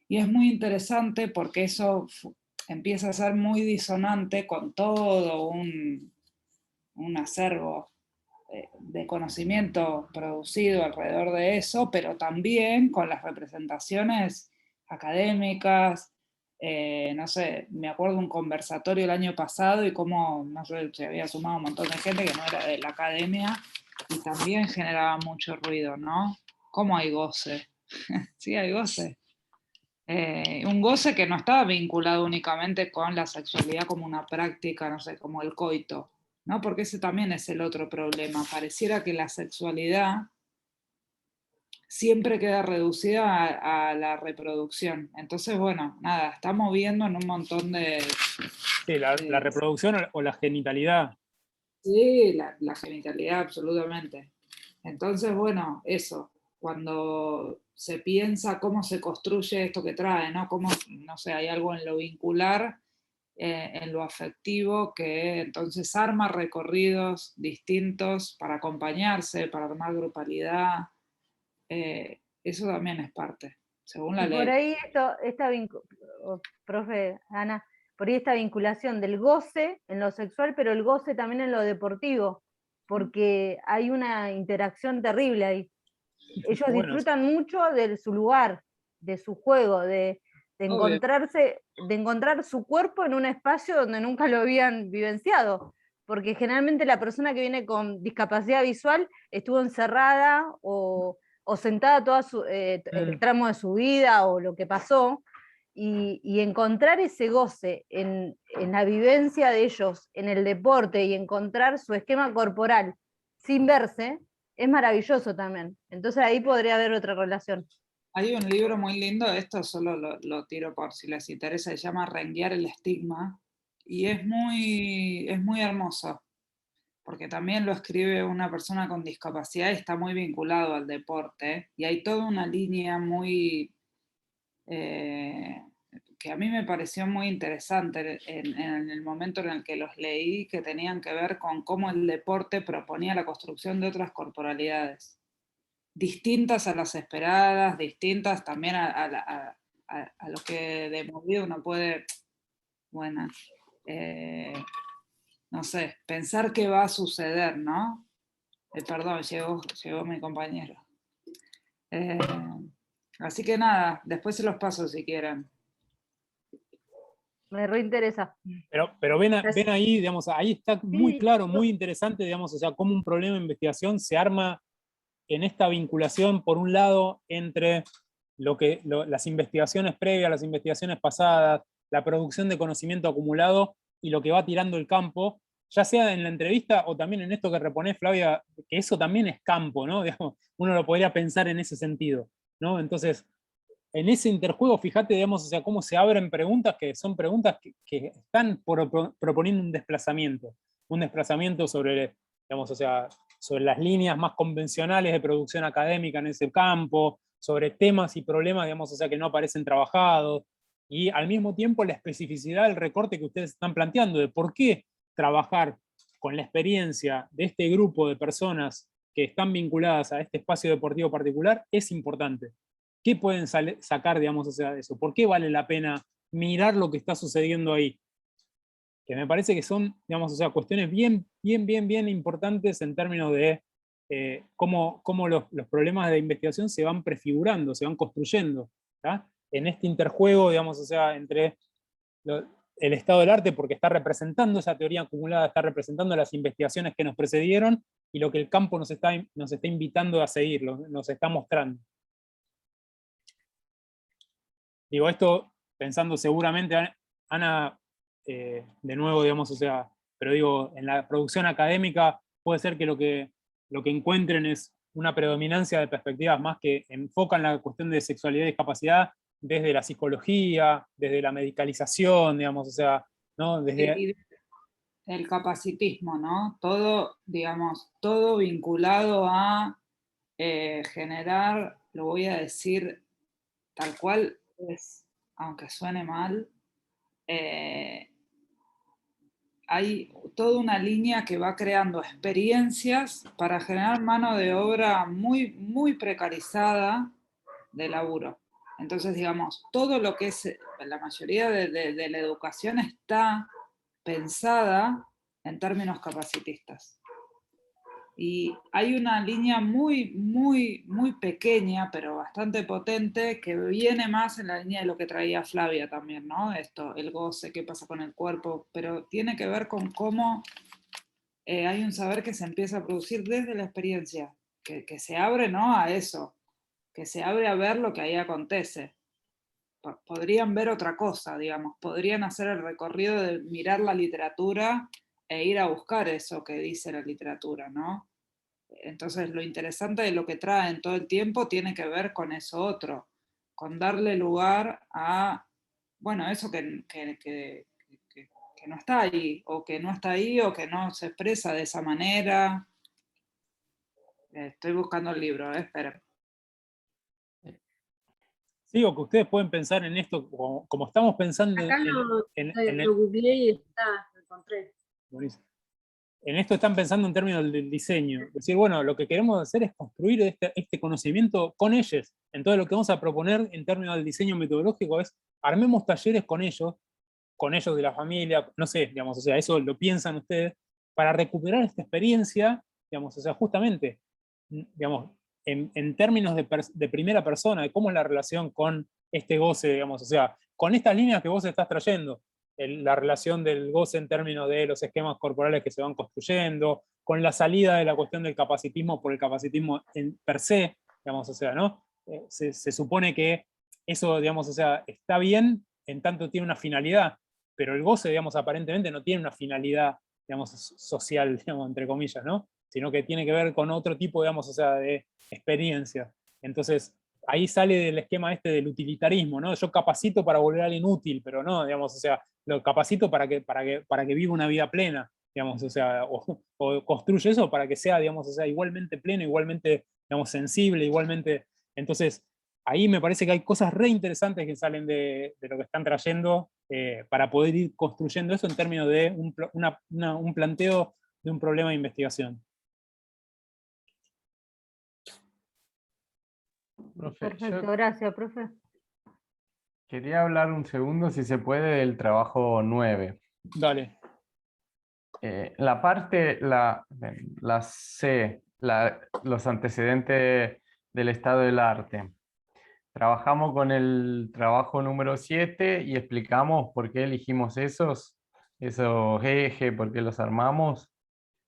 Y es muy interesante porque eso empieza a ser muy disonante con todo un acervo de conocimiento producido alrededor de eso, pero también con las representaciones académicas. No sé, me acuerdo un conversatorio el año pasado y cómo, no sé, se había sumado un montón de gente que no era de la academia y también generaba mucho ruido, ¿no? ¿Cómo hay goce? Sí, hay goce. Un goce que no estaba vinculado únicamente con la sexualidad como una práctica, no sé, como el coito, ¿no? Porque ese también es el otro problema. Pareciera que la sexualidad siempre queda reducida a la reproducción. Entonces, bueno, nada, estamos viendo en un montón de... Sí, la reproducción o la genitalidad. Sí, la genitalidad, absolutamente. Entonces, bueno, eso, cuando se piensa cómo se construye esto que trae, ¿no? Cómo, no sé, hay algo en lo vincular, en lo afectivo, que entonces arma recorridos distintos para acompañarse, para armar grupalidad. Eso también es parte, según la Y por ley. ahí profe Ana, por ahí esta vinculación del goce en lo sexual, pero el goce también en lo deportivo, porque hay una interacción terrible ahí. Ellos Bueno, disfrutan mucho de su lugar, de su juego, de Obvio. de encontrar su cuerpo en un espacio donde nunca lo habían vivenciado. Porque generalmente la persona que viene con discapacidad visual estuvo encerrada o sentada todo el tramo de su vida o lo que pasó, y encontrar ese goce en la vivencia de ellos, en el deporte, y encontrar su esquema corporal sin verse, es maravilloso también. Entonces ahí podría haber otra relación. Hay un libro muy lindo, esto solo lo tiro por si les interesa, se llama Renguear el estigma, y es muy hermoso, porque también lo escribe una persona con discapacidad y está muy vinculado al deporte, y hay toda una línea muy, que a mí me pareció muy interesante en el momento en el que los leí, que tenían que ver con cómo el deporte proponía la construcción de otras corporalidades, distintas a las esperadas, distintas también a lo que de movido uno puede, bueno, no sé, pensar qué va a suceder, ¿no? Perdón, llegó mi compañero. Así que nada, después se los paso si quieren. Me reinteresa. Pero ven ahí, digamos, ahí está muy claro, muy interesante, digamos, o sea, cómo un problema de investigación se arma en esta vinculación, por un lado, entre las investigaciones previas, las investigaciones pasadas, la producción de conocimiento acumulado y lo que va tirando el campo, ya sea en la entrevista o también en esto que reponés, Flavia, que eso también es campo, ¿no? Digamos, uno lo podría pensar en ese sentido, ¿no? Entonces, en ese interjuego, fíjate, digamos, o sea, cómo se abren preguntas que son preguntas que están proponiendo un desplazamiento sobre, digamos, o sea, sobre las líneas más convencionales de producción académica en ese campo, sobre temas y problemas, digamos, o sea, que no aparecen trabajados, y al mismo tiempo la especificidad del recorte que ustedes están planteando, de por qué trabajar con la experiencia de este grupo de personas que están vinculadas a este espacio deportivo particular, es importante. ¿Qué pueden sacar, digamos, o sea, de eso? ¿Por qué vale la pena mirar lo que está sucediendo ahí? Que me parece que son, digamos, o sea, cuestiones bien importantes en términos de cómo los problemas de investigación se van prefigurando, se van construyendo, ¿tá? En este interjuego, digamos, o sea, entre el estado del arte, porque está representando esa teoría acumulada, está representando las investigaciones que nos precedieron, y lo que el campo nos está invitando a seguir, nos está mostrando. Digo, esto pensando seguramente, Ana, de nuevo, digamos, o sea, pero digo, en la producción académica puede ser que lo que encuentren es una predominancia de perspectivas más que enfocan la cuestión de sexualidad y discapacidad desde la psicología, desde la medicalización, digamos, o sea, ¿no? Desde... El capacitismo, ¿no? Todo, digamos, todo vinculado a generar, lo voy a decir tal cual es, aunque suene mal, hay toda una línea que va creando experiencias para generar mano de obra muy, muy precarizada de laburo. Entonces, digamos, todo lo que es, la mayoría de la educación está pensada en términos capacitistas. Y hay una línea muy, muy, muy pequeña, pero bastante potente, que viene más en la línea de lo que traía Flavia también, ¿no? Esto, el goce, qué pasa con el cuerpo, pero tiene que ver con cómo hay un saber que se empieza a producir desde la experiencia, que se abre, ¿no?, a eso, que se abre a ver lo que ahí acontece. Podrían ver otra cosa, digamos, podrían hacer el recorrido de mirar la literatura e ir a buscar eso que dice la literatura, ¿no? Entonces lo interesante de lo que traen todo el tiempo tiene que ver con eso otro, con darle lugar a, bueno, eso que no está ahí, o que no está ahí, o que no se expresa de esa manera. Estoy buscando el libro, esperen. Sí, o que ustedes pueden pensar en esto, como estamos pensando Acá en lo googleé y está, lo encontré. Buenísimo. En esto están pensando en términos del diseño. Es decir, bueno, lo que queremos hacer es construir este conocimiento con ellos. Entonces lo que vamos a proponer en términos del diseño metodológico es armemos talleres con ellos de la familia, no sé, digamos, o sea, eso lo piensan ustedes, para recuperar esta experiencia, digamos, o sea, justamente, digamos, en términos de primera persona, de cómo es la relación con este goce, digamos, o sea, con estas líneas que vos estás trayendo, la relación del goce en términos de los esquemas corporales que se van construyendo, con la salida de la cuestión del capacitismo por el capacitismo en per se, digamos, o sea, ¿no? Se supone que eso, digamos, o sea, está bien en tanto tiene una finalidad, pero el goce, digamos, aparentemente no tiene una finalidad, digamos, social, digamos, entre comillas, ¿no? Sino que tiene que ver con otro tipo, digamos, o sea, de experiencia. Entonces, ahí sale del esquema este del utilitarismo, ¿no? Yo capacito para volver a alguien útil, pero no, digamos, o sea, lo capacito para que viva una vida plena, digamos, o sea, o construye eso para que sea, digamos, o sea, igualmente pleno, igualmente, digamos, sensible, igualmente. Entonces, ahí me parece que hay cosas re interesantes que salen de lo que están trayendo para poder ir construyendo eso en términos de un planteo de un problema de investigación. Profe, Perfecto, yo gracias, profe. quería hablar un segundo, si se puede, del trabajo 9. Dale. La parte, la C, los antecedentes del estado del arte. Trabajamos con el trabajo número 7 y explicamos por qué elegimos esos ejes, por qué los armamos.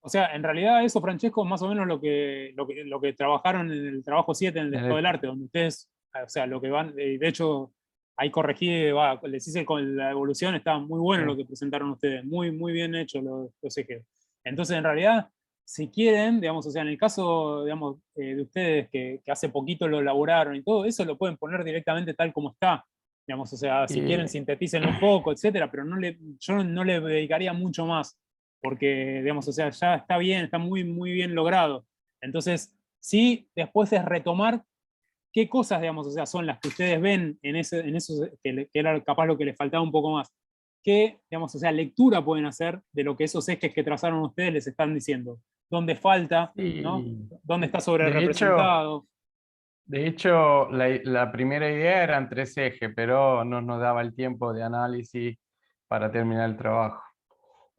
O sea, en realidad eso, Francesco, es más o menos lo que trabajaron en el trabajo 7 en el estado del arte, donde ustedes, o sea, lo que van, de hecho, ahí corregí, les hice con la evolución, estaba muy bueno lo que presentaron ustedes, muy, muy bien hecho los ejes. Entonces, en realidad, si quieren, digamos, o sea, en el caso, digamos, de ustedes que hace poquito lo elaboraron y todo, eso lo pueden poner directamente tal como está. Digamos, o sea, si quieren sintetícenlo un poco, etcétera, pero yo no le dedicaría mucho más, porque, digamos, o sea, ya está bien, está muy, muy bien logrado. Entonces, sí, después es retomar qué cosas, digamos, o sea, son las que ustedes ven en eso que era capaz lo que les faltaba un poco más. ¿Qué, digamos, o sea, lectura pueden hacer de lo que esos ejes que trazaron ustedes les están diciendo? ¿Dónde falta? ¿No? ¿Dónde está sobre representado? De hecho, la primera idea eran 3 ejes, pero no nos daba el tiempo de análisis para terminar el trabajo.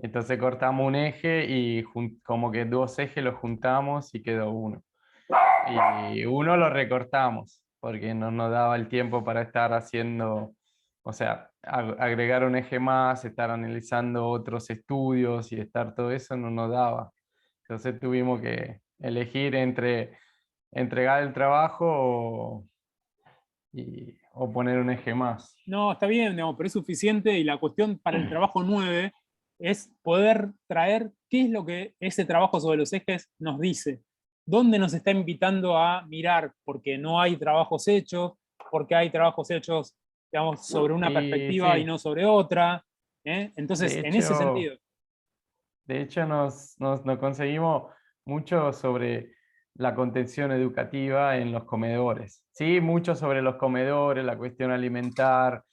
Entonces cortamos un eje y como que 2 ejes los juntamos y quedó uno. Y uno lo recortamos, porque no nos daba el tiempo para estar haciendo, o sea, agregar un eje más, estar analizando otros estudios y estar todo eso no nos daba. Entonces tuvimos que elegir entre entregar el trabajo o poner un eje más. No, está bien, digamos, pero es suficiente, y la cuestión para el trabajo 9 es poder traer qué es lo que ese trabajo sobre los ejes nos dice. ¿Dónde nos está invitando a mirar? Porque no hay trabajos hechos, porque hay trabajos hechos, digamos, sobre una perspectiva sí. y no sobre otra. Entonces, en ese sentido. De hecho, nos conseguimos mucho sobre la contención educativa en los comedores. Sí, mucho sobre los comedores, la cuestión alimentar,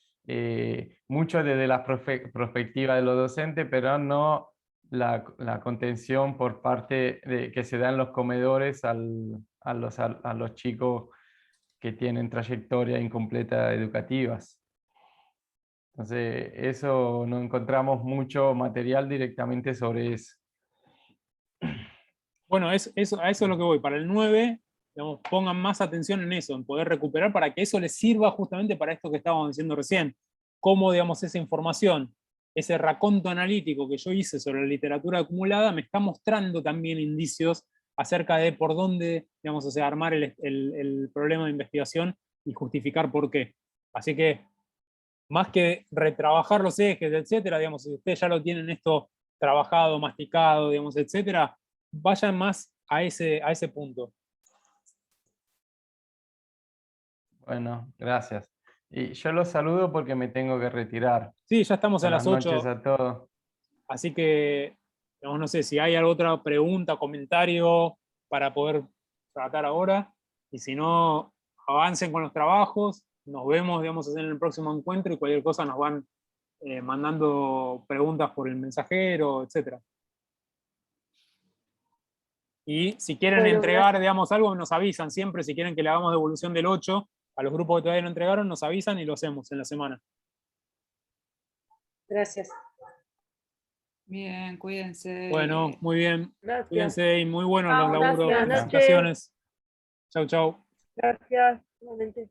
mucho desde la perspectiva de los docentes, pero no la contención por parte que se da en los comedores a los chicos que tienen trayectoria incompleta educativas. Entonces, eso no encontramos mucho material directamente sobre eso. Bueno, a eso es lo que voy. Para el 9, digamos, pongan más atención en eso, en poder recuperar, para que eso les sirva justamente para esto que estábamos diciendo recién. Cómo, digamos, esa información, ese raconto analítico que yo hice sobre la literatura acumulada, me está mostrando también indicios acerca de por dónde, digamos, o sea, armar el problema de investigación y justificar por qué. Así que, más que retrabajar los ejes, etcétera, digamos, si ustedes ya lo tienen esto trabajado, masticado, digamos, etcétera, vayan más a ese punto. Bueno, gracias. Y yo los saludo porque me tengo que retirar. Sí, ya estamos a las 8. Buenas noches a todos. Así que, digamos, no sé si hay alguna otra pregunta, comentario para poder tratar ahora. Y si no, avancen con los trabajos. Nos vemos, digamos, en el próximo encuentro, y cualquier cosa nos van mandando preguntas por el mensajero, etc. Y si quieren entregar, digamos, algo, nos avisan siempre. Si quieren que le hagamos devolución del 8 a los grupos que todavía no entregaron, nos avisan y lo hacemos en la semana. Gracias. Bien, cuídense. Bueno, muy bien. Gracias. Cuídense, y muy buenos los laburos, Gracias. felicitaciones. Chau, chau. Gracias. Nuevamente.